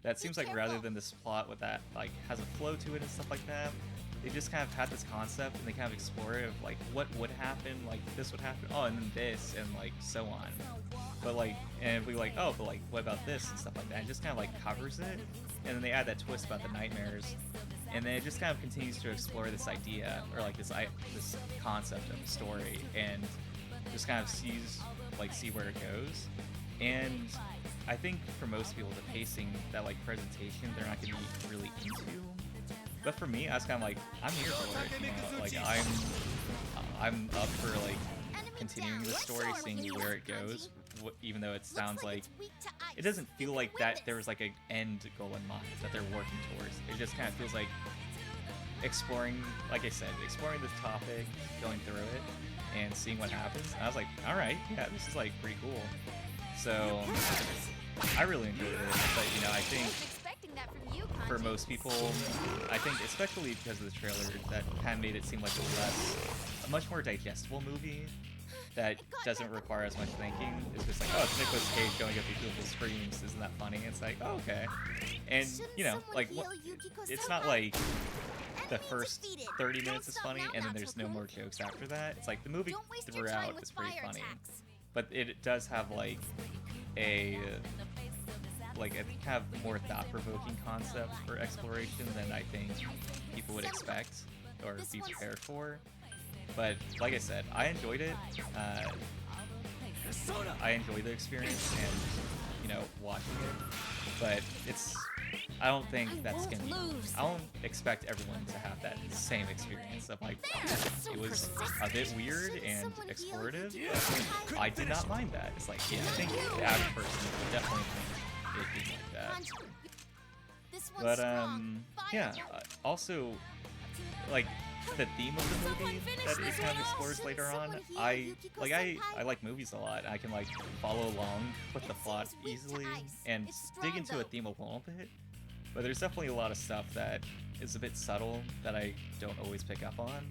That seems like rather than this plot with that like has a flow to it and stuff like that, they just kind of had this concept and they kind of explore it of like what would happen, like this would happen, oh, and then this, and like so on. But like, and we like, oh, but like what about this and stuff like that. It just kind of like covers it, and then they add that twist about the nightmares, and then it just kind of continues to explore this idea or like this concept of the story, and just kind of see where it goes. And I think for most people, the pacing, that like presentation, they're not going to be really into. But for me, I was kind of like, I'm here for it. You know? Like I'm up for like continuing the story, seeing where it goes. Even though it sounds like it doesn't feel like that there was like an end goal in mind that they're working towards. It just kind of feels like exploring, like I said, exploring this topic, going through it, and seeing what happens. And I was like, all right, yeah, this is like pretty cool. So I really enjoyed it. But you know, I think for most people, I think especially because of the trailer, that kind of made it seem like a much more digestible movie that doesn't require as much thinking. It's just like, oh, it's Nicolas Cage going up these beautiful screams, isn't that funny? It's like, oh, okay. And, you know, like, it's not like the first 30 minutes is funny and then there's no more jokes after that. It's like the movie throughout is pretty funny. But it does have, like, a kind of more thought-provoking concept for exploration than I think people would expect or be prepared for. But like I said, I enjoyed it. I enjoyed the experience and, you know, watching it. But I don't think that's gonna be, I don't expect everyone to have that same experience of like, it was a bit weird and explorative. But I did not mind that. It's like, yeah, I think the average person would definitely think it being like that. But yeah, also, like, the theme of the movie that it kind of explores later on, I like movies a lot. I can like follow along with the plot easily and dig into a theme a little bit, but there's definitely a lot of stuff that is a bit subtle that I don't always pick up on.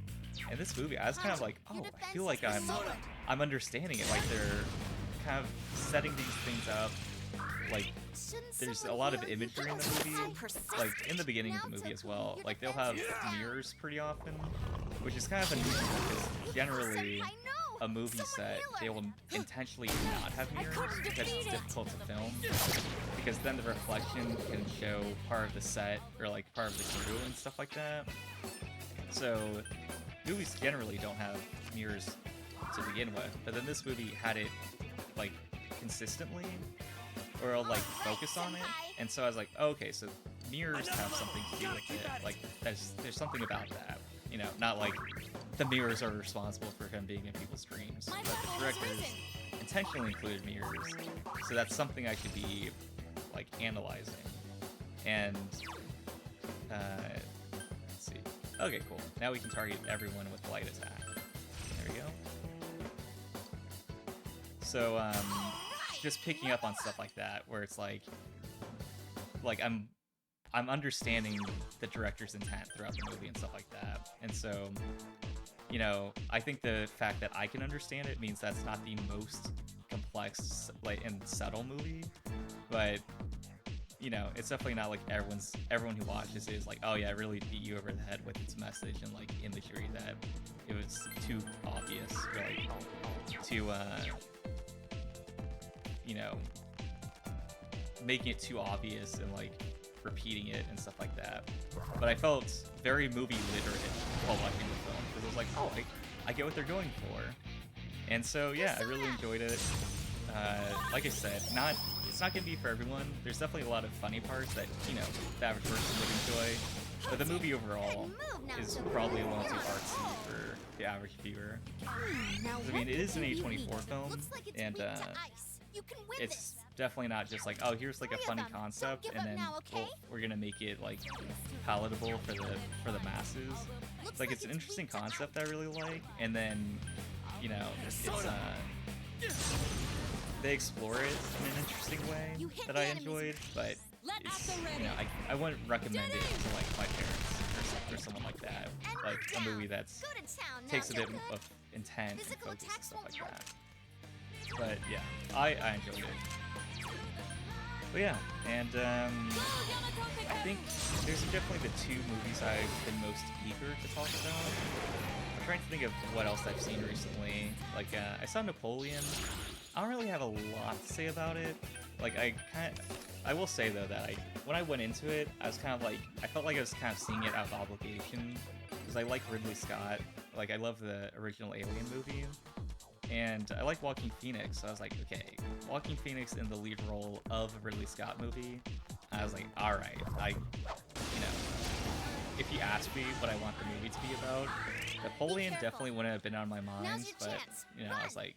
And this movie, I was kind of like, oh, I feel like I'm understanding it. Like they're kind of setting these things up. Like there's a lot of imagery in the movie, like in the beginning of the movie as well. Like they'll have mirrors pretty often, which is kind of unusual because generally a movie set, they will intentionally not have mirrors because it's difficult to film, because then the reflection can show part of the set or like part of the crew and stuff like that. So movies generally don't have mirrors to begin with, but then this movie had it like consistently, or I'll like focus on it, and so I was like, oh, okay, so mirrors have something to do with it. Like there's something about that, you know, not like the mirrors are responsible for him being in people's dreams, but the directors intentionally included mirrors, so that's something I should be like analyzing. And let's see. Okay, cool. Now we can target everyone with light attack. There we go. So just picking up on stuff like that, where it's like I'm understanding the director's intent throughout the movie and stuff like that. And so, you know, I think the fact that I can understand it means that's not the most complex, like, and subtle movie, but you know, it's definitely not like everyone who watches it is like, oh yeah, it really beat you over the head with its message and like imagery, that it was too obvious, or like too you know, making it too obvious and like repeating it and stuff like that. But I felt very movie literate while watching the film, because I was like, oh, I get what they're going for. And so yeah, I really enjoyed it. Like I said, it's not gonna be for everyone. There's definitely a lot of funny parts that, you know, the average person would enjoy. But the movie overall Move now, is so probably a little too quick. artsy for the average viewer. Now I mean, it is an what will you A24 eat? film, Looks like it's and weak to ice. You can win it's this. definitely not just like, oh, here's like a Three of funny them. Don't concept, give and up then now, okay? we're gonna make it like palatable for the masses. Looks It's like it's an interesting weak to concept ice. I really like, and then you know it's they explore it in an interesting way You hit that the I enemies. enjoyed, but Let it's, out the you know, ready. I wouldn't recommend it to like my parents or someone like that. And Like a down. movie that's Go to town now, takes a bit Joker. of intent and Physical focus and attacks stuff won't like help. that. But yeah, I enjoyed it. But yeah, and I think there's definitely the two movies I've been most eager to talk about. I'm trying to think of what else I've seen recently. Like I saw Napoleon. I don't really have a lot to say about it. Like I will say though that when I went into it, I was kind of like, I felt like I was kind of seeing it out of obligation because I like Ridley Scott. Like I love the original Alien movie, and I like Joaquin Phoenix. So I was like, okay, Joaquin Phoenix in the lead role of a Ridley Scott movie. I was like, all right, you know, if you ask me what I want the movie to be about, Napoleon definitely wouldn't have been on my mind. Now's your But chance. you know, I was like,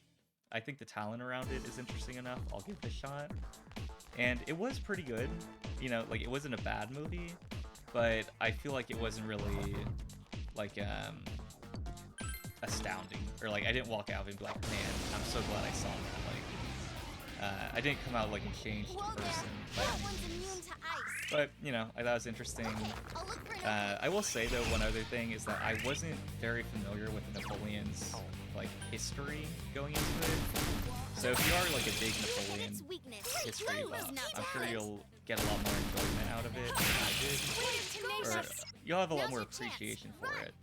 I think the talent around it is interesting enough. I'll give it a shot. And it was pretty good. You know, like it wasn't a bad movie, but I feel like it wasn't really like astounding, or like I didn't walk out and be like, man, I'm so glad I saw that. Like I didn't come out like a changed Whoa there. person by That any one's means. immune to ice. But you know, I thought it was interesting. Okay, I'll look for an I will say though, one other thing is that I wasn't very familiar with Napoleon's like history going into it. So if you are like a big Napoleon its weakness. history What was buff, not I'm sure talent? you'll get a lot more enjoyment out of it than I did, or you'll have a lot Now's more your chance. appreciation for Run. it.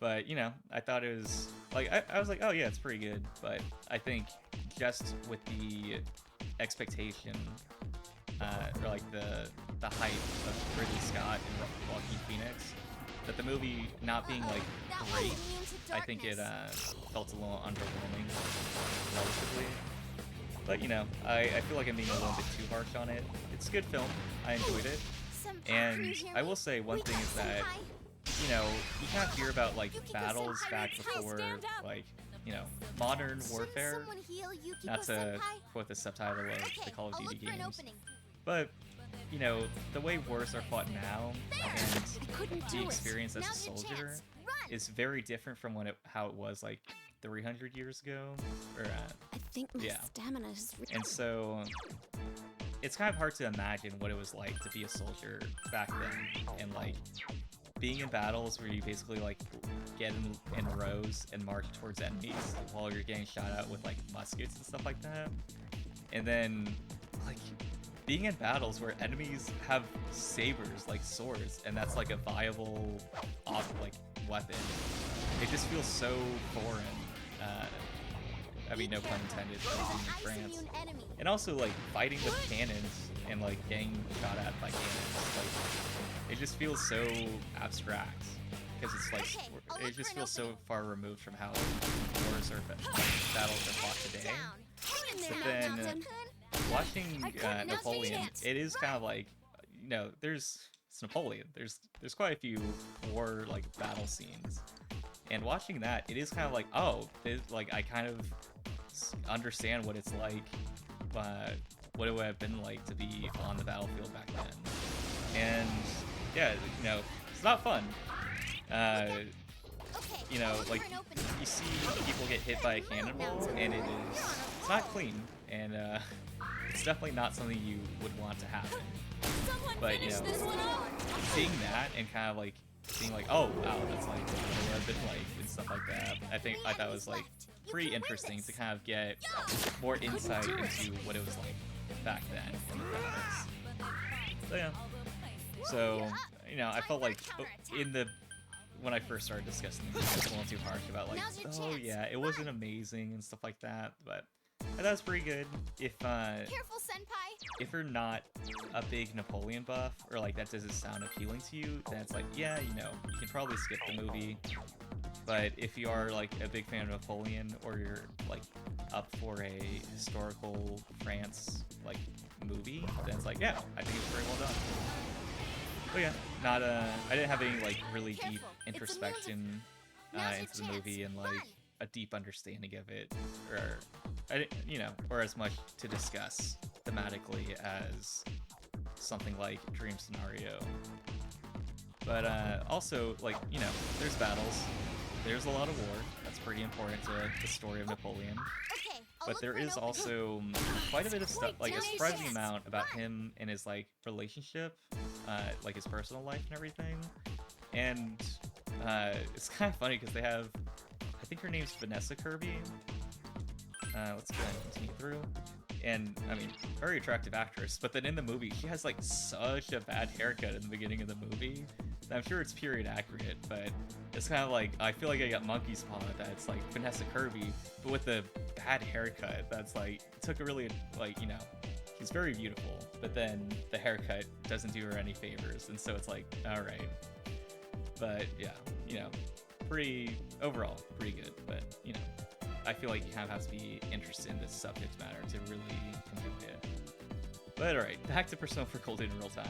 But you know, I thought it was like I was like, oh yeah, it's pretty good. But I think just with the expectation, or like the hype of Ridley Scott and Joaquin Phoenix, that the movie not being like That one's great, immune to I think it darkness. felt a little underwhelming relatively. But you know, I feel like I'm being a little bit too harsh on it. It's a good film. I enjoyed it. Senpai, can And you hear I me? will say one We thing got is that, Senpai. you know, you kind of hear about like Yukiko battles senpai back needs before stand up. like, you know, modern Shouldn't warfare. someone heal Yukiko Not to senpai? quote the subtitle of Okay, the Call of I'll Duty look for an games. opening. But, you know, the way wars are fought now and I couldn't do the it. experience as a Now's your soldier chance. Run. is very different from how it was like 300 years ago. Or, I think my yeah. stamina is. and so it's kind of hard to imagine what it was like to be a soldier back then, and like being in battles where you basically like get in rows and march towards enemies while you're getting shot at with like muskets and stuff like that, and then like being in battles where enemies have sabers like swords, and that's like a viable like weapon. It just feels so foreign. I mean, no pun intended, for being in Ice France. immune enemy. And also like fighting with cannons and like getting shot at by cannons, like it just feels so abstract because it's like Okay, I'll it look just for an feels so opening. far removed from how wars or battles are fought today. Down. Hang in But there, then, Mountain. Watching I couldn't. Now's your Napoleon, chance. it is kind of like, you know, it's Napoleon. There's quite a few war like battle scenes, and watching that, it is kind of like, oh, like I kind of understand what it's like, what it would have been like to be on the battlefield back then. And yeah, you know, it's not fun. Okay, You know, I'll look like for an opening. you see people get hit by a cannonball, and it's not clean, and it's definitely not something you would want to happen. Someone But you finish know, this one off. seeing that and kind of like being like, oh wow, that's like what it would have been like and stuff like that. I thought it was like pretty interesting to kind of get more insight into what it was like back then in the battles. So yeah. So you know, I felt like when I first started discussing it, I was a little too harsh about like, Now's your oh chance. yeah, it wasn't amazing and stuff like that. But I thought it was pretty good. Careful, Senpai. If you're not a big Napoleon buff, or like that doesn't sound appealing to you, then it's like, yeah, you know, you can probably skip the movie. But if you are like a big fan of Napoleon, or you're like up for a historical France like movie, then it's like, yeah, I think it's very well done. But yeah, not I didn't have any like really deep Careful, it's introspection Now's your into the chance. movie and like Run. a deep understanding of it, or I didn't, or as much to discuss thematically as something like Dream Scenario. But also, like, there's battles, there's a lot of war. That's pretty important to the story of Napoleon. Okay, I'll But look there for an is opening. also quite a bit of stuff, like a Quite surprising delicious. amount about him and his like relationship, like his personal life and everything. And it's kind of funny because they have, I think her name's Vanessa Kirby. Let's go ahead and continue through. And I mean, very attractive actress. But then in the movie, she has like such a bad haircut in the beginning of the movie. And I'm sure it's period accurate, but it's kind of like, I feel like I got monkey's paw that it's like Vanessa Kirby, but with the bad haircut. That's like, it took a really, like, she's very beautiful, but then the haircut doesn't do her any favors. And so it's like, all right. But yeah, overall, pretty good. But, I feel like you kind of have to be interested in this subject matter to really enjoy it. But alright, back to Persona 4 Gold in real time.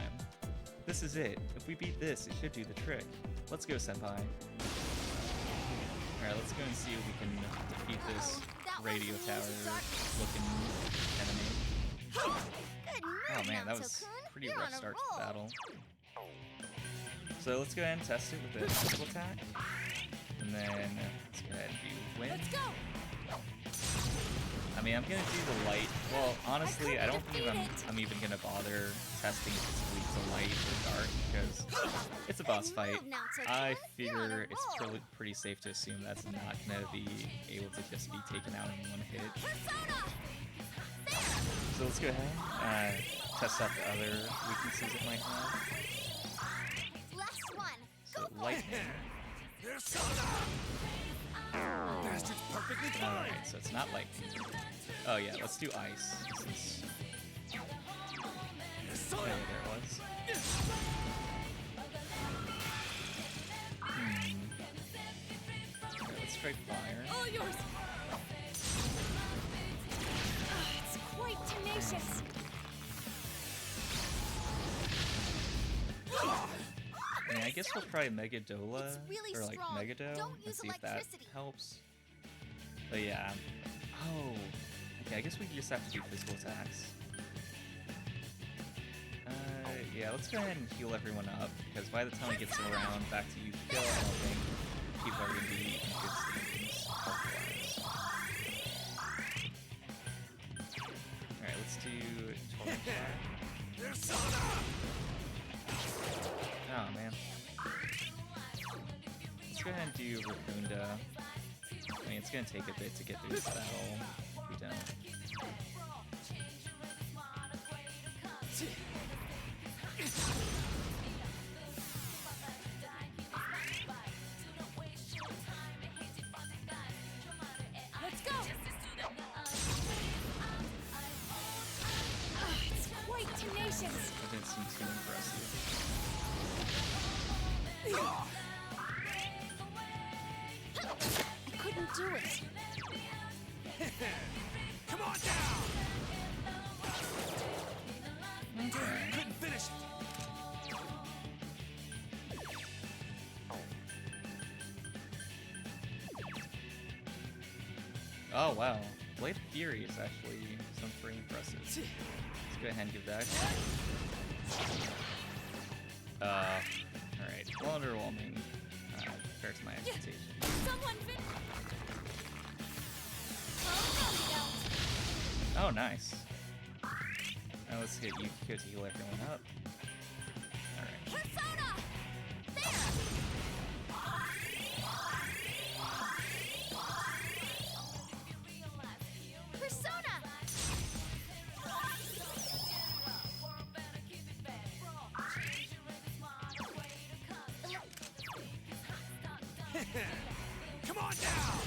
This is it. If we beat this, it should do the trick. Let's go, Senpai. Alright, let's go and see if we can defeat this radio tower looking enemy. Good move, Oh man, that was Naoto-kun. pretty You're rough on a start to roll. the battle. So let's go ahead and test it with the physical attack. And then let's go ahead and do wind. Let's go! I mean, I'm gonna do the light. Well, honestly, I don't think defeat I'm even gonna bother testing if it's weak to light or dark because it's a boss fight. I figure it's pretty safe to assume that's not gonna be able to just be taken out in one hit. Persona! So let's go ahead, test out the other weaknesses it might have. Last one. So lightning. Bastard's perfectly fine. Alright, so it's not lightning. Oh yeah, let's do ice. Since... Okay, there it was. Okay, let's try fire. All yours! It's quite tenacious. I mean, I guess we'll try Megadola, It's really or like strong. Megado, Don't and use see if that electricity. helps. But yeah. Oh. Okay, I guess we just have to do physical attacks. Yeah, let's go ahead and heal everyone up, because by the time it gets around back to Yukiko, I don't think people are going to be in good standings health-wise. Alright, let's do torch attack. Oh man. Let's go ahead and do Raccoonda. I mean, it's gonna take a bit to get through this battle. If we don't. Let's go! It's quite tenacious. That didn't seem too impressive. I couldn't do it. Come on down! Couldn't finish it. Oh wow, Blade of Fury is actually sounds pretty impressive. Let's go ahead and give that. Alright, a little underwhelming compared to my expectations. Someone fin- Oh, nice. Now let's get Yukiko to heal everyone up. Alright. Persona! Persona! Come on down!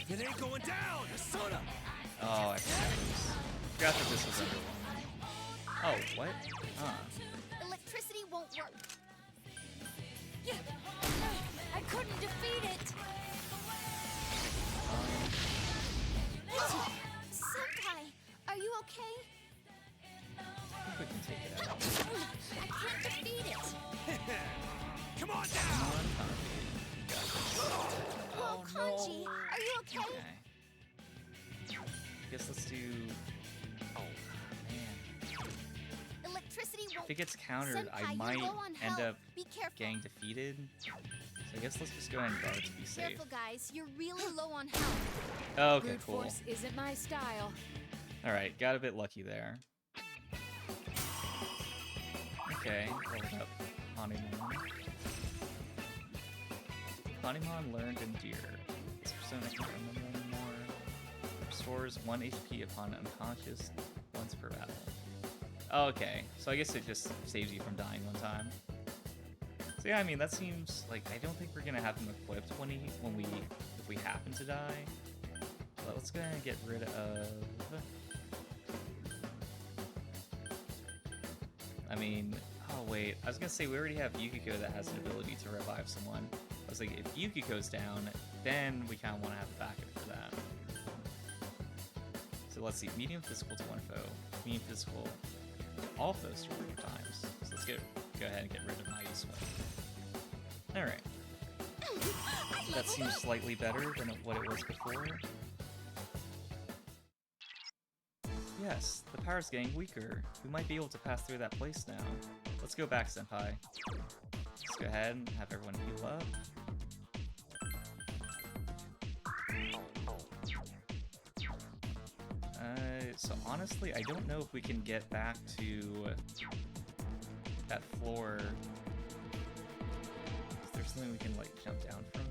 It ain't going down! Persona! Oh, I forgot that this was underwhelming. Oh, what? Huh. Electricity won't work. I couldn't defeat it! Senpai, are you okay? I think we can Adachi, are you okay? Okay. Guess let's do. Oh man. Electricity If won't. it gets countered, Senpai, I you're might low on end health. up Be careful. getting defeated. So I guess let's just go ahead and guard to be safe. Careful, guys. You're really low on health. Okay, Brute cool. force isn't my style. All right, got a bit lucky there. Okay, leveled up Hanimon. Hanimon learned Endure. This persona can't remember anymore. Restores 1 HP upon unconscious once per battle. Okay, so I guess it just saves you from dying one time. So yeah, I mean that seems like I don't think we're gonna have him equipped if we happen to die. But let's go ahead and get rid of. I mean, oh wait, I was gonna say we already have Yukiko that has an ability to revive someone. I was like, if Yukiko's down, then we kind of want to have a backup for that. So let's see, medium physical to one foe, medium physical to all foes 2 more times. So let's go ahead and get rid of Mighty Swim. All right, that seems slightly better than what it was before. Yes, the power's getting weaker. We might be able to pass through that place now. Let's go back, Senpai. Let's go ahead and have everyone heal up. So honestly, I don't know if we can get back to that floor. Is there something we can, like, jump down from?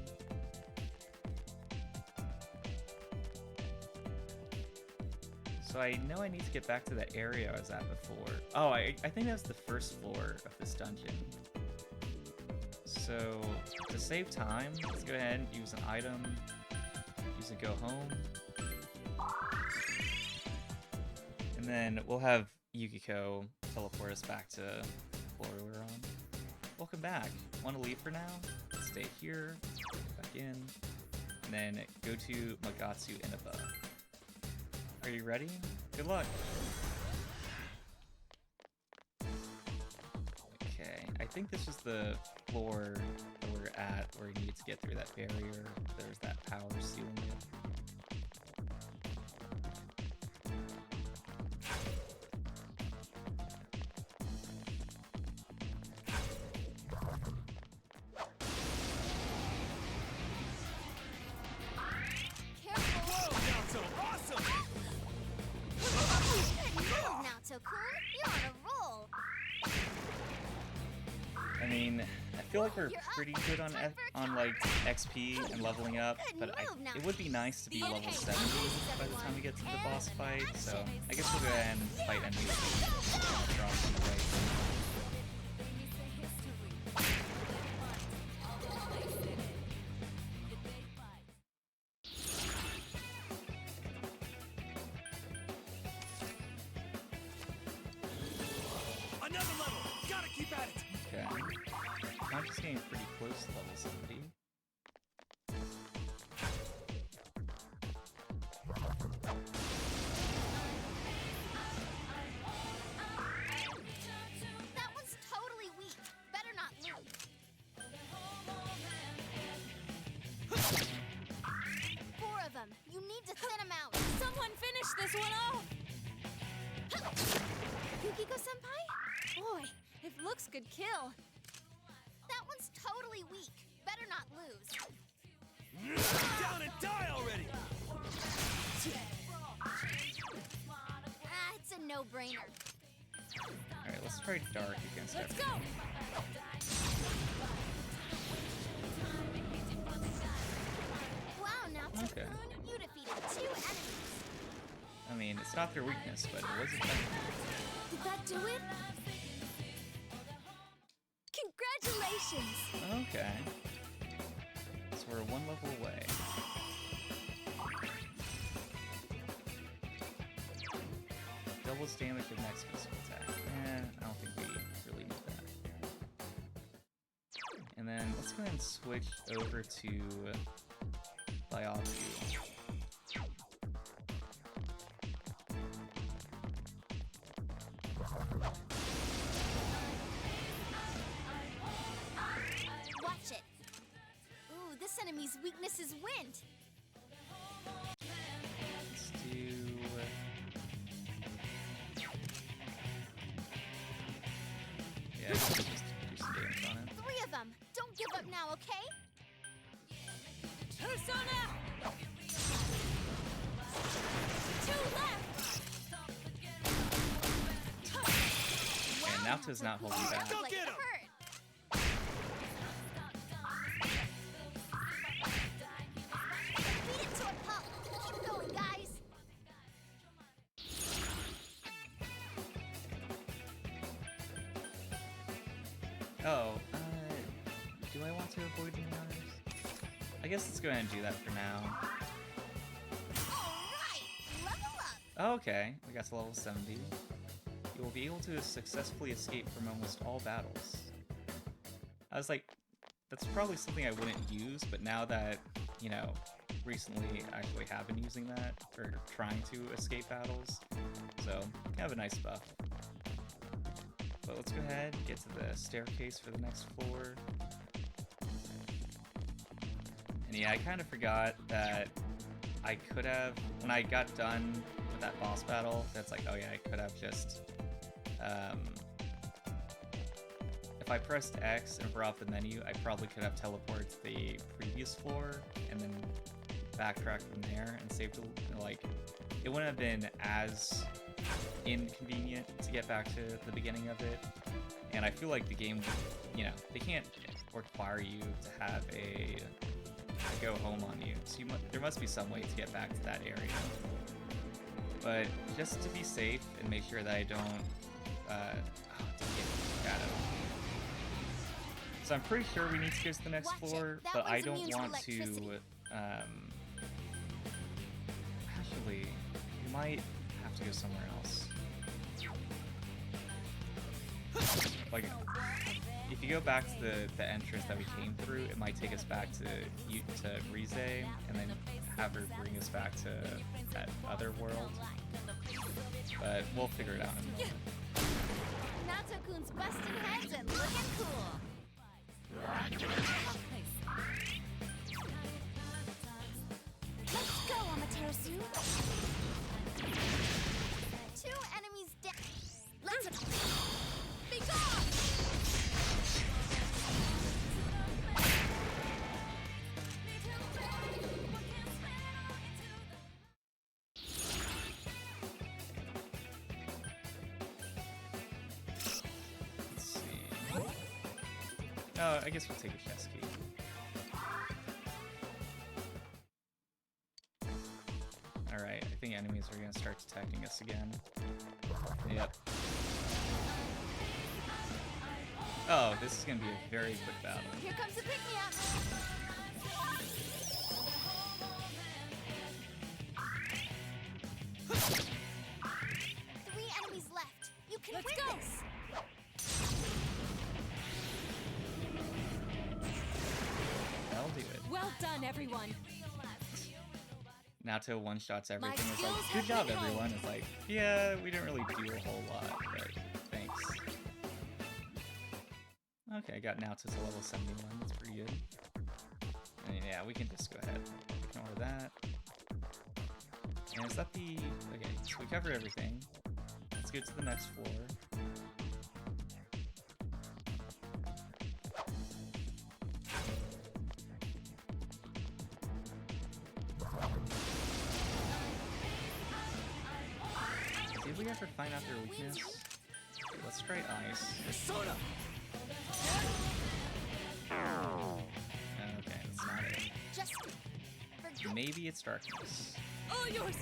So I know I need to get back to that area I was at before. Oh, I think that was the first floor of this dungeon. So to save time, let's go ahead and use an item. Use a go home. And then we'll have Yukiko teleport us back to the floor we were on. Welcome back. Want to leave for now? Stay here. Go back in. And then go to Magatsu Inaba. Are you ready? Good luck! Okay, I think this is the floor that we're at where we needed to get through that barrier. There's that power sealing it. Whoa, Naruto, awesome! Naruto-kun, you're on a roll. I mean, I feel like we're You're up. pretty good on Time for a like XP and leveling up, but it would be nice to be level 70 by the time we get to the boss fight. So I guess we'll go ahead and fight enemies across on the way. Another level! Gotta keep at it! Okay. I'm just getting pretty close to level 70. That one's totally weak. Better not lose. 4 of them. You need to thin them out. Someone finish this one off! Yukiko-senpai? Boy, if looks could kill. That one's totally weak. Better not lose. Down and die already! It's a no-brainer. Alright, let's try Dark against Let's everyone. go! Wow, Naruto-kun, Okay. you defeated 2 enemies. I mean, it's not their weakness, but it was effective. Did that do it? Congratulations! Okay. So we're 1 level away. Doubles damage of next physical attack. I don't think we really need that. And then let's go ahead and switch over to biology. Watch it. Ooh, this enemy's weakness is wind. Persona! 2 left! And Naoto's not holding back. Go Like get it him! hurt. Beat it to a pulp. Keep going, guys. Oh, do I want to avoid the encounters? I guess let's go ahead and do that for now. Alright, level up. Oh, okay, we got to level 70. You will be able to successfully escape from almost all battles. I was like, that's probably something I wouldn't use, but now that, you know, recently I actually have been using that for trying to escape battles, so kind of a nice buff. But let's go ahead and get to the staircase for the next floor. And yeah, I kind of forgot that I could have, when I got done with that boss battle, that's like, oh yeah, I could have just, if I pressed X and brought up the menu, I probably could have teleported to the previous floor and then backtracked from there and saved, like, it wouldn't have been as inconvenient to get back to the beginning of it. And I feel like the game, you know, they can't require you to have a go home on you, so there must be some way to get back to that area. But just to be safe and make sure that I don't so I'm pretty sure we need to go to the next Watch it. floor, That but I one's don't immune to want to electricity. actually, we might have to go somewhere else. Like, if you go back to the entrance that we came through, it might take us back to Rize, and then have her bring us back to that other world. But we'll figure it out in a moment. Nato-kun's busting heads and looking cool. Let's go, Amaterasu. 2 enemies down. Let's be gone. Let's see. Oh, I guess we'll take a chest key. Alright, I think enemies are gonna start attacking us again. Yep. Oh, this is gonna be a very quick battle. Here comes the pick-me-up. Three enemies left. You can Let's win go. this. That'll do it. Well done, everyone. Nato one-shots everything. It's skills like, have good job, been honed. everyone. It's like, yeah, we didn't really do a whole lot, but thanks. Okay, I got Nato to level 71. That's pretty good. And yeah, we can just go ahead. Ignore that. And is that the... Okay, so we covered everything. Let's go to the next floor. Did we ever find out their weakness? Okay, let's try ice. Persona! Okay, that's not it. Just forget. Maybe it's darkness. All yours.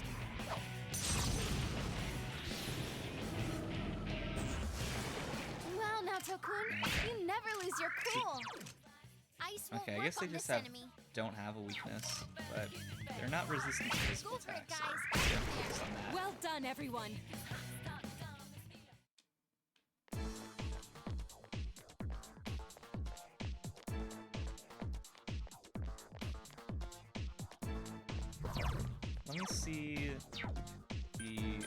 Well, Nato-kun, you never lose your cool. Ice won't Okay, I work guess they on just this have enemy. don't have a weakness, but they're not resistant to physical Go for it, attacks. So guys. yeah, focus on that. Well done, everyone. Let me see the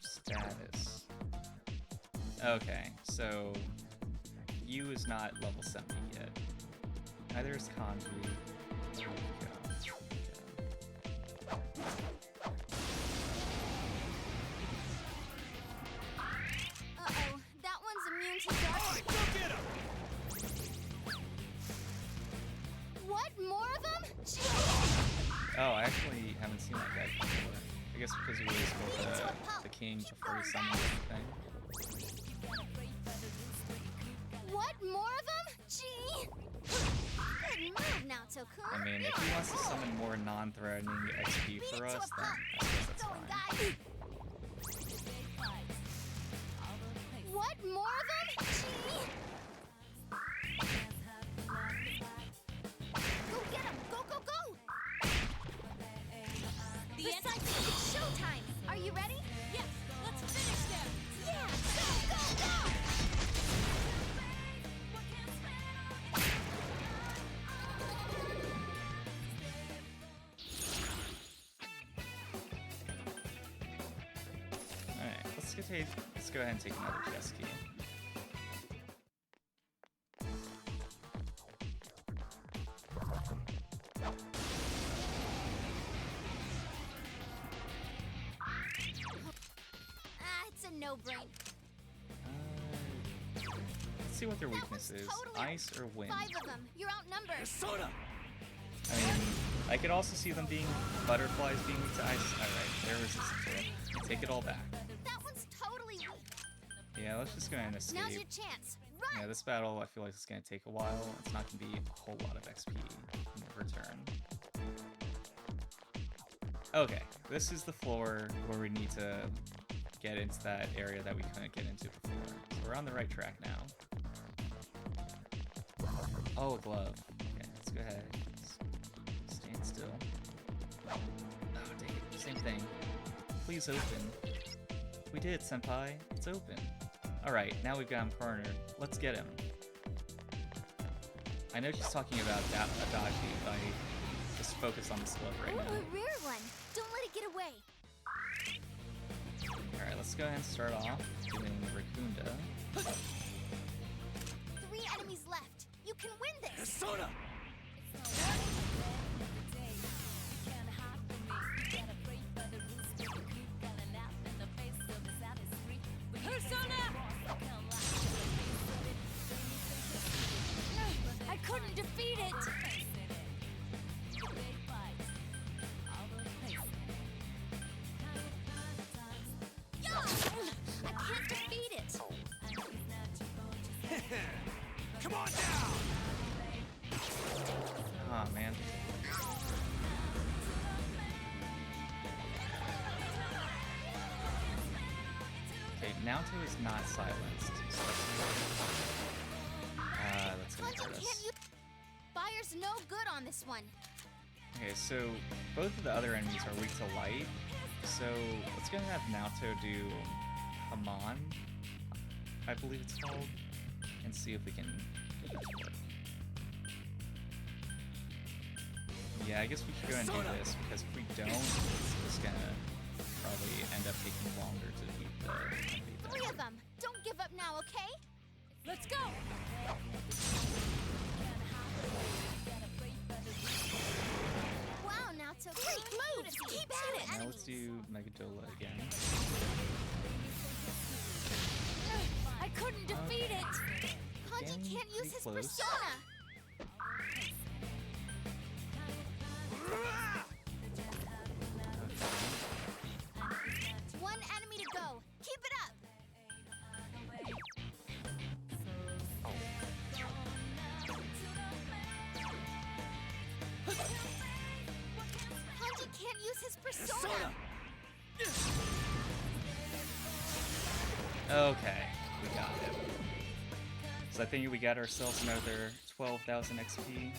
status. Okay, so Yu is not level 70 yet. Neither is Kanji. There we go. Uh-oh, that one's immune to dark. Go get him! What? More of them? Jeez. Oh, I actually haven't seen that guy before. I guess because he was both the king before he summoned everything. What? More of them? Gee! Good move, Naoto-kun. I mean, if he wants to summon more non-threatening XP for us, then I guess that's Going, fine. guys! What? More of them? Gee! Go get him! Go, go, go! Precisely! It's showtime! Are you ready? Yes, let's finish them! Yeah! Go, go, go! Alright, let's go ahead and take another chest key. It's a no-brainer. Let's see what their That weakness one's is. totally- Ice or wind? 5 of them. You're outnumbered. Persona! I mean, I could also see them being butterflies being weak to ice. Alright, they're resistant to it. Take it all back. That one's totally weak. Yeah, let's just go ahead and escape. Now's your chance. Run! Yeah, this battle I feel like it's gonna take a while. It's not gonna be a whole lot of XP in return. Okay, this is the floor where we need to get into that area that we couldn't get into before. So we're on the right track now. Oh, a glove. Okay, let's go ahead. Stand still. Oh, dang it. Same thing. Please open. We did, Senpai. It's open. Alright, now we've got him cornered. Let's get him. I know she's talking about Adachi, but I just focus on the glove right Oh, now. a rare one. Don't let it get away. Alright, let's go ahead and start off doing Raccoonda. 3 enemies left. You can win this. Persona! Persona! I couldn't defeat it! Yeah! I can't defeat it. Come on down! Ah, man. Okay, Naoto is not silenced. So that's gonna Kanji hurt can't us. use. Fire's no good on this one. Okay, so both of the other enemies are weak to light. So let's go ahead and have Naoto do Haman, I believe it's called, and see if we can get that to work. Yeah, I guess we should go ahead and do this, because if we don't, it's just gonna probably end up taking longer to beat the enemy. 3 of them. Don't give up now, okay? Let's go! Wow, Naoto. Great move. Keep at it. Now let's do Megadola again. I couldn't defeat it! Kanji Getting can't use pretty his close. persona. One enemy to go. Keep it up. Kanji can't use his persona. Okay, we got it. So I think we got ourselves another 12,000 XP.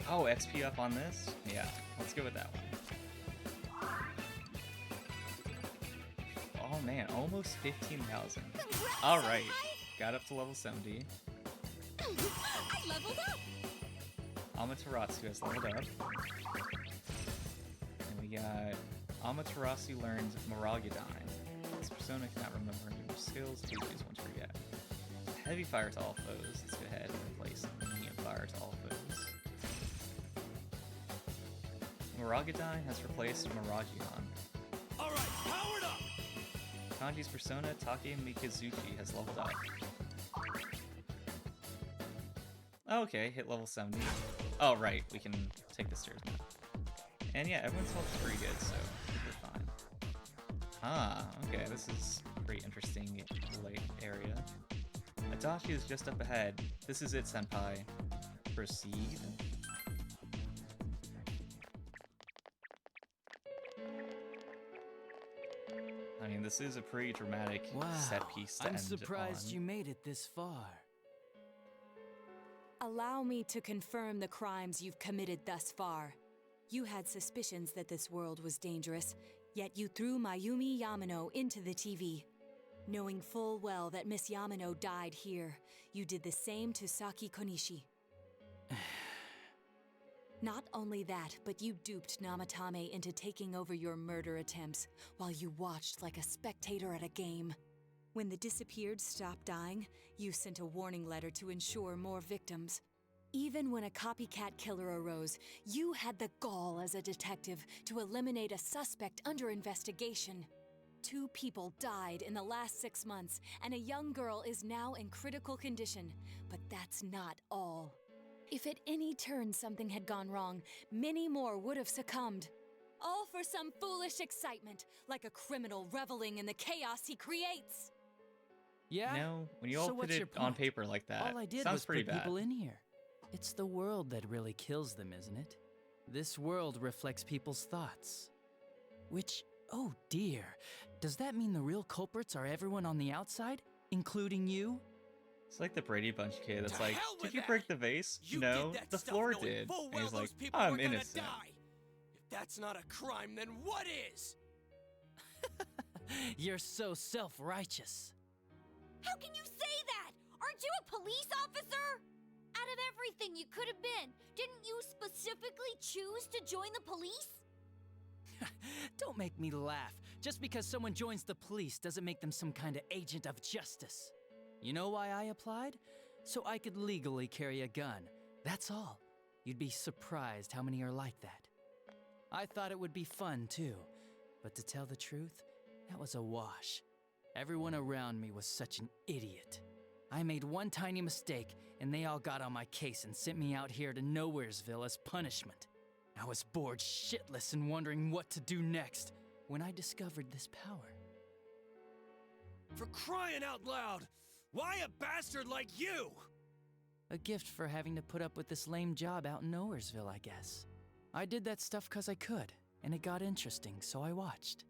Oh, XP up on this? Yeah, let's go with that one. Oh man, almost 15,000. Congrats, Alright, Senpai. got up to level 70. I leveled up. Amaterasu has leveled up. And we got Amaterasu learns Monologues. This persona cannot remember any of her skills, please use one to forget. Heavy fire to all foes. Let's go ahead and replace medium fire to all foes. Monologues has replaced Moragion. Alright, powered up! Kanji's persona, Take Mikazuchi, has leveled up. Okay, hit level 70. Oh, right, we can take the stairs now. And yeah, everyone's health is pretty good, so we're fine. Ah, okay, this is a pretty interesting light area. Adachi is just up ahead. This is it, senpai. Proceed. I mean, this is a pretty dramatic set piece to I'm end surprised on. you made it this far. Allow me to confirm the crimes you've committed thus far. You had suspicions that this world was dangerous, yet you threw Mayumi Yamano into the TV. Knowing full well that Miss Yamano died here, you did the same to Saki Konishi. Not only that, but you duped Namatame into taking over your murder attempts while you watched like a spectator at a game. When the disappeared stopped dying, you sent a warning letter to ensure more victims. Even when a copycat killer arose, you had the gall as a detective to eliminate a suspect under investigation. 2 people died in the last 6 months, and a young girl is now in critical condition. But that's not all. If at any turn something had gone wrong, many more would have succumbed. All for some foolish excitement, like a criminal reveling in the chaos he creates. Yeah? You know, when you all So put what's it your on point? paper like that, All I did sounds was pretty put bad. people in here. It's the world that really kills them, isn't it? This world reflects people's thoughts. Which, oh dear, does that mean the real culprits are everyone on the outside, including you? It's like the Brady Bunch kid that's To like, hell did with you that! break the vase? You No, did that the stuff floor knowing did. full And well he's like, those people I'm were gonna innocent. die. If that's not a crime, then what is? You're so self-righteous. How can you say that? Aren't you a police officer? Out of everything you could have been, didn't you specifically choose to join the police? Don't make me laugh. Just because someone joins the police doesn't make them some kind of agent of justice. You know why I applied? So I could legally carry a gun. That's all. You'd be surprised how many are like that. I thought it would be fun too, but to tell the truth, that was a wash. Everyone around me was such an idiot. I made one tiny mistake, and they all got on my case and sent me out here to Nowheresville as punishment. I was bored shitless and wondering what to do next when I discovered this power. For crying out loud! Why a bastard like you? A gift for having to put up with this lame job out in Nowheresville, I guess. I did that stuff 'cause I could, and it got interesting, so I watched.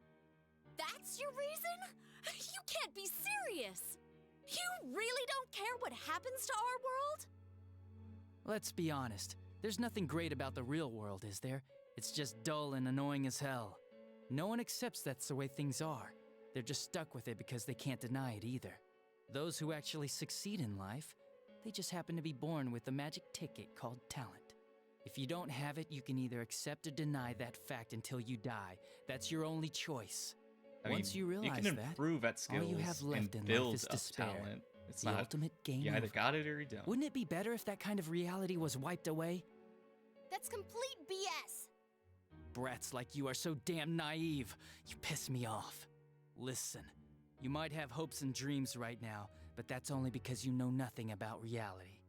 That's your reason? You can't be serious! You really don't care what happens to our world? Let's be honest, there's nothing great about the real world, is there? It's just dull and annoying as hell. No one accepts that's the way things are. They're just stuck with it because they can't deny it either. Those who actually succeed in life, they just happen to be born with a magic ticket called talent. If you don't have it, you can either accept or deny that fact until you die. That's your only choice. I Once mean, you realize can that, improve at skills all you have left and in build life is up despair. talent. It's The not, ultimate game you either over. got it or you don't. Wouldn't it be better if that kind of reality was wiped away? That's complete BS. Brats like you are so damn naive. You piss me off. Listen, you might have hopes and dreams right now, but that's only because you know nothing about reality.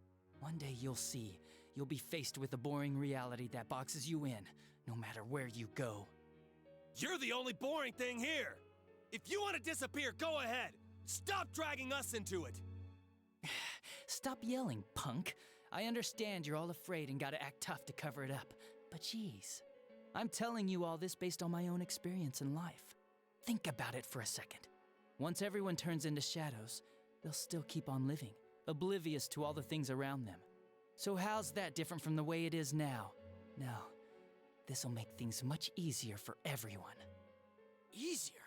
One day you'll see. You'll be faced with a boring reality that boxes you in, no matter where you go. You're the only boring thing here! If you want to disappear, go ahead! Stop dragging us into it! Stop yelling, punk. I understand you're all afraid and gotta act tough to cover it up, but geez. I'm telling you all this based on my own experience in life. Think about it for a second. Once everyone turns into shadows, they'll still keep on living, oblivious to all the things around them. So how's that different from the way it is now? No, this'll make things much easier for everyone. Easier?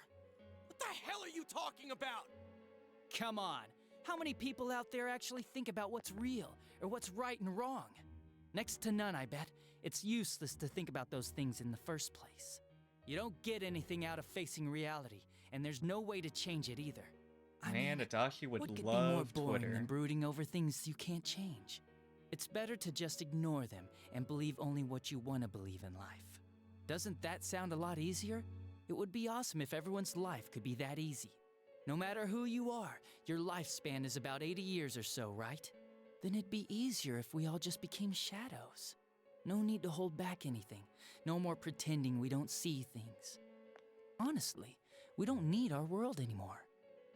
What the hell are you talking about? Come on, how many people out there actually think about what's real or what's right and wrong? Next to none, I bet. It's useless to think about those things in the first place. You don't get anything out of facing reality, and there's no way to change it either. I Man, mean, Adachi would what could be more love boring Twitter. than brooding over things you can't change? It's better to just ignore them and believe only what you want to believe in life. Doesn't that sound a lot easier? It would be awesome if everyone's life could be that easy. No matter who you are, your lifespan is about 80 years or so, right? Then it'd be easier if we all just became shadows. No need to hold back anything. No more pretending we don't see things. Honestly, we don't need our world anymore.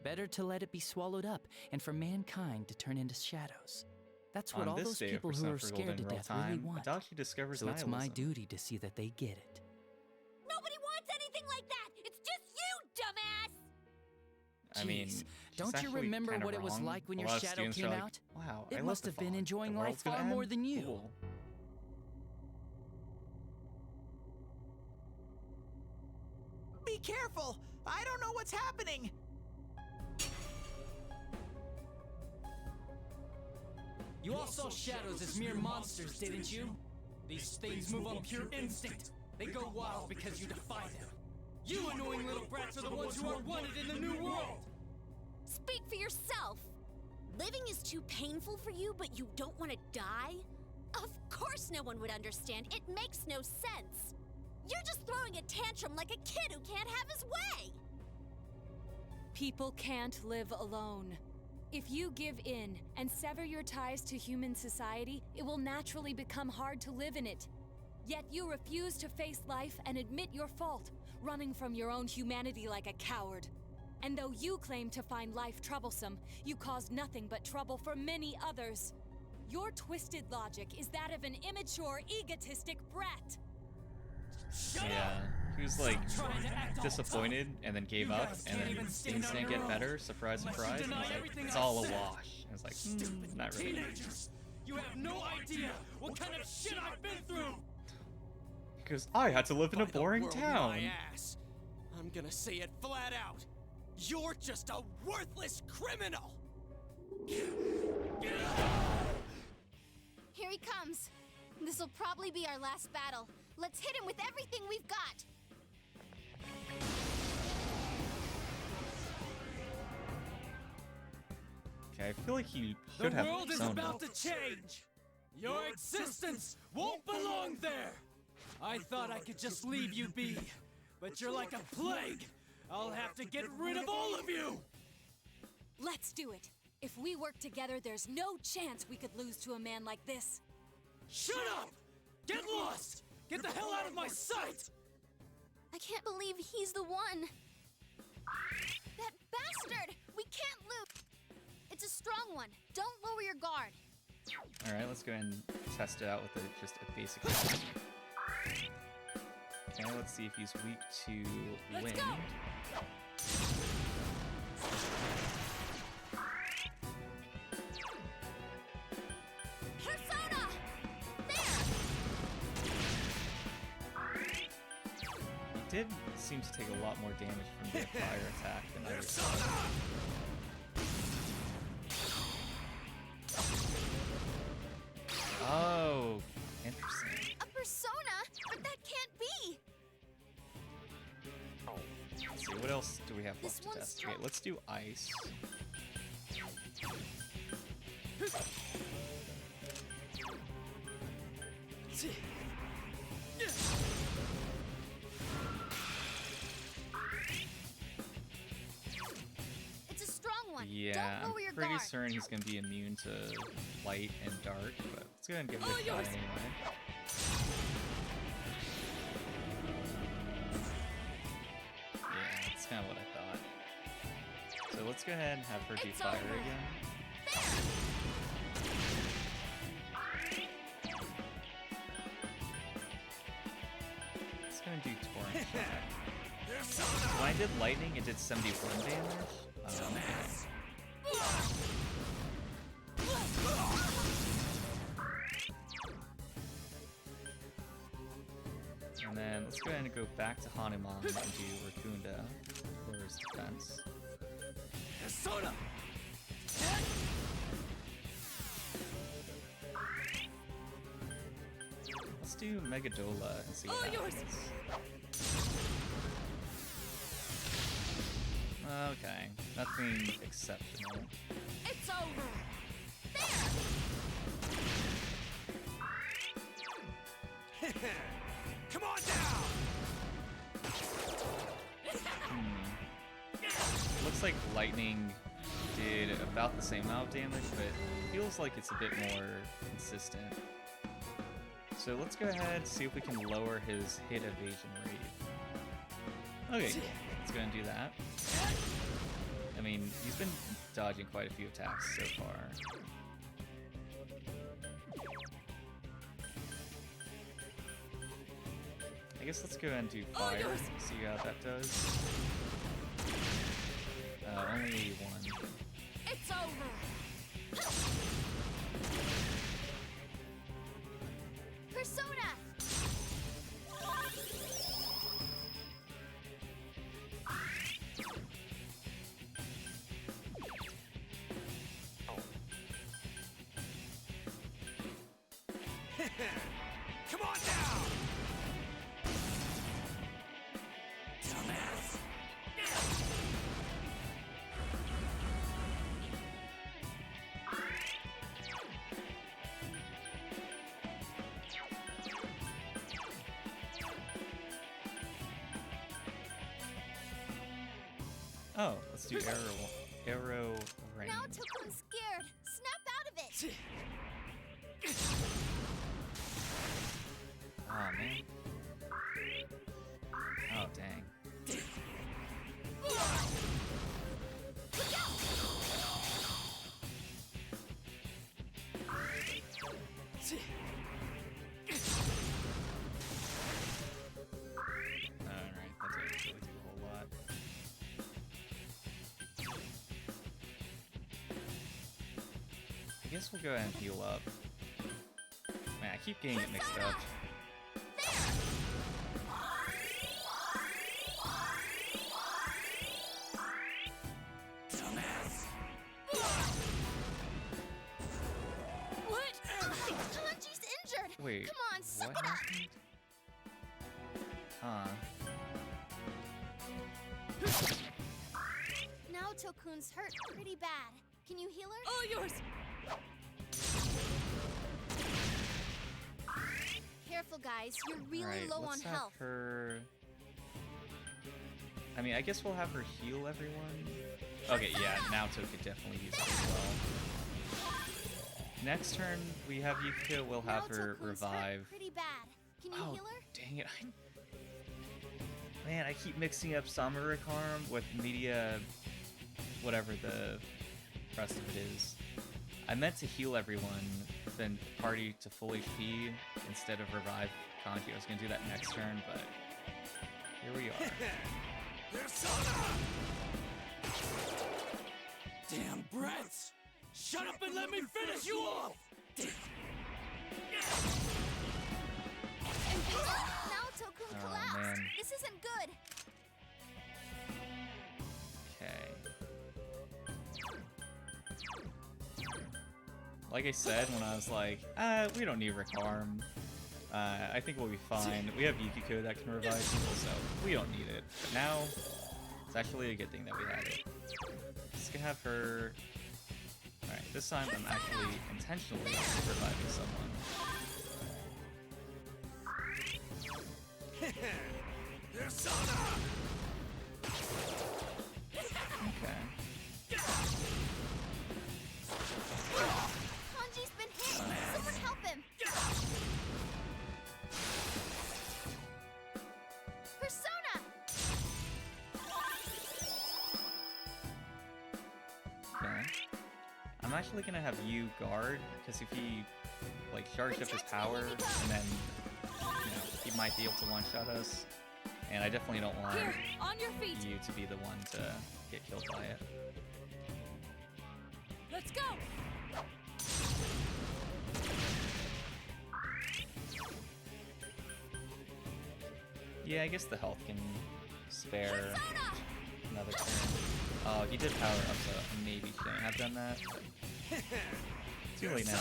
Better to let it be swallowed up and for mankind to turn into shadows. That's what On all this those day of people who Persona are 4 scared Golden to Real death really Time, want. Adachi discovers So it's my nihilism. duty to see that they get it. Nobody wants anything like that! It's just you, dumbass! I mean, Jeez, she's don't you actually remember kinda what it was wrong. like when A your lot of shadow students are came like, out? Wow, It I must love have the been fog. enjoying The life world's gonna far more end? than you. Cool. Be careful! I don't know what's happening! You all saw shadows as mere monsters, didn't you? These things move on pure instinct. They go wild because you defy them. You annoying little brats are the ones who are wanted in the new world! Speak for yourself! Living is too painful for you, but you don't want to die? Of course no one would understand. It makes no sense. You're just throwing a tantrum like a kid who can't have his way! People can't live alone. If you give in and sever your ties to human society, it will naturally become hard to live in it. Yet you refuse to face life and admit your fault, running from your own humanity like a coward. And though you claim to find life troublesome, you cause nothing but trouble for many others. Your twisted logic is that of an immature, egotistic brat. Yeah, he was like disappointed and then gave up, and then things didn't get better. Surprise, surprise. And he's like, it's all a wash. And it's like, not really. Teenagers! You have no idea what kind of shit I've been through! Because I had to live in a By the boring world town. my ass. I'm gonna say it flat out. You're just a worthless criminal! Here he comes. This'll probably be our last battle. Let's hit him with everything we've got. Okay, I feel like he The should have world is Persona. about to change! Your existence won't belong there! I thought I could just leave you be, but you're like a plague! I'll have to get rid of all of you! Let's do it. If we work together, there's no chance we could lose to a man like this. Shut up! Get lost! Get the hell out of my sight! I can't believe he's the one. That bastard! We can't lose. It's a strong one. Don't lower your guard. Alright, let's go ahead and test it out with just a basic attack. Okay, let's see if he's weak to Let's wind. go! Persona! There! He did seem to take a lot more damage from the fire attack than I was. Oh, interesting. A persona? But that can't be! Let's see, what else do we have This left to one's test? strong. Okay, let's do ice. It's a strong one. Yeah, Don't lower I'm your pretty guard. certain he's gonna be immune to light and dark, but let's go ahead and give it a try anyway. Yeah, that's kind of what I thought. So let's go ahead and have her do It's fire over. again. It's gonna do torrent shock. When I did lightning, it did 71 damage. And then let's go ahead and go back to Hanuman and do Rakunda, lower his defense. Persona! Let's do Megadola and see what happens. Okay, nothing exceptional. It's over. Come on down! Looks like lightning did about the same amount of damage, but it feels like it's a bit more consistent. So let's go ahead and see if we can lower his hit evasion rate. Okay, cool. Let's go and do that. I mean, he's been dodging quite a few attacks so far. I guess let's go and do fire, see how that does. Only one. It's over. Persona! Come on now! Dumbass! Oh, let's do arrow rain. Now Tokun's scared. Snap out of it. Oh man. Oh dang. Alright, that didn't really do a whole lot. I guess we'll go ahead and heal up. Man, I keep getting it mixed up. What? Kanji's injured. Wait, Come on, suck what it up. happened? Huh. Now Tokun's hurt pretty bad. Can you heal her? All yours. Careful, guys. You're really Alright, low on let's have health. her... I mean, I guess we'll have her heal everyone. Okay, yeah, Naoto could definitely use it as well. Next turn, we have Yukiko. We'll have Now her Tokun's revive. hurt pretty bad. Can you Oh, heal her? dang it. Man, I keep mixing up Samurai Karm with Media... whatever the rest of it is. I meant to heal everyone, then party to full HP instead of revive Kanji. I was gonna do that next turn, but here we are. Persona! Damn brats! Shut up and let me finish you off! Now Tokun Oh, collapsed. man. This isn't good. Okay. Like I said when I was like, we don't need Rikarm. I think we'll be fine. We have Yukiko that can revive people, so we don't need it. But now, it's actually a good thing that we had it. Just gonna have her... Alright, this time I'm actually intentionally reviving someone. Persona! Okay. Kanji's been hit. Someone help him. Persona! Okay. I'm actually gonna have you guard, because if he, like, charged up his power, and then, you know, he might be able to one-shot us. And I definitely don't want Here, on your feet. you to be the one to get killed by it. Let's go. Yeah, I guess the health can spare Persona! another turn. Oh, he did power up, so maybe shouldn't have done that. But too late now.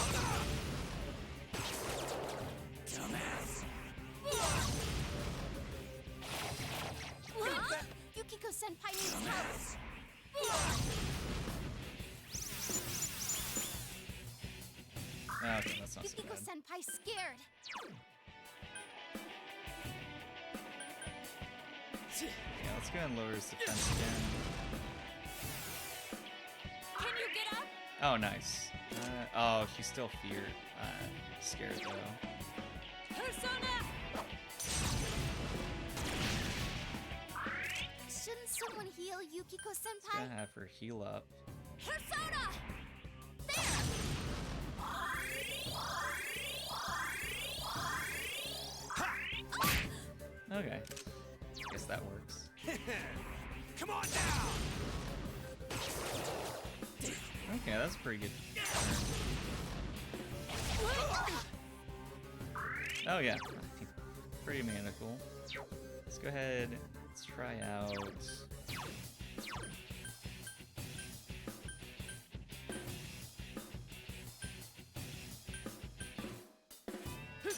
Dumbass! Huh? Yukiko Senpai needs help. Okay, that's not so Yukiko bad. Senpai scared. Yeah, let's go and lower his defense again. Can you get up? Oh, nice. Oh, she's still scared though. Shouldn't someone heal Gonna Yukiko-senpai? have her heal up. Persona! There! Okay. Guess that works. Come on now! Okay, that's a pretty good turn. Oh yeah, pretty manageable. Let's go ahead, let's try out...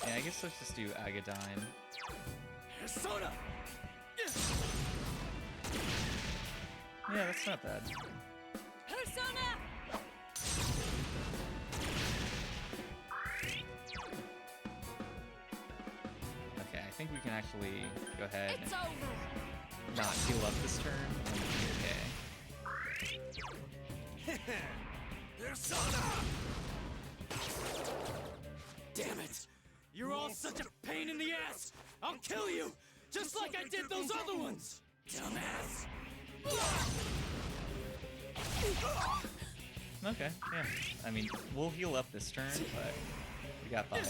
Yeah, I guess let's just do Agadine. Persona! Yeah, that's not bad. Okay, I think we can actually go ahead and not heal up this turn and be okay. Persona! Damn it! You're all such a pain in the ass! I'll kill you! Just like I did those other ones! Dumbass! Okay, yeah. I mean, we'll heal up this turn, but we got bio.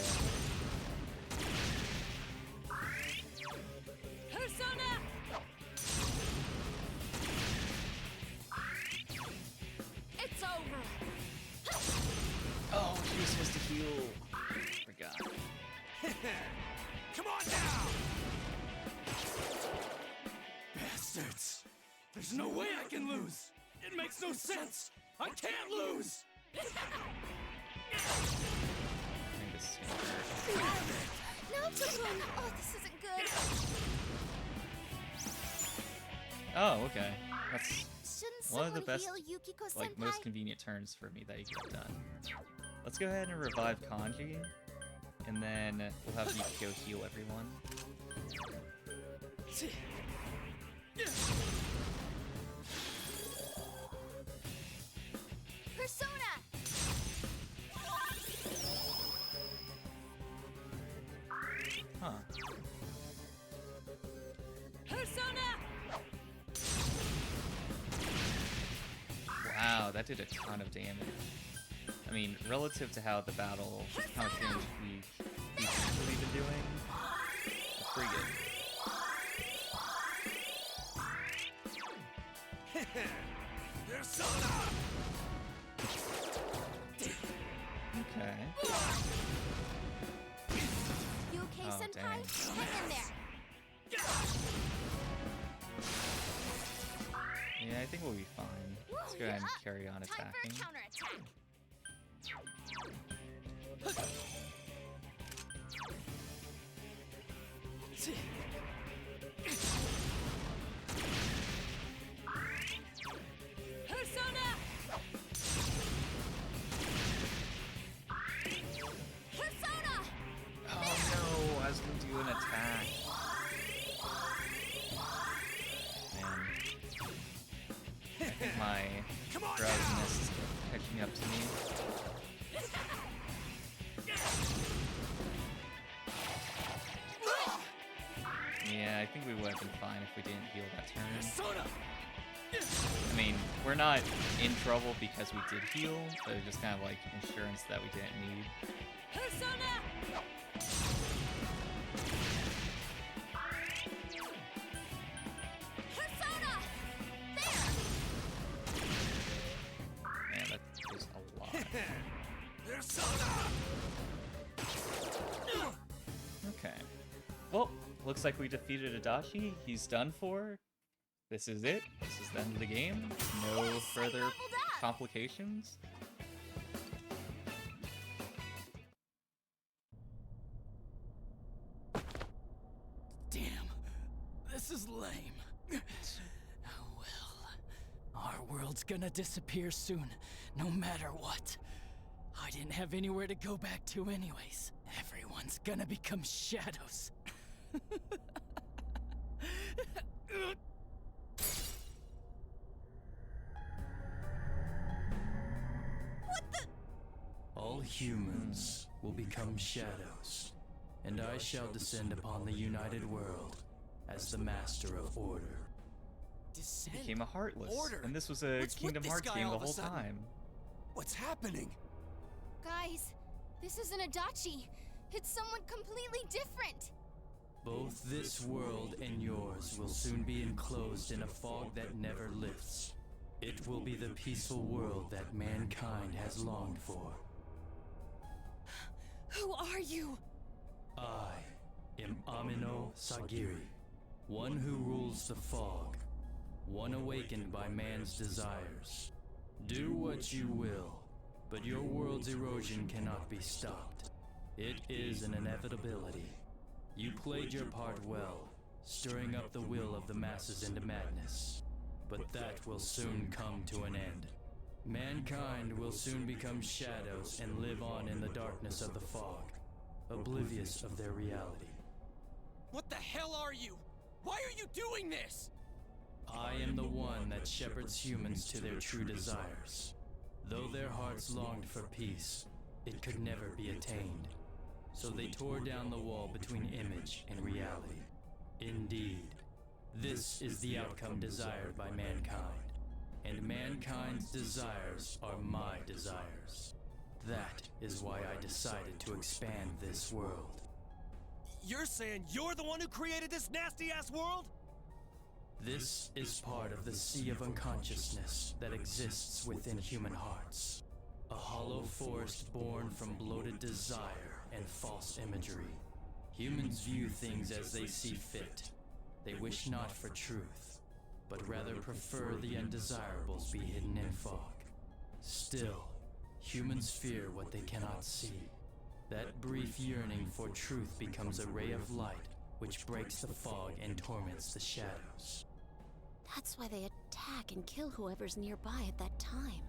It's over. Oh, she was supposed to heal. Forgot. Come on now! Bastards! There's no way I can lose! It makes no sense! I can't lose! I think this is gonna hurt. No, Takun! Oh, this isn't good. Oh, okay. That's Shouldn't one of the someone best, heal Yukiko-senpai? like, most convenient turns for me that you could have done. Let's go ahead and revive Kanji, and then we'll have Yukiko heal everyone. Persona! Huh. Wow, that did a ton of damage. I mean, relative to how the battle, how much damage we've usually been doing, that's pretty good. Persona! Okay. You okay, Oh, Senpai? dang. Hang in there. Yeah, I think we'll be fine. Let's go ahead and carry on Time for a attacking. counterattack. Persona! Oh no, I was gonna do an attack. Man. I think my drowsiness is catching up to me. Yeah, I think we would have been fine if we didn't heal that turn. Persona! I mean, we're not in trouble because we did heal, but it's just kind of like insurance that we didn't need. Persona! There! Man, that is a lot. Persona! Okay. Well, looks like we defeated Adachi. He's done for. This is it. This is the end of the game. No further leveled up. complications. Damn, this is lame. Oh well, our world's gonna disappear soon, no matter what. I didn't have anywhere to go back to anyways. Everyone's gonna become shadows. All humans will become shadows, and I shall descend upon the united world as the master of order. Descend? Became a Heartless. Order? And this was a What's with Kingdom this Hearts guy game all the of a whole sudden? time. What's happening? Guys, this isn't Adachi. It's someone completely different. Both this world and yours will soon be enclosed in a fog that never lifts. It will be the peaceful world that mankind has longed for. Who are you? I am Ameno-sagiri, one who rules the fog, one awakened by man's desires. Do what you will, but your world's erosion cannot be stopped. It is an inevitability. You played your part well, stirring up the will of the masses into madness. But that will soon come to an end. Mankind will soon become shadows and live on in the darkness of the fog, oblivious of their reality. What the hell are you? Why are you doing this? I am the one that shepherds humans to their true desires. Though their hearts longed for peace, it could never be attained. So they tore down the wall between image and reality. Indeed, this is the outcome desired by mankind. And mankind's desires are my desires. That is why I decided to expand this world. You're saying you're the one who created this nasty-ass world? This is part of the sea of unconsciousness that exists within human hearts. A hollow forest born from bloated desire and false imagery. Humans view things as they see fit. They wish not for truth, but rather prefer the undesirables be hidden in fog. Still, humans fear what they cannot see. That brief yearning for truth becomes a ray of light which breaks the fog and torments the shadows. That's why they attack and kill whoever's nearby at that time.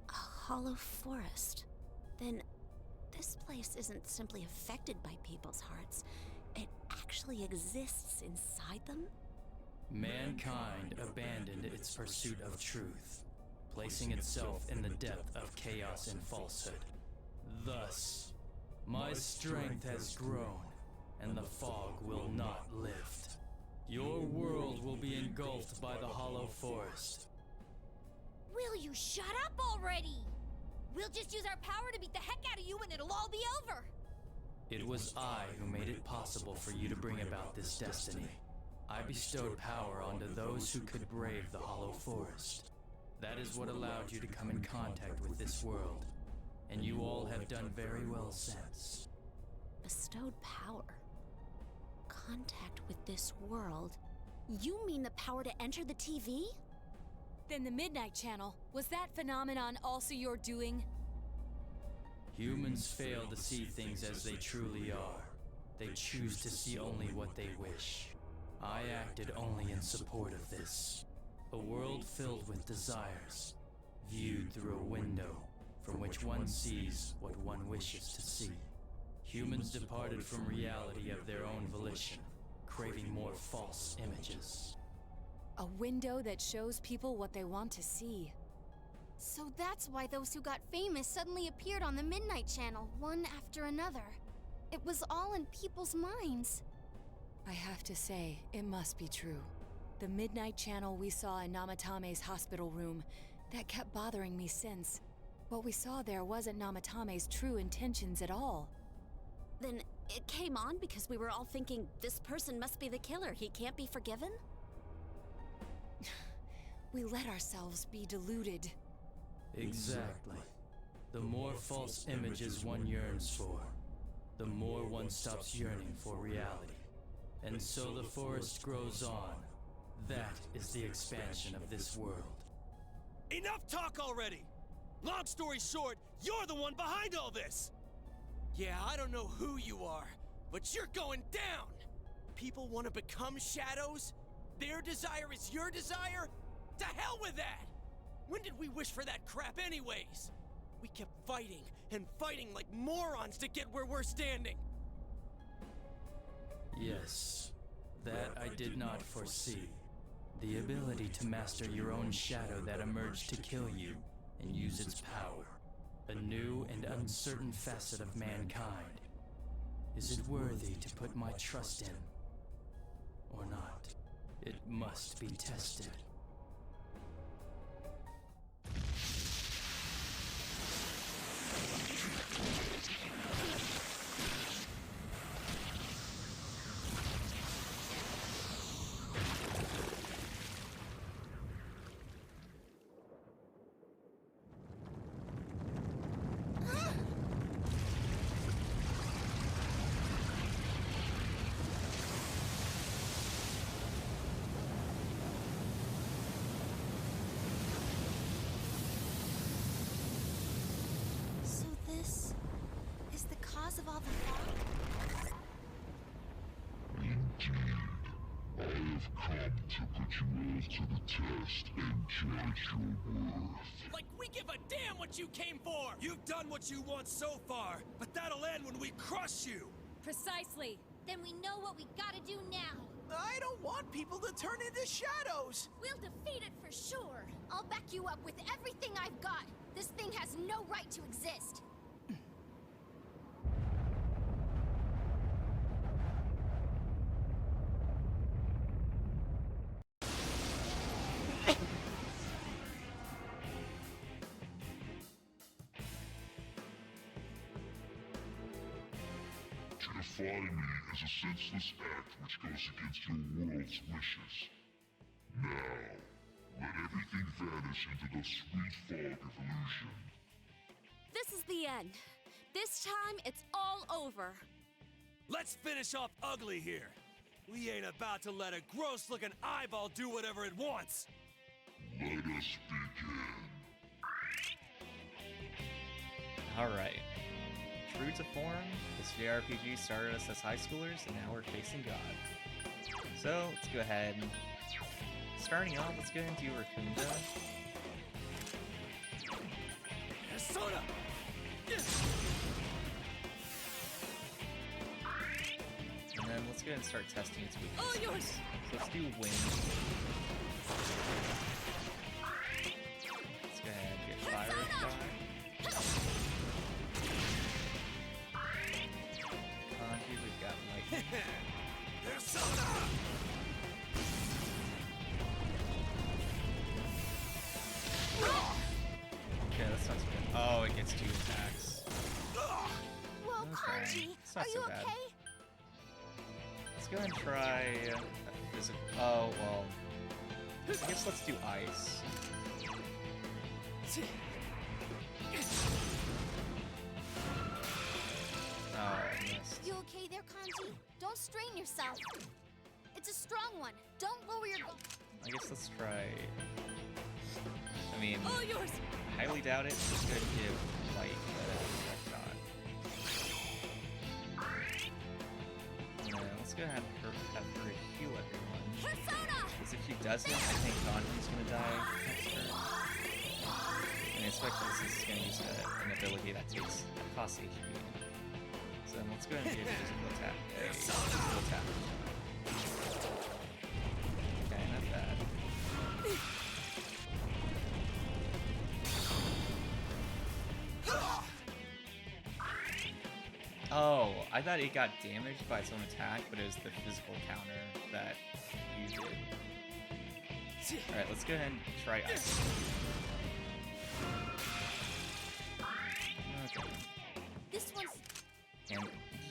A hollow forest. Then, this place isn't simply affected by people's hearts. It actually exists inside them? Mankind abandoned its pursuit of truth, placing itself in the depth of chaos and falsehood. Thus, my strength has grown, and the fog will not lift. Your world will be engulfed by the hollow forest. Will you shut up already? We'll just use our power to beat the heck out of you and it'll all be over. It was I who made it possible for you to bring about this destiny. I bestowed power onto those who could brave the hollow forest. That is what allowed you to come in contact with this world, and you all have done very well since. Bestowed power. Contact with this world. You mean the power to enter the TV? Then the Midnight Channel, was that phenomenon also your doing? Humans fail to see things as they truly are. They choose to see only what they wish. I acted only in support of this. A world filled with desires, viewed through a window from which one sees what one wishes to see. Humans departed from reality of their own volition, craving more false images. A window that shows people what they want to see. So that's why those who got famous suddenly appeared on the Midnight Channel, one after another. It was all in people's minds. I have to say, it must be true. The Midnight Channel we saw in Namatame's hospital room, that kept bothering me since. What we saw there wasn't Namatame's true intentions at all. Then it came on because we were all thinking, this person must be the killer. He can't be forgiven? We let ourselves be deluded. Exactly. The more false images one yearns for, the more one stops yearning for reality. And so the forest grows on. That is the expansion of this world. Enough talk already! Long story short, you're the one behind all this! Yeah, I don't know who you are, but you're going down! People want to become shadows? Their desire is your desire? To hell with that! When did we wish for that crap anyways? We kept fighting and fighting like morons to get where we're standing! Yes, that I did not foresee. The ability to master your own shadow that emerged to kill you and use its power. A new and uncertain facet of mankind. Is it worthy to put my trust in? Or not? It must be tested. So this is the cause of all the fog? I have come to put you all to the test and judge your worth. Like we give a damn what you came for! You've done what you want so far, but that'll end when we crush you! Precisely. Then we know what we gotta do now. I don't want people to turn into shadows. We'll defeat it for sure. I'll back you up with everything I've got. This thing has no right to exist. To defy me is a senseless act which goes against your world's wishes. Now, let everything vanish into the sweet fog of illusion. This is the end. This time, it's all over. Let's finish off ugly here! We ain't about to let a gross-looking eyeball do whatever it wants! Let us begin. Alright. True to form, this JRPG started us as high schoolers, and now we're facing God. So, let's go ahead and... Starting off, let's go ahead and do Raccoonda. Persona! And then let's go ahead and start testing its weaknesses. All yours! So let's do Wind. Let's go ahead and get Fire Fly. Kanji, we've got Lightning. Persona! Okay, that's not too good. Oh, it gets 2 attacks. Whoa, Okay, Kanji, it's not are so you bad. okay? Let's go ahead and try a physical. Oh, well. I guess let's do Ice. Oh, I missed. You okay there, Kanji? Don't strain yourself. It's a strong one. Don't lower your goal. I guess let's try. I mean, All yours! highly doubt it. Just go ahead and give Light a shot. And then let's go ahead and have her heal everyone. Persona! Because if she doesn't, I think Kanji's gonna die next turn. And especially since it's gonna use an ability that takes that costs HP. So then let's go ahead and give physical attack. Physical attack. Okay, not bad. Oh, I thought it got damaged by its own attack, but it was the physical counter that you did. Alright, let's go ahead and try Ice. Okay. This one's And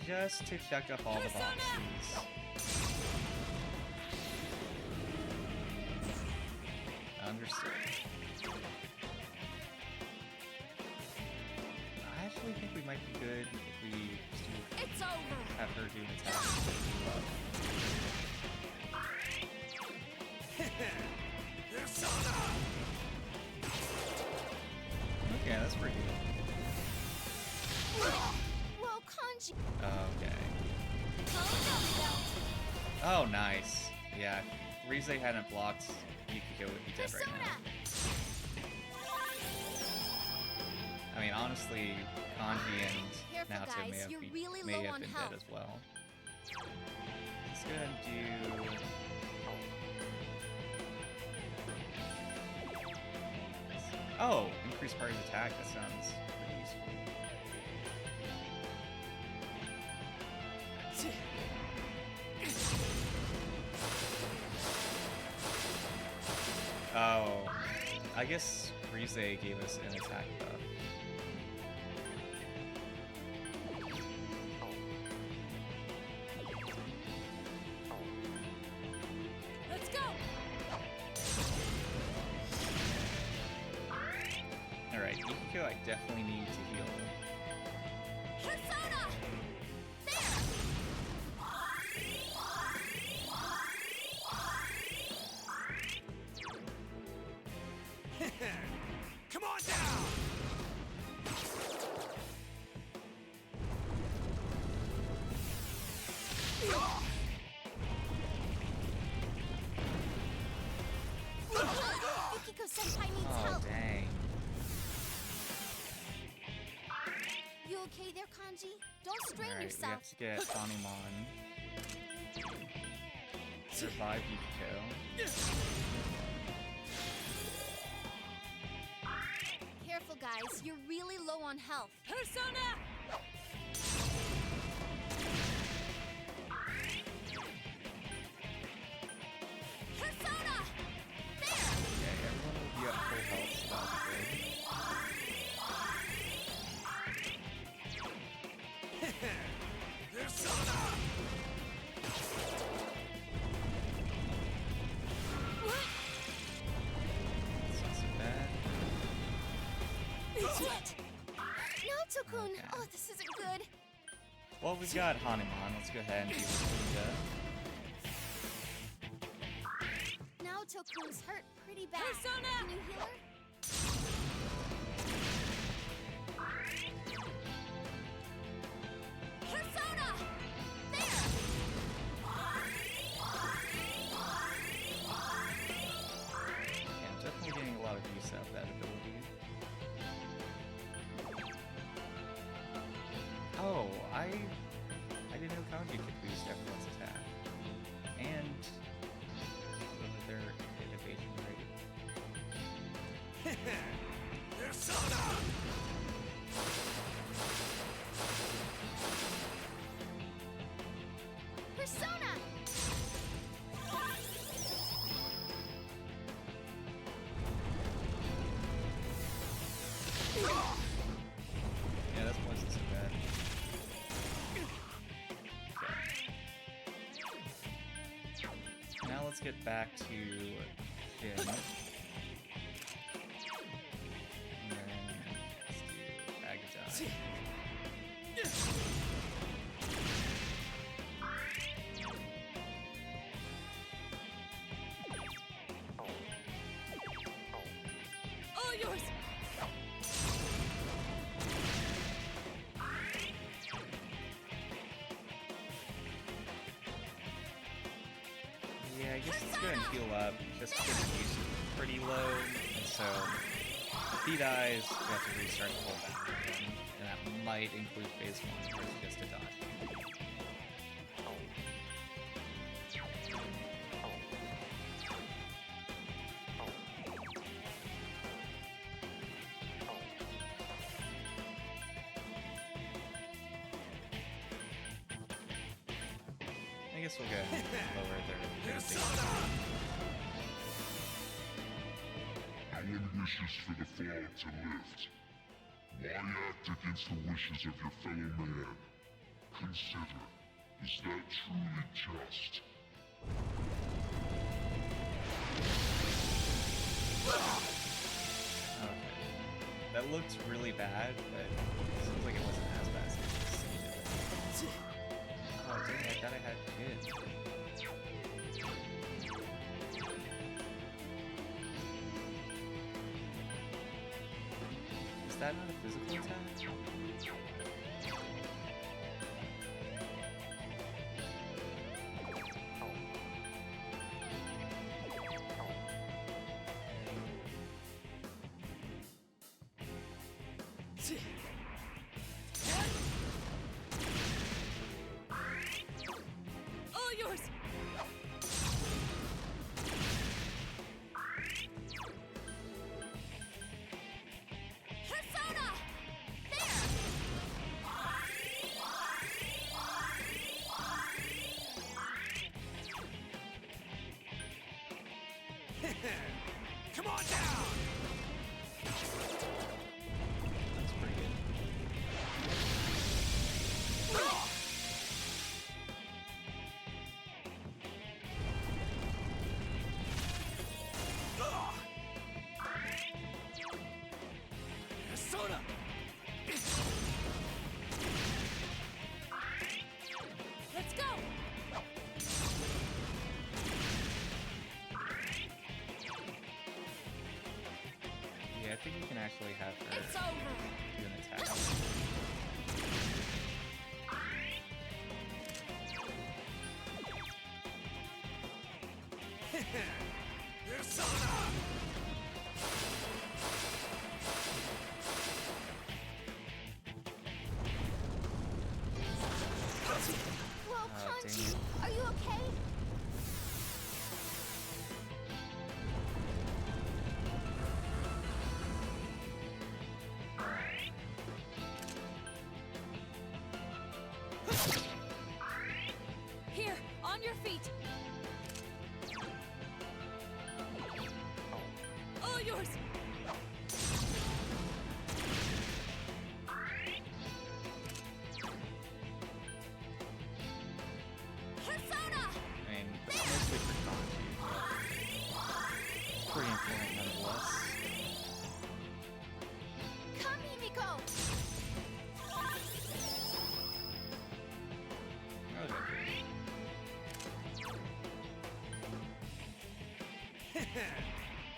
just to check up all the boxes. Understood. I actually think we might be good if we just do, It's over! have her do an attack. Persona! Okay, that's pretty good. whoa, Kanji. Okay. Oh, Oh, nice. Yeah, if Rize hadn't blocked, Yukiko would be dead right now. I mean, honestly, Kanji and Careful, Naoto may guys, have, you're really may low have on been health. dead as well. Let's go ahead and do... Oh, increase party's attack. That sounds pretty useful. I guess Rize gave us an attack buff. Let's go! Alright, Ikiko, I definitely need to heal. Persona! Come on down! Yukiko-senpai needs Oh, help. dang. You okay there, Kanji? Don't strain Alright, we yourself. have to get Hanumon. Survive Yukiko. Careful, guys. You're really low on health. Persona! Persona! Okay, everyone will be at full health, so that'll be good. Persona! It's not so bad. Naoto-kun! Okay. Oh, this isn't good. Well, we've got Hanumon. Let's go ahead and deal with Fuda. Naoto-kun's hurt pretty bad. Persona! Can you heal her? Persona! There! Yeah, I'm definitely getting a lot of use out of that ability. Oh, I didn't know Kanji could boost everyone's attack. And lower their hit evasion rate. Persona! Persona! Yeah, that wasn't so bad. Okay. Now let's get back to Jin. And then let's do Agadai. All yours! Yeah, I guess let's go ahead and heal up, just because the use is pretty low, and so if he dies, we have to restart the whole battle again, and that might include phase 1, where it's just Adachi. I guess we'll go ahead and lower their base. No one wishes for the fall to lift. Why act against the wishes of your fellow man? Consider, is that truly just? Okay. That looked really bad, but it seems like it wasn't as bad as it seemed. Oh dang, I thought I had kids. Is that not a physical attack? All yours! Persona! Come on down! That's pretty good. Persona! Let's go! Yeah, I think we can actually have her It's over! do an attack. Persona! Whoa, Oh, dang Kanji, it. are you okay? Here, on your feet! All yours! Persona! I mean, mostly for Kanji, but pretty important nonetheless. Come, Himiko! Okay.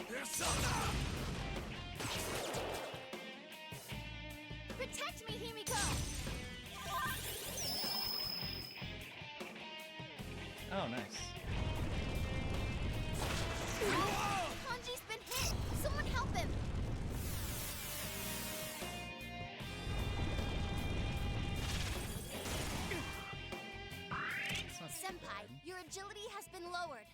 Persona! Protect me, Himiko! Oh, nice. Kanji's been hit! Someone help him! It's not too Senpai, bad. your agility has been lowered.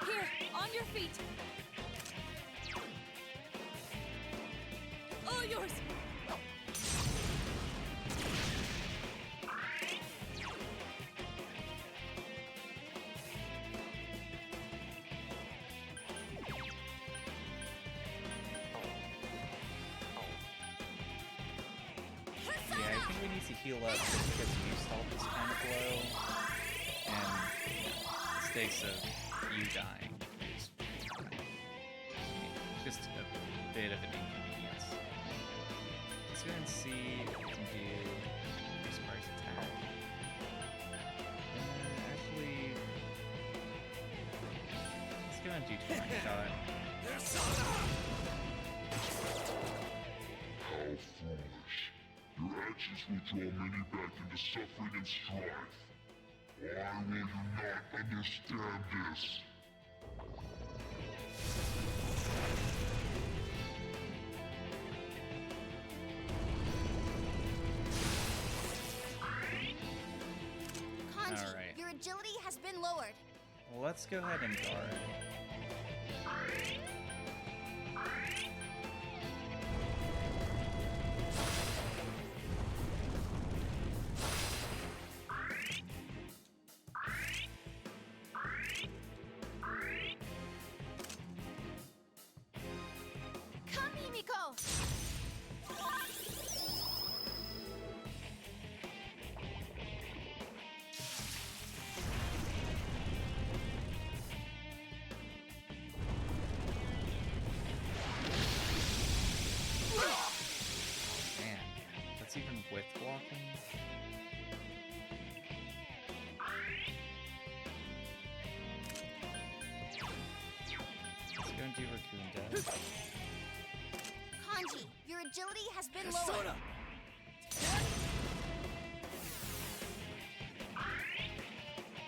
Here, on your feet! All yours! Yeah, I think we need to heal up just to get used to all this kind of blow. And the stakes of you dying is just a bit of an inconvenience. Let's go and see if we can do Spark's attack. Actually, let's go and do Twine Shot. Persona! How foolish. Your actions will draw many back into suffering and strife. Why will you not understand this? Kanji, Alright. your agility has been lowered. Well, let's go ahead and guard. Come, Himiko! Man, that's even with blocking. Let's go and do Raccoon Death. Kanji, your agility has been lowered. Persona!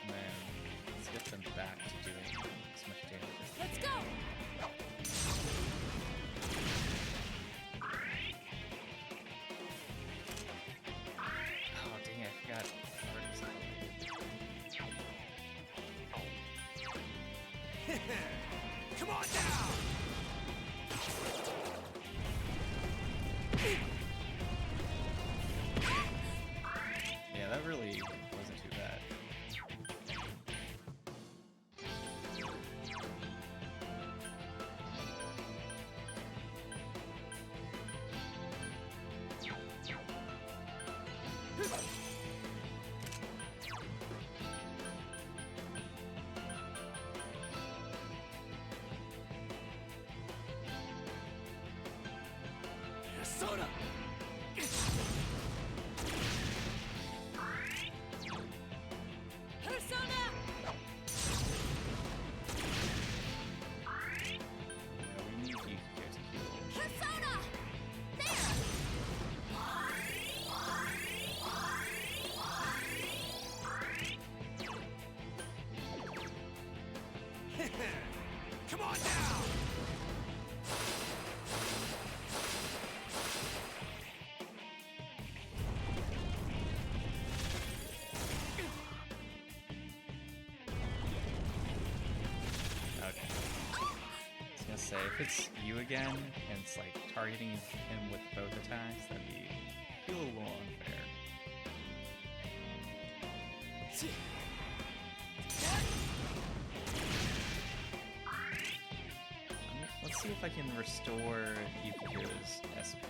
And then let's get them back to doing as much damage as they Let's can. go! Oh, dang it, I forgot. Guard was activated. Come on down! Yeah, that really wasn't too bad. Persona! Persona! We need Yukiko to heal. Persona! Come on now! Okay. I was gonna say, if it's you again, and it's like targeting him with both attacks, that'd be feel a little unfair. Let's see if I can restore Yukiko's SP.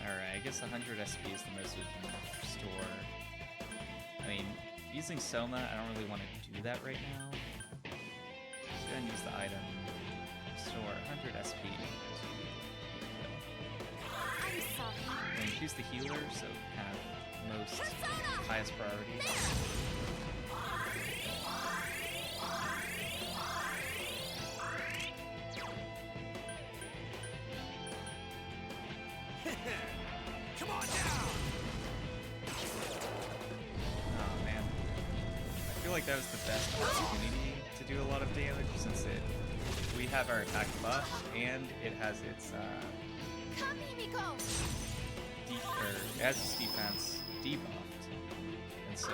Alright, I guess 100 SP is the most we can restore. I mean, using Soma, I don't really want to do that right now. Just go ahead and use the item. Restore 100 SP to Yukiko. I'm sorry. And choose the healer, so kind of most highest priority. Come on now! Oh man. I feel like that was the best opportunity to do a lot of damage since we have our attack buff and it has its Come, Himiko! it has its defense debuffed. And so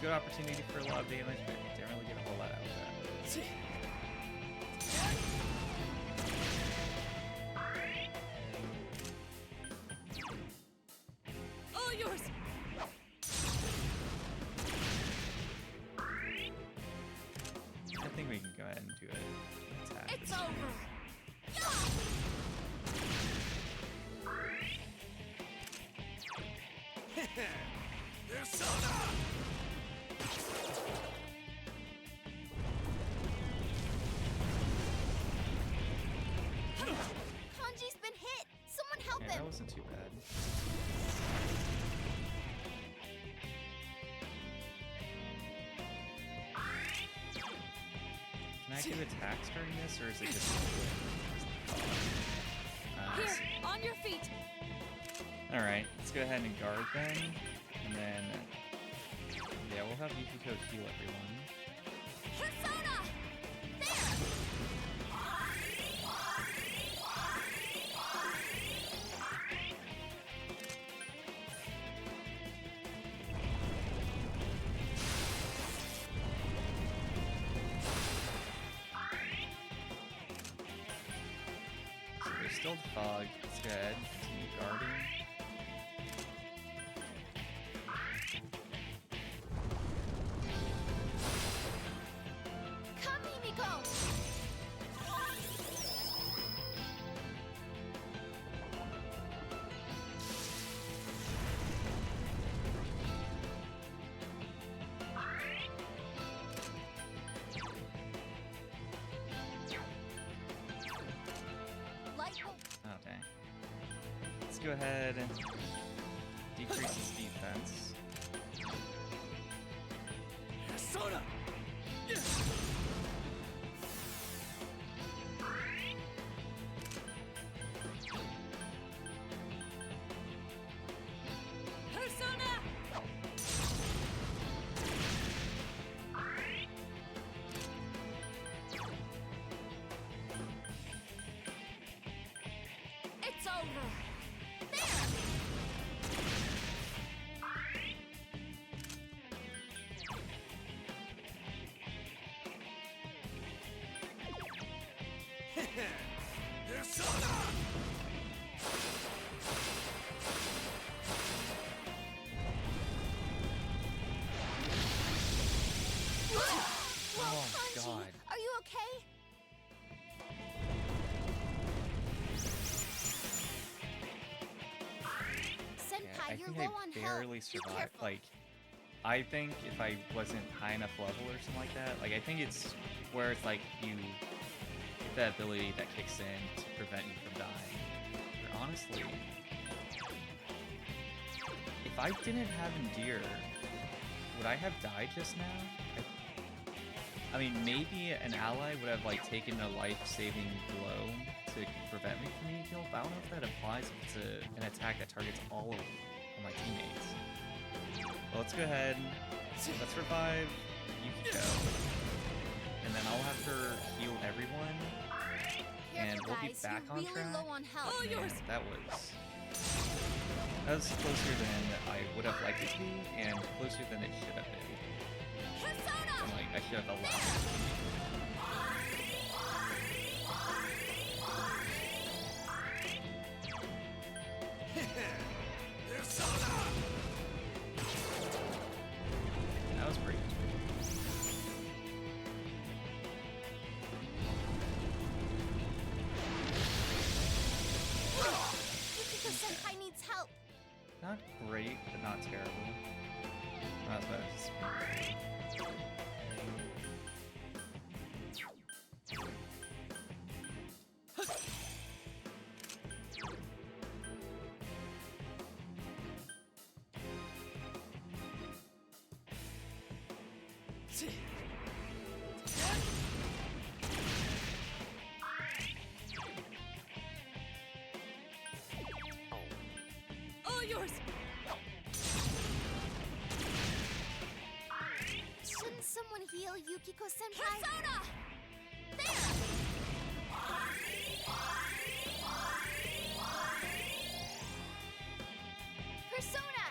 good opportunity for a lot of damage, but didn't really get a whole lot out of that. All yours! I think we can go ahead and do an attack. It's over! Persona! Kanji's been hit! Someone help Yeah, him! that wasn't too bad. Can I do attacks during this, or is it just Here, on your feet! Alright, let's go ahead and guard them, and then yeah, we'll have Yukiko heal everyone. Persona! So there's still fog. Let's go ahead and continue guarding. Come, Himiko! Light will Oh dang. Let's go ahead and decrease his defense. Persona! Persona! It's over! Persona! I You're think low I on barely health. Be survived. careful. Like, I think if I wasn't high enough level or something like that, like, I think it's where it's like you get that ability that kicks in to prevent you from dying. But honestly, if I didn't have Endear, would I have died just now? I mean, maybe an ally would have, like, taken a life-saving blow to prevent me from being killed, but I don't know if that applies if it's an attack that targets all of my teammates. Well, let's go ahead. Let's revive Yukiko. And then I'll have her heal everyone. And Careful, we'll be guys. back You're on really track. low on health. Man, that was closer than I would have liked it to be, and closer than it should have been. Persona! And, like, I should have allowed it to be. That was pretty. Yukiko-senpai needs help. Not great, but not terrible. Not as bad as All yours! Shouldn't someone heal Yukiko-senpai? Persona! Persona!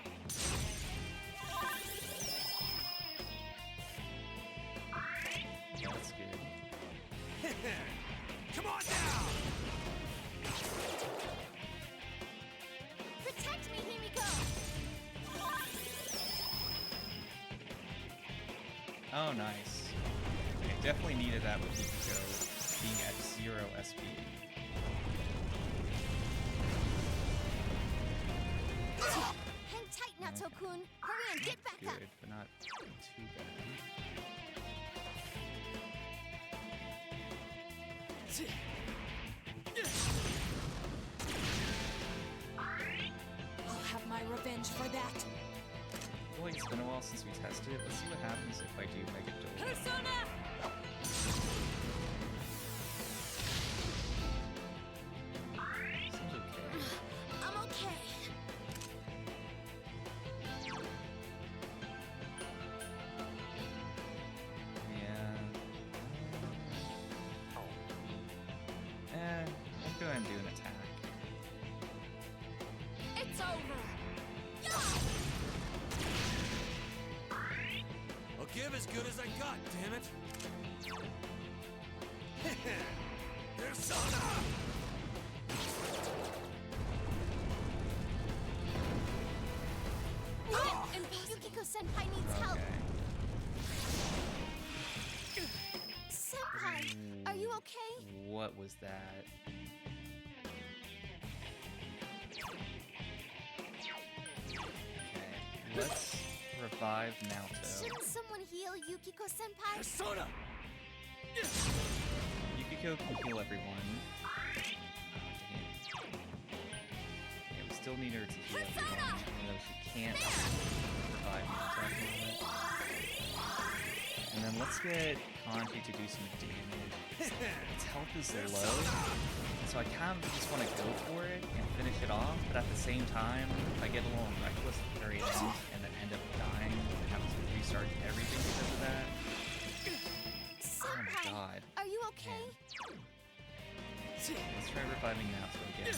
Yeah, that's good. Come on now! Protect me, Himiko! Oh, nice. I definitely needed that with Yukiko being at 0 SP. Hang tight, Nato-kun. Hurry and get back up. Good, but not too bad. I'll have my revenge for that. Well, it's been a while since we tested it. Let's see what happens if I do Mega Duel. Persona! Seems okay. I'm okay. Yeah. I'll go ahead and do an attack. It's over! I'll give as good as I got, damn it! Persona! Yukiko-senpai needs help. Okay. Senpai, are you okay? What was that? Okay, let's revive Naoto. Shouldn't someone heal Yukiko-senpai? Persona! Yukiko can heal everyone. Oh, dang it. Yeah, we still need her to heal everyone, even though she can't revive Naoto at the moment. And then let's get Kanji to do some damage. Its health is low, so I kind of just want to go for it and finish it off, but at the same time, if I get a little reckless at the very end and then end up dying and have to restart everything because of that. Oh my Senpai, god. are you okay? Let's try reviving Naoto again.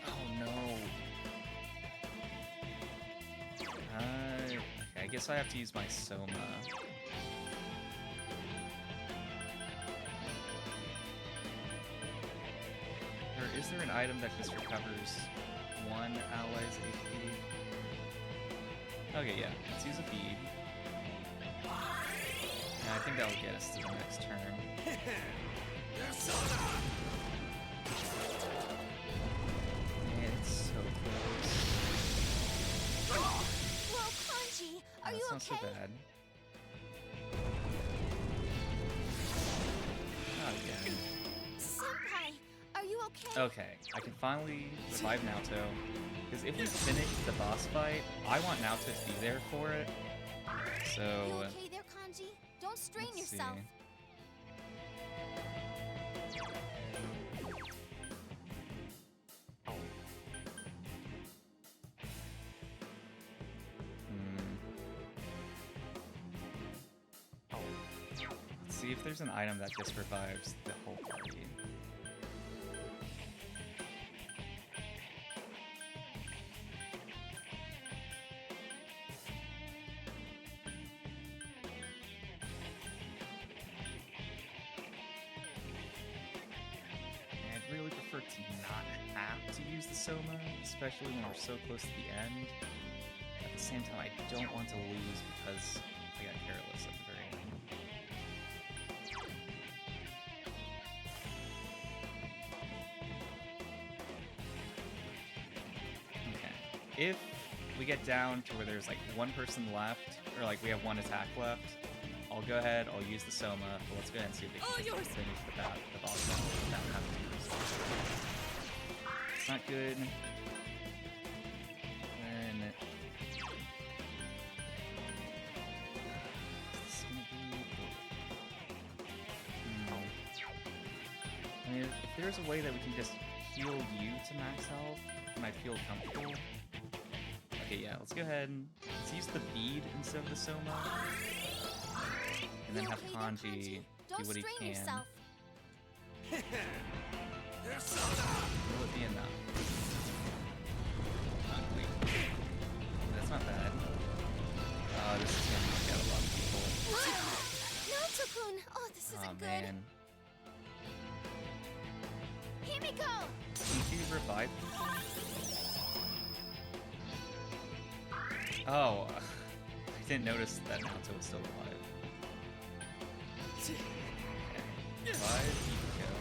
Oh no. Okay, I guess I have to use my Soma. Or is there an item that just recovers one ally's HP? Okay, yeah, let's use a bead. Yeah, I think that'll get us to the next turn. So close. Whoa, Kanji, are you That's not okay? so bad. Not again. Senpai, are you okay? Okay, I can finally revive Naoto. Because if we finish the boss fight, I want Naoto to be there for it. So, You okay there, Kanji? Don't strain let's yourself. see. Let's see if there's an item that just revives the whole party. I'd really prefer to not have to use the Soma, especially when we're so close to the end. At the same time, I don't want to lose because I got careless at the very end. Okay. If we get down to where there's like one person left, or like we have one attack left, I'll go ahead, I'll use the Soma, but let's go ahead and see if we can just finish the boss battle without having to use it. It's not good. Then... This is gonna be... I mean, if there's a way that we can just heal you to max health, and I feel comfortable... Okay, yeah, let's go ahead and... Let's use the bead instead of the Soma. And then You have okay there, Kanji Kanji? do Don't what he strain can. yourself. Will it be enough? Wait. That's not bad. This is gonna knock out a lot of people. Naoto-kun! Oh, this isn't Oh good. man. Himiko! Did you revive people? Oh, I didn't notice that Naoto was still alive. Okay. Revive Himiko.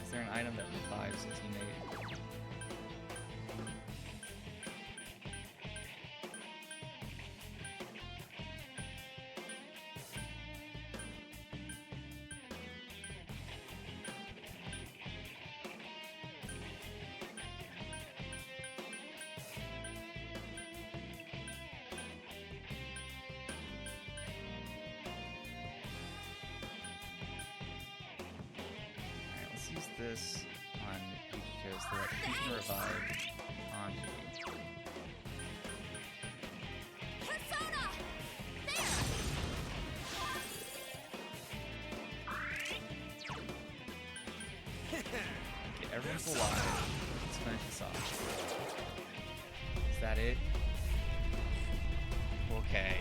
Is there an item that revives a teammate? Alright, let's use this on Yukiko so that he can revive Anji. Persona! There! Okay, everyone's alive. Let's finish this off. Is that it? Okay.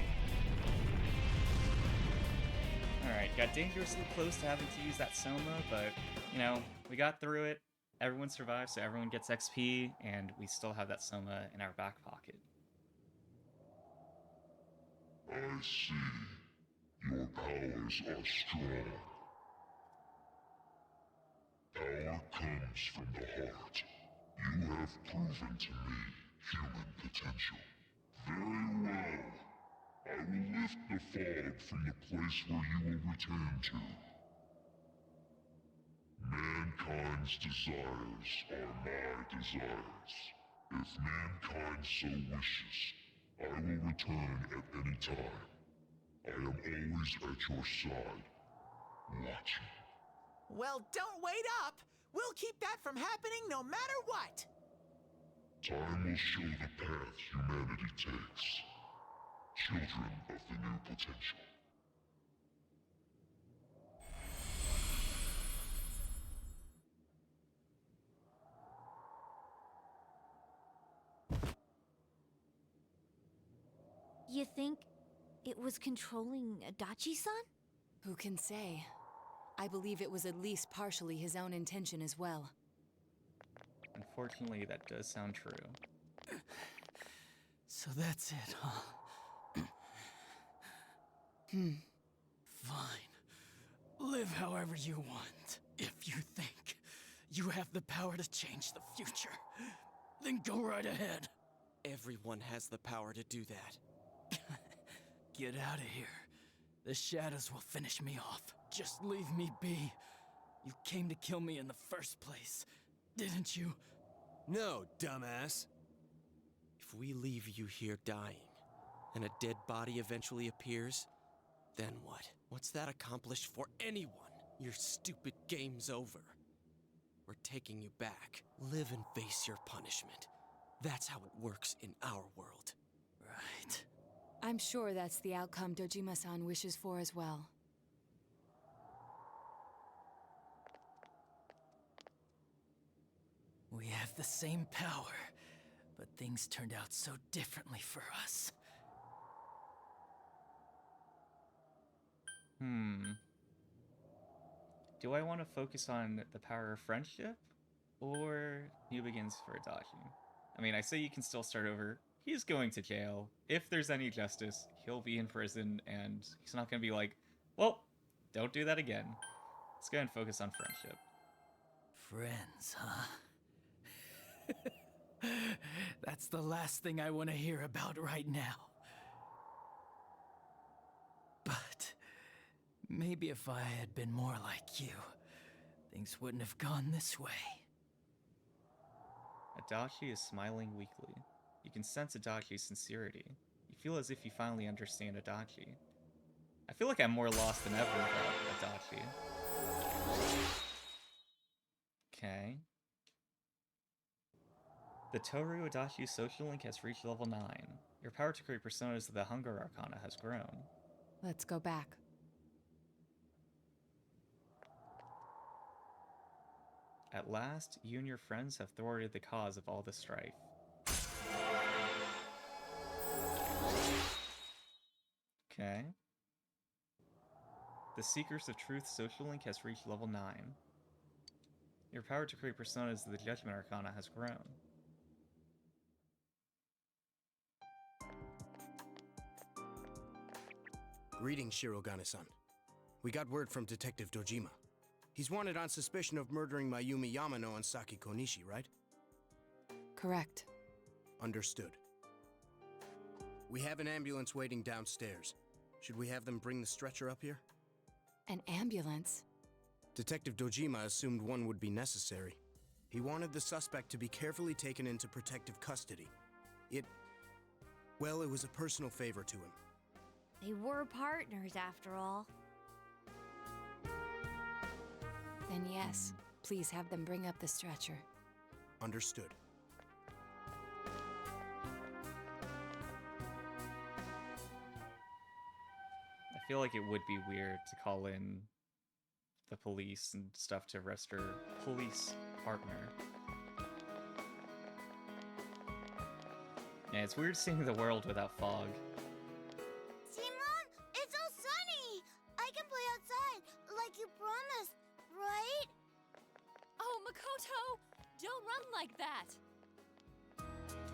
Alright, got dangerously close to having to use that Soma, but, you know, we got through it. Everyone survived, so everyone gets XP, and we still have that Soma in our back pocket. I see. Your powers are strong. Power comes from the heart. You have proven to me human potential. Very well. I will lift the fog from the place where you will return to. Mankind's desires are my desires. If mankind so wishes, I will return at any time. I am always at your side, watching. Well, don't wait up! We'll keep that from happening no matter what! Time will show the path humanity takes. Children of the new potential. You think it was controlling Adachi-san? Who can say? I believe it was at least partially his own intention as well. Unfortunately, that does sound true. So that's it, huh? Fine. Live however you want. If you think you have the power to change the future, then go right ahead. Everyone has the power to do that. Get out of here. The shadows will finish me off. Just leave me be. You came to kill me in the first place, didn't you? No, dumbass. If we leave you here dying, and a dead body eventually appears, then what? What's that accomplish for anyone? Your stupid game's over. We're taking you back. Live and face your punishment. That's how it works in our world. Right. I'm sure that's the outcome Dojima-san wishes for as well. We have the same power, but things turned out so differently for us. Do I want to focus on the power of friendship or new begins for Adachi? I mean, I say you can still start over. He's going to jail. If there's any justice, he'll be in prison, and he's not going to be like, well, don't do that again. Let's go ahead and focus on friendship. Friends, huh? That's the last thing I want to hear about right now. But maybe if I had been more like you, things wouldn't have gone this way. Adachi is smiling weakly. You can sense Adachi's sincerity. You feel as if you finally understand Adachi. I feel like I'm more lost than ever about Adachi. Okay. The Toru Adachi social link has reached level 9. Your power to create personas of the Hunger Arcana has grown. Let's go back. At last, you and your friends have thwarted the cause of all the strife. Okay. The Seekers of Truth social link has reached level 9. Your power to create personas of the Judgment Arcana has grown. Greetings, Shirogane-san. We got word from Detective Dojima. He's wanted on suspicion of murdering Mayumi Yamano and Saki Konishi, right? Correct. Understood. We have an ambulance waiting downstairs. Should we have them bring the stretcher up here? An ambulance? Detective Dojima assumed one would be necessary. He wanted the suspect to be carefully taken into protective custody. It was a personal favor to him. They were partners after all. Then yes, please have them bring up the stretcher. Understood. I feel like it would be weird to call in the police and stuff to arrest her police partner. Yeah, it's weird seeing the world without fog. Simon, it's all sunny! I can play outside, like you promised, right? Oh, Makoto! Don't run like that!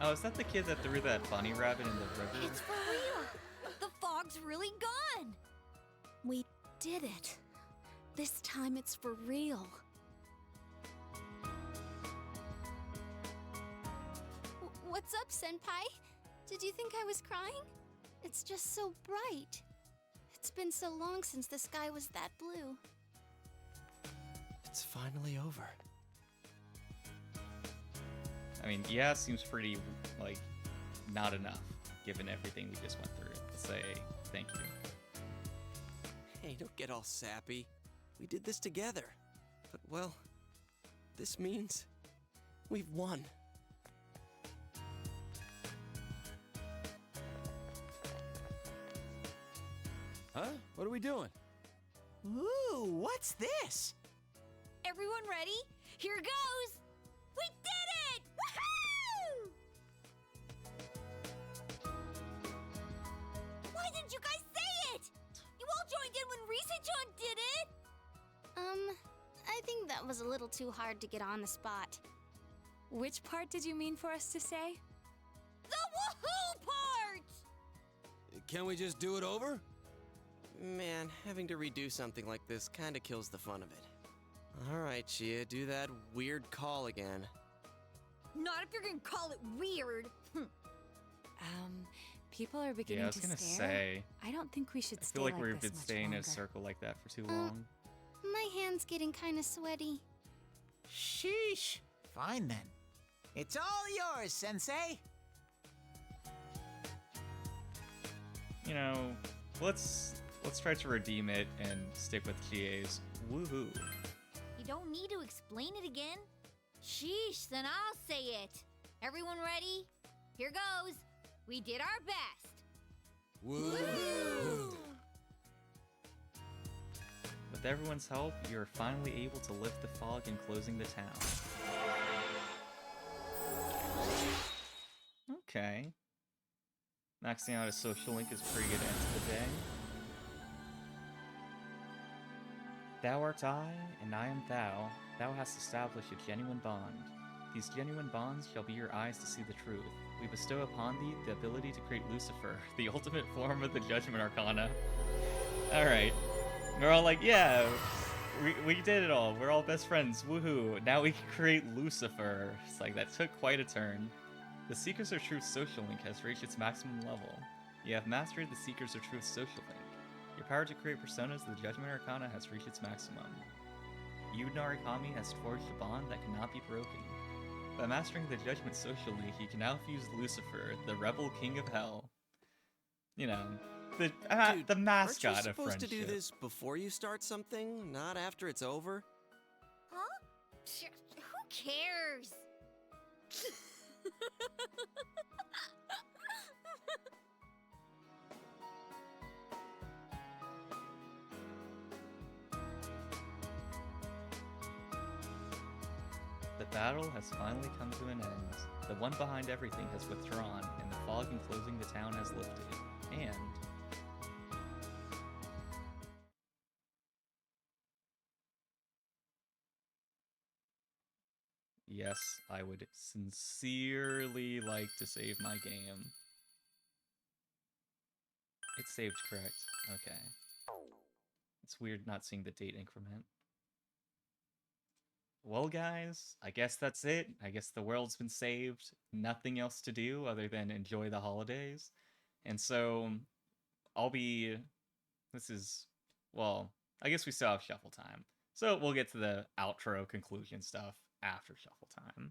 Oh, is that the kid that threw that bunny rabbit in the river? It's for real! The fog's really gone! We did it. This time it's for real. What's up, Senpai? Did you think I was crying? It's just so bright. It's been so long since the sky was that blue. It's finally over. I mean, yeah, seems pretty, like, not enough, given everything we just went through, to say thank you. Hey, don't get all sappy. We did this together. But, well, this means we've won. Huh? What are we doing? Ooh, what's this? Everyone ready? Here goes! We did it! Woohoo! Why didn't you guys say it? You all joined in when Risa-chan did it! I think that was a little too hard to get on the spot. Which part did you mean for us to say? The woohoo part! Can we just do it over? Man, having to redo something like this kinda kills the fun of it. Alright, Chia, do that weird call again. Not if you're gonna call it weird. People are beginning Yeah, I was to gonna stare. say, I don't think we should I stay feel like like we've this been much staying in a longer. circle like that for too long. My hand's getting kind of sweaty. Sheesh. Fine then. It's all yours, Sensei. You know, let's try to redeem it and stick with Chie's woohoo. You don't need to explain it again. Sheesh, then I'll say it. Everyone ready? Here goes. We did our best. Woo! With everyone's help, you're finally able to lift the fog enclosing the town. Okay. Maxing out a social link is a pretty good end to the day. Thou art I, and I am thou. Thou hast established a genuine bond. These genuine bonds shall be your eyes to see the truth. We bestow upon thee the ability to create Lucifer, the ultimate form of the Judgment Arcana. Alright. We're all like, yeah, we did it all. We're all best friends. Woohoo. Now we can create Lucifer. It's like, that took quite a turn. The Seekers of Truth social link has reached its maximum level. You have mastered the Seekers of Truth social link. Your power to create personas of the Judgment Arcana has reached its maximum. You, Narukami, has forged a bond that cannot be broken. By mastering the Judgment social link, you can now fuse Lucifer, the rebel king of hell. You know, the Dude, mascot aren't you of supposed friendship. to do this before you start something, not after it's over? Huh? Who cares? The battle has finally come to an end. The one behind everything has withdrawn, and the fog enclosing the town has lifted. And... yes, I would sincerely like to save my game. It's saved correct. Okay. It's weird not seeing the date increment. Well, guys, I guess that's it. I guess the world's been saved. Nothing else to do other than enjoy the holidays. And so, this is, well, I guess we still have shuffle time. So we'll get to the outro conclusion stuff after shuffle time.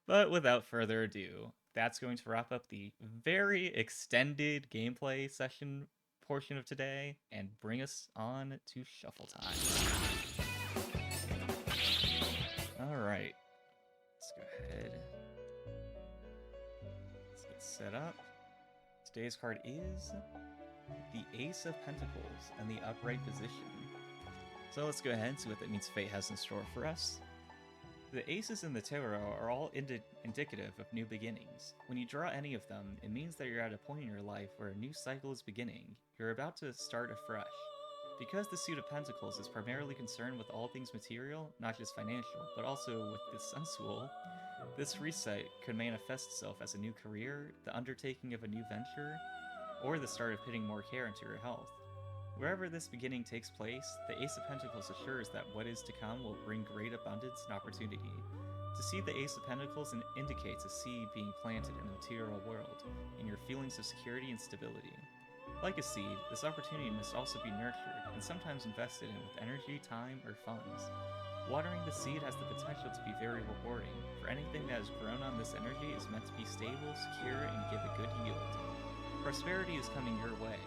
But without further ado, that's going to wrap up the very extended gameplay session portion of today and bring us on to shuffle time. Alright, let's go ahead. Let's get set up. Today's card is the Ace of Pentacles and the upright position. So let's go ahead and see what that means fate has in store for us. The aces in the tarot are all indicative of new beginnings. When you draw any of them, it means that you're at a point in your life where a new cycle is beginning. You're about to start afresh. Because the Suit of Pentacles is primarily concerned with all things material, not just financial, but also with the sensual, this reset could manifest itself as a new career, the undertaking of a new venture, or the start of putting more care into your health. Wherever this beginning takes place, the Ace of Pentacles assures that what is to come will bring great abundance and opportunity. To see the Ace of Pentacles indicates a seed being planted in the material world, in your feelings of security and stability. Like a seed, this opportunity must also be nurtured, and sometimes invested in with energy, time, or funds. Watering the seed has the potential to be very rewarding, for anything that has grown on this energy is meant to be stable, secure, and give a good yield. Prosperity is coming your way.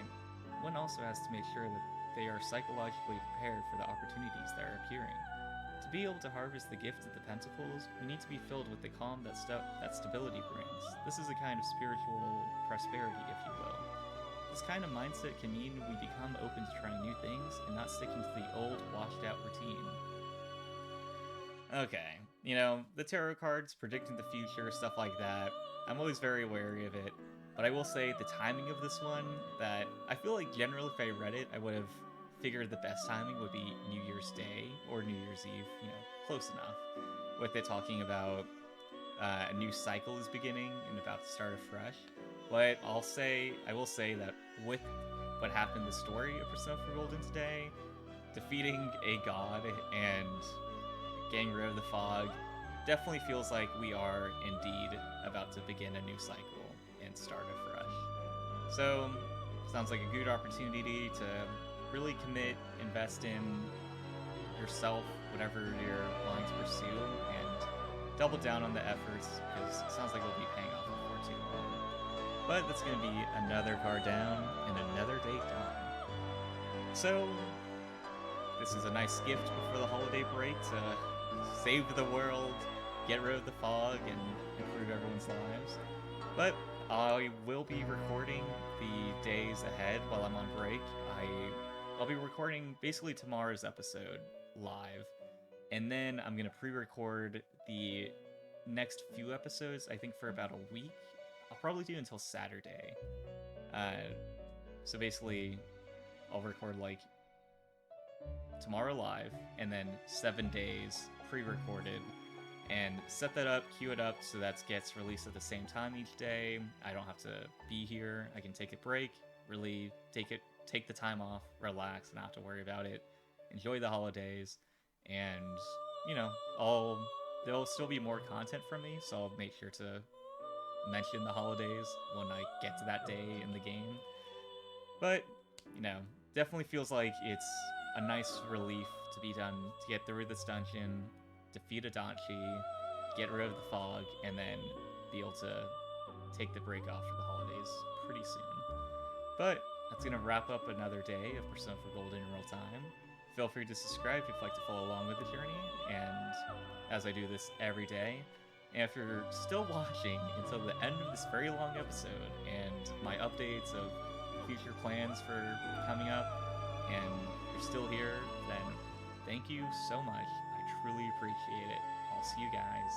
One also has to make sure that they are psychologically prepared for the opportunities that are appearing. To be able to harvest the gift of the Pentacles, we need to be filled with the calm that stability brings. This is a kind of spiritual prosperity, if you will. This kind of mindset can mean we become open to trying new things and not sticking to the old, washed-out routine. Okay, you know, the tarot cards, predicting the future, stuff like that, I'm always very wary of it. But I will say the timing of this one, that I feel like generally if I read it, I would have figured the best timing would be New Year's Day or New Year's Eve, you know, close enough. With it talking about a new cycle is beginning and about to start afresh. But I will say that with what happened in the story of Persona 4 Golden today, defeating a god and getting rid of the fog definitely feels like we are indeed about to begin a new cycle and start afresh. So, sounds like a good opportunity to really commit, invest in yourself, whatever you're wanting to pursue, and double down on the efforts, because it sounds like it'll be paying off before too long. But that's going to be another car down and another day gone. So, this is a nice gift before the holiday break to save the world, get rid of the fog, and improve everyone's lives. But I will be recording the days ahead while I'm on break. I'll be recording basically tomorrow's episode live, and then I'm gonna pre-record the next few episodes, I think for about a week. I'll probably do until Saturday. So basically, I'll record like tomorrow live, and then 7 days pre-recorded, and set that up, queue it up so that gets released at the same time each day. I don't have to be here. I can take a break, really take the time off, relax, and not have to worry about it. Enjoy the holidays, and there'll still be more content from me, so I'll make sure to mention the holidays when I get to that day in the game. But definitely feels like it's a nice relief to be done, to get through this dungeon, defeat Adachi, get rid of the fog, and then be able to take the break off for the holidays pretty soon. But that's going to wrap up another day of Persona 4 Golden in real time. Feel free to subscribe if you'd like to follow along with the journey, and as I do this every day. And if you're still watching until the end of this very long episode and my updates of future plans for coming up, and you're still here, then thank you so much. I truly appreciate it. I'll see you guys